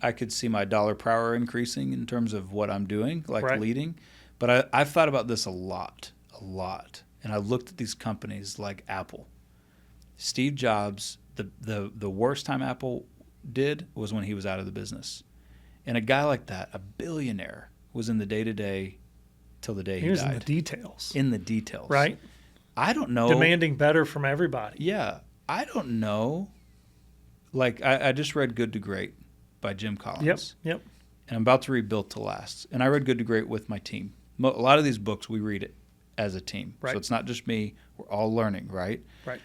my dollar per hour increasing in terms of what I'm doing, like leading. But I've thought about this a lot. And I've looked at these companies like Apple. Steve Jobs, the worst time Apple did was when he was out of the business. And a guy like that, a billionaire, was in the day-to-day till the day he died. He was in the details. In the details. Right. I don't know. Demanding better from everybody. Yeah. I don't know. Like, I just read Good to Great by Jim Collins. Yep. And I'm about to read Built to Last. And I read Good to Great with my team. A lot of these books, we read it as a team. Right. So it's not just me. We're all learning, right? Right.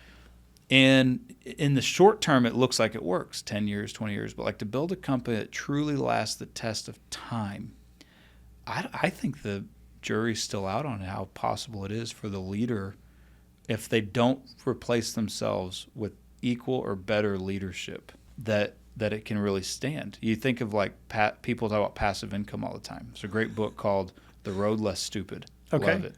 And in the short term, it looks like it works, 10 years, 20 years. But like to build a company that truly lasts the test of time, I think the jury's still out on how possible it is for the leader, if they don't replace themselves with equal or better leadership, that it can really stand. You think of like people talk about passive income all the time. There's a great book called The Road Less Stupid. Okay. Love it.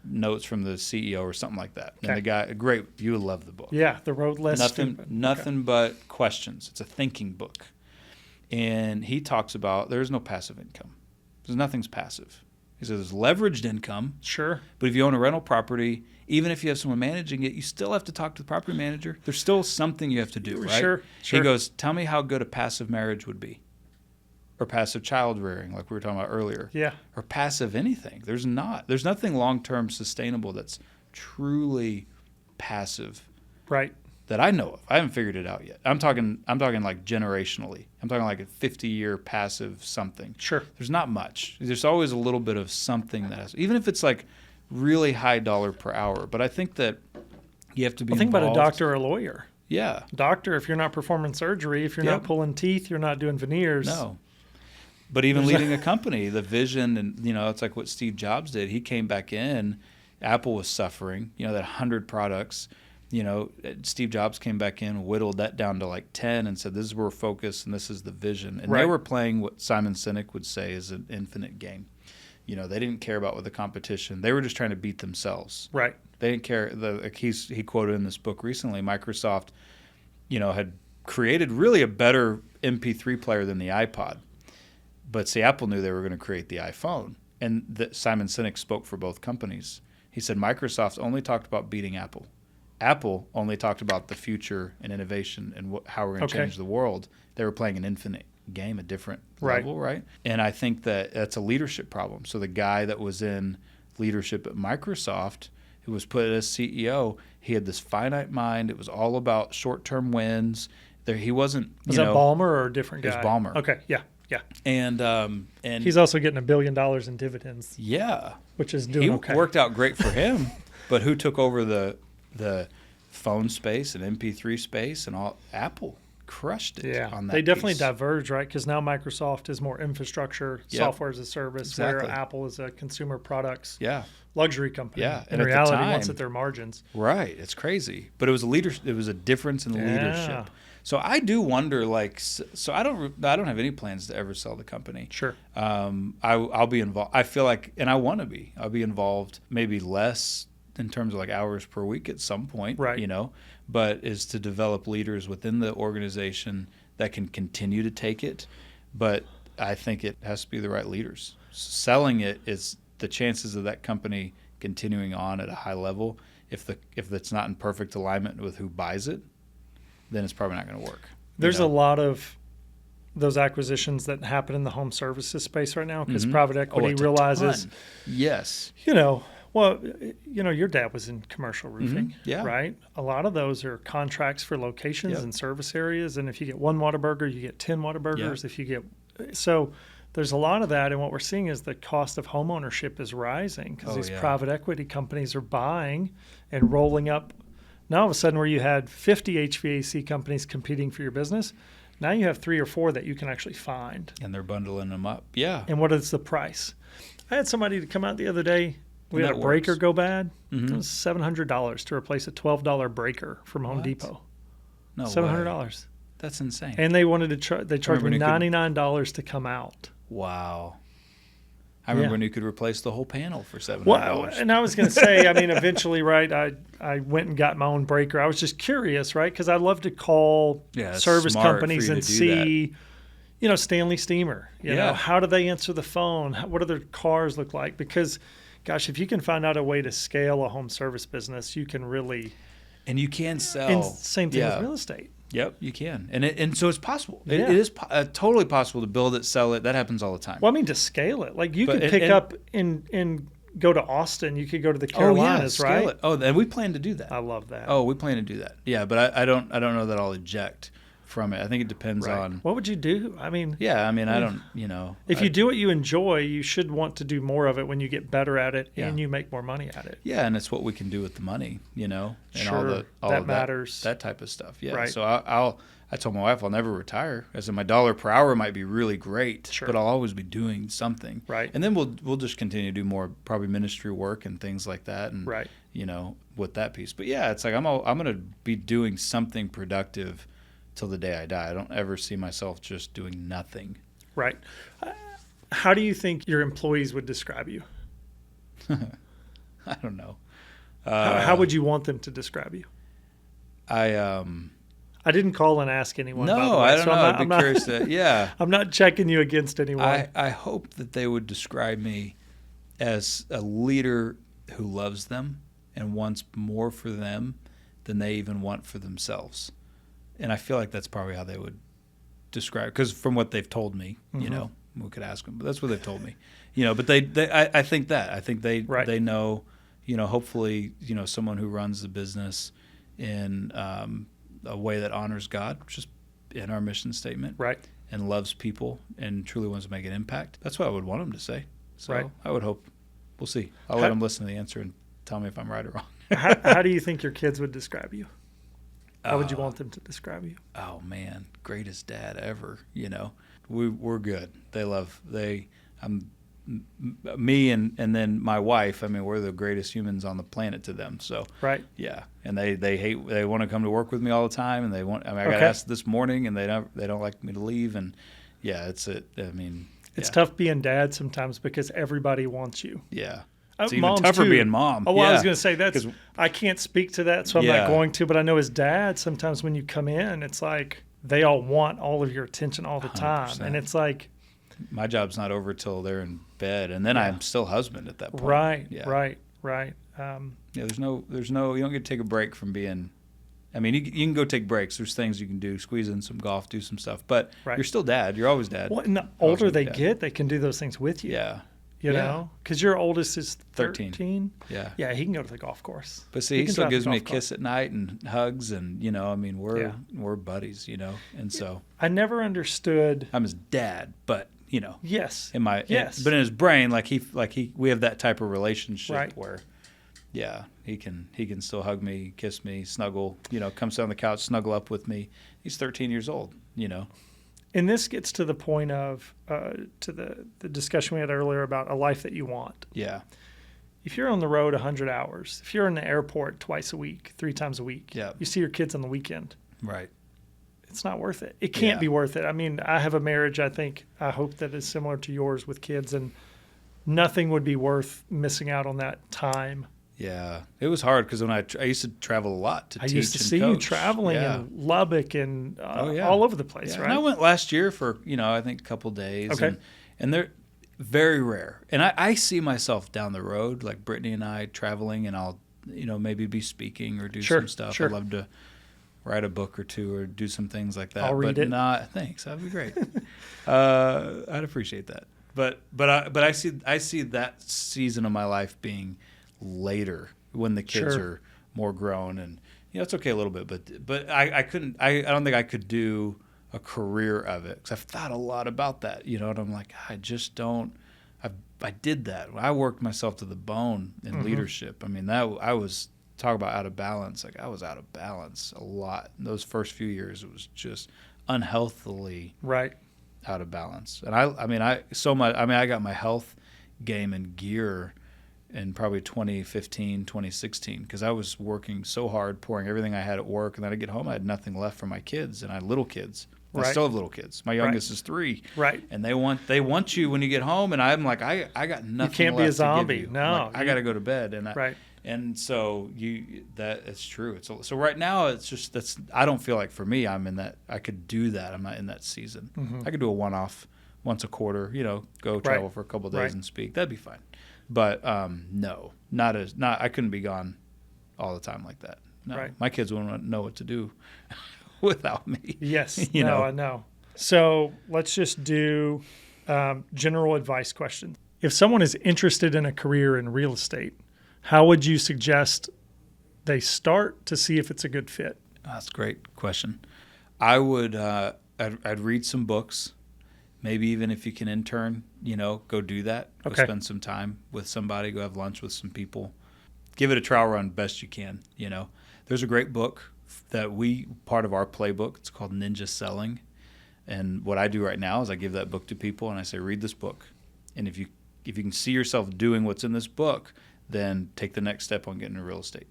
Notes from the CEO or something like that. Okay. And the guy, great, you would love the book. Yeah, The Road Less Stupid. Nothing but questions. It's a thinking book. And he talks about there's no passive income. Nothing's passive. He says there's leveraged income. Sure. But if you own a rental property, even if you have someone managing it, you still have to talk to the property manager. There's still something you have to do, right? Sure. He goes, tell me how good a passive marriage would be. Or passive child rearing, like we were talking about earlier. Yeah. Or passive anything. There's nothing long-term sustainable that's truly passive. Right. That I know of. I haven't figured it out yet. I'm talking like generationally. I'm talking like a 50-year passive something. Sure. There's not much. There's always a little bit of something that has, even if it's like really high dollar per hour. But I think that you have to be think involved. About a doctor or a lawyer. Yeah. Doctor, if you're not performing surgery, if you're not pulling teeth, you're not doing veneers. No. But even leading a company, the vision, and it's like what Steve Jobs did. He came back in. Apple was suffering. That 100 products. Steve Jobs came back in, whittled that down to like 10, and said, "This is where we're focused, and this is the vision." And they were playing what Simon Sinek would say is an infinite game. They didn't care about what the competition. They were just trying to beat themselves. Right. They didn't care. He quoted in this book recently, Microsoft, had created really a better MP3 player than the iPod. But see, Apple knew they were going to create the iPhone. And Simon Sinek spoke for both companies. He said Microsoft only talked about beating Apple. Apple only talked about the future and innovation and how we're going to change the world. They were playing an infinite game, a different level, right? And I think that's a leadership problem. So the guy that was in leadership at Microsoft, who was put as CEO, he had this finite mind. It was all about short-term wins. He wasn't. Was that Ballmer or a different guy? It was Ballmer. Okay, yeah. And he's also getting $1 billion in dividends. Yeah, which is doing okay. He worked out great for him, but who took over the phone space and MP3 space and all? Apple crushed it. Yeah, on that they definitely piece. diverge, right? Because now Microsoft is more infrastructure, software as a service, where Apple is a consumer products, luxury company. Yeah, in reality, wants at their margins. Right, it's crazy, but it was It was a difference in leadership. So I do wonder, so I don't have any plans to ever sell the company. Sure. I'll be involved. I feel like, and I want to be. I'll be involved, maybe less in terms of like hours per week at some point, right. you know, but is to develop leaders within the organization that can continue to take it. But I think it has to be the right leaders. Selling it is the chances of that company continuing on at a high level. If it's not in perfect alignment with who buys it, then it's probably not going to work. There's a lot of those acquisitions that happen in the home services space right now because private equity realizes, yes, well, your dad was in commercial roofing, yeah, right? A lot of those are contracts for locations and service areas, and if you get one Whataburger, you get 10 Whataburgers. If you get so, there's a lot of that, and what we're seeing is the cost of home ownership is rising because these private equity companies are buying and rolling up. Now all of a sudden, where you had 50 HVAC companies competing for your business, now you have 3 or 4 that you can actually find. And they're bundling them up. Yeah. And what is the price? I had somebody to come out the other day. We had a breaker go bad. It was $700 to replace a $12 breaker from Home Depot. No $700. Way. That's insane. And they wanted to they charged me $99 to come out. Wow. I remember when you could replace the whole panel for $700. Well, and I was going to say, I mean, eventually, right, I went and got my own breaker. I was just curious, right, because I love to call service companies and see, Stanley Steamer. You know, how do they answer the phone? What do their cars look like? Because, gosh, if you can find out a way to scale a home service business, you can really. And you can sell. And same thing with real estate. Yep, you can. And so it's possible. It is totally possible to build it, sell it. That happens all the time. Well, I mean, to scale it. Like you could pick up and go to Austin. You could go to the Carolinas, right? Scale it. Oh, and we plan to do that. I love that. Oh, we plan to do that. Yeah, but I don't know that I'll eject from it. I think it depends on. What would you do? I mean. Yeah, I mean, I don't, If you do what you enjoy, you should want to do more of it when you get better at it and you make more money at it. Yeah, and it's what we can do with the money, and all that matters. That type of stuff. Yeah. Right. So I told my wife I'll never retire. I said my dollar per hour might be really great, but I'll always be doing something. Right. And then we'll just continue to do more probably ministry work and things like that, and with that piece. But yeah, it's like I'm going to be doing something productive till the day I die. I don't ever see myself just doing nothing. Right. How do you think your employees would describe you? I don't know. How would you want them to describe you? I didn't call and ask anyone. No, by the way, I don't know. I'd be curious. I'm not checking you against anyone. I hope that they would describe me as a leader who loves them and wants more for them than they even want for themselves. And I feel like that's probably how they would describe, because from what they've told me, we could ask them, but that's what they've told me. But I think they know, hopefully, someone who runs the business in a way that honors God, which is in our mission statement, right, and loves people and truly wants to make an impact. That's what I would want them to say. So I would hope. We'll see. I'll let them listen to the answer and tell me if I'm right or wrong. How do you think your kids would describe you? How would you want them to describe you? Oh man, greatest dad ever. We're good. Me and then my wife. I mean, we're the greatest humans on the planet to them. So yeah, and they want to come to work with me all the time, and I got asked this morning, and they don't like me to leave, and it's tough being dad sometimes because everybody wants you. Yeah. It's even tougher being mom. Oh, well, I was going to say I can't speak to that, so I'm not going to. But I know as dad, sometimes when you come in, it's like they all want all of your attention all the time, 100%. and it's like my job's not over till they're in bed, and then I'm still husband at that point. Right. There's no. You don't get to take a break from being. I mean, you can go take breaks. There's things you can do, squeeze in some golf, do some stuff, but you're still dad. You're always dad. Well, and the older they get, they can do those things with you. Yeah. You know, because your oldest is 13. Yeah. Yeah, he can go to the golf course. But see, he still gives me a kiss at night and hugs, and we're buddies, and so I never understood. I'm his dad, but yes, but in his brain, we have that type of relationship where, he can still hug me, kiss me, snuggle, come sit on the couch, snuggle up with me. He's 13 years old, And this gets to the point of to the discussion we had earlier about a life that you want. Yeah. If you're on the road 100 hours, if you're in the airport twice a week, 3 times a week, you see your kids on the weekend. Right. It's not worth it. It can't be worth it. I mean, I have a marriage, I hope that is similar to yours with kids, and nothing would be worth missing out on that time Yeah, it was hard because when I used to travel a lot to teach and coach. I used to see you traveling in Lubbock and all over the place, right? And I went last year for, I think a couple days. Okay. And they're very rare. And I see myself down the road, like Brittany and I traveling, and I'll, maybe be speaking or do some stuff. Sure. I'd love to write a book or two or do some things like that. I'll read it. Thanks. That'd be great. I'd appreciate that. But I see that season of my life being later when the kids are more grown, and it's okay a little bit, but I don't think I could do a career of it because I've thought a lot about that, and I'm like, I just don't. I did that. I worked myself to the bone in leadership. I mean, that I was talk about out of balance. Like I was out of balance a lot. In those first few years, it was just unhealthily out of balance. And I got my health game in gear in probably 2015, 2016, because I was working so hard, pouring everything I had at work, and then I get home, I had nothing left for my kids, and I had little kids. I still have little kids. My youngest is 3. Right. And they want you when you get home, and I'm like, I got nothing left to give you. You can't be a zombie. No. Like, I got to go to bed. And so it's true. So right now it's just I don't feel like for me I'm in that I could do that. I'm not in that season. I could do a one-off once a quarter, go travel for a couple of days and speak. That'd be fine. But no, I couldn't be gone all the time like that. No. My kids wouldn't know what to do without me. Yes. I know. So let's just do general advice questions. If someone is interested in a career in real estate, how would you suggest they start to see if it's a good fit? That's a great question. I would I'd read some books. Maybe even if you can intern, go do that. Go spend some time with somebody. Go have lunch with some people. Give it a trial run best you can. There's a great book that part of our playbook. It's called Ninja Selling. And what I do right now is I give that book to people and I say, read this book. And if you can see yourself doing what's in this book, then take the next step on getting into real estate.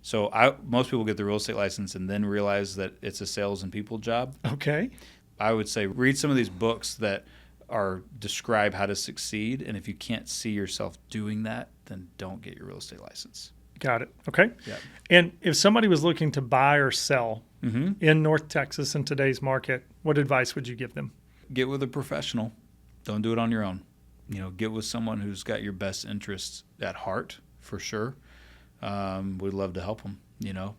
So most people get the real estate license and then realize that it's a sales and people job. Okay. I would say read some of these books that describe how to succeed. And if you can't see yourself doing that, then don't get your real estate license. Got it. Okay. Yeah. And if somebody was looking to buy or sell in North Texas in today's market, what advice would you give them? Get with a professional. Don't do it on your own. Get with someone who's got your best interests at heart, for sure. We'd love to help them,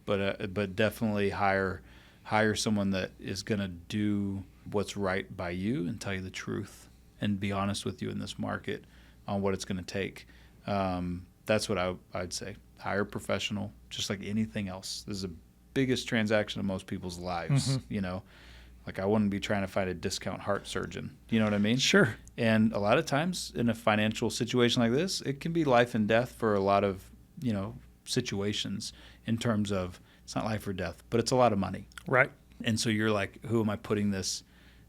but definitely hire someone that is going to do what's right by you and tell you the truth and be honest with you in this market on what it's going to take. That's what I'd say. Hire a professional, just like anything else. This is the biggest transaction of most people's lives, Like I wouldn't be trying to find a discount heart surgeon. You know what I mean? Sure. And a lot of times in a financial situation like this, it can be life and death for a lot of, situations in terms of it's not life or death, but it's a lot of money. Right. And so you're like, who am I putting this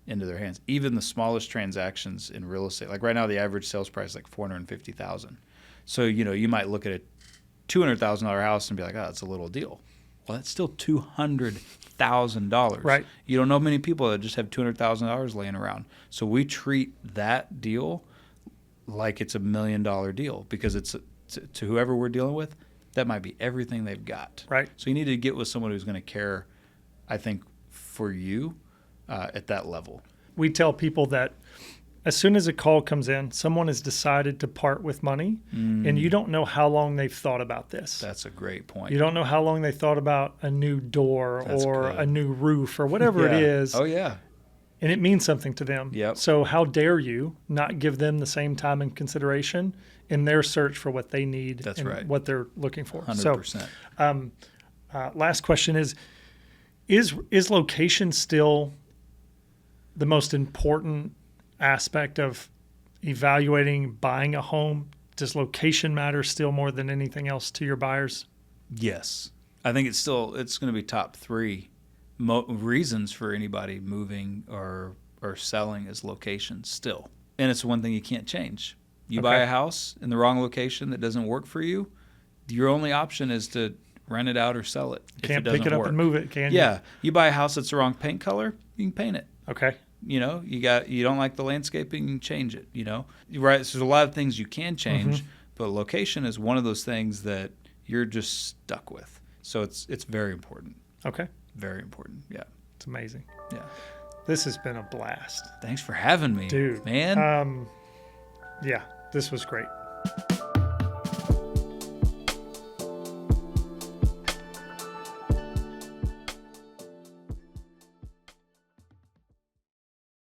into their hands? Even the smallest transactions in real estate, like right now, the average sales price is like $450,000. So, you might look at a $200,000 house and be like, oh, that's a little deal. Well, that's still $200,000. Right. You don't know many people that just have $200,000 laying around. So we treat that deal like it's $1 million deal because it's to whoever we're dealing with, that might be everything they've got. Right. So you need to get with someone who's going to care, I think, for you at that level. We tell people that as soon as a call comes in, someone has decided to part with money, and you don't know how long they've thought about this. That's a great point. You don't know how long they thought about a new door or a new roof or whatever it is. Oh, yeah. And it means something to them. Yep. So how dare you not give them the same time and consideration in their search for what they need and what they're looking for. 100%. So last question is location still the most important aspect of evaluating buying a home? Does location matter still more than anything else to your buyers? Yes. I think it's going to be top 3 reasons for anybody moving or selling is location still. And it's one thing you can't change. You buy a house in the wrong location that doesn't work for you, your only option is to rent it out or sell it. Can't pick it up and move it, can you? Yeah. You buy a house that's the wrong paint color, you can paint it. Okay. You don't like the landscaping, you can change it, Right. So there's a lot of things you can change, But location is one of those things that you're just stuck with. So it's very important. Okay. Very important. Yeah. It's amazing. Yeah. This has been a blast. Thanks for having me, dude. Man. Yeah, this was great.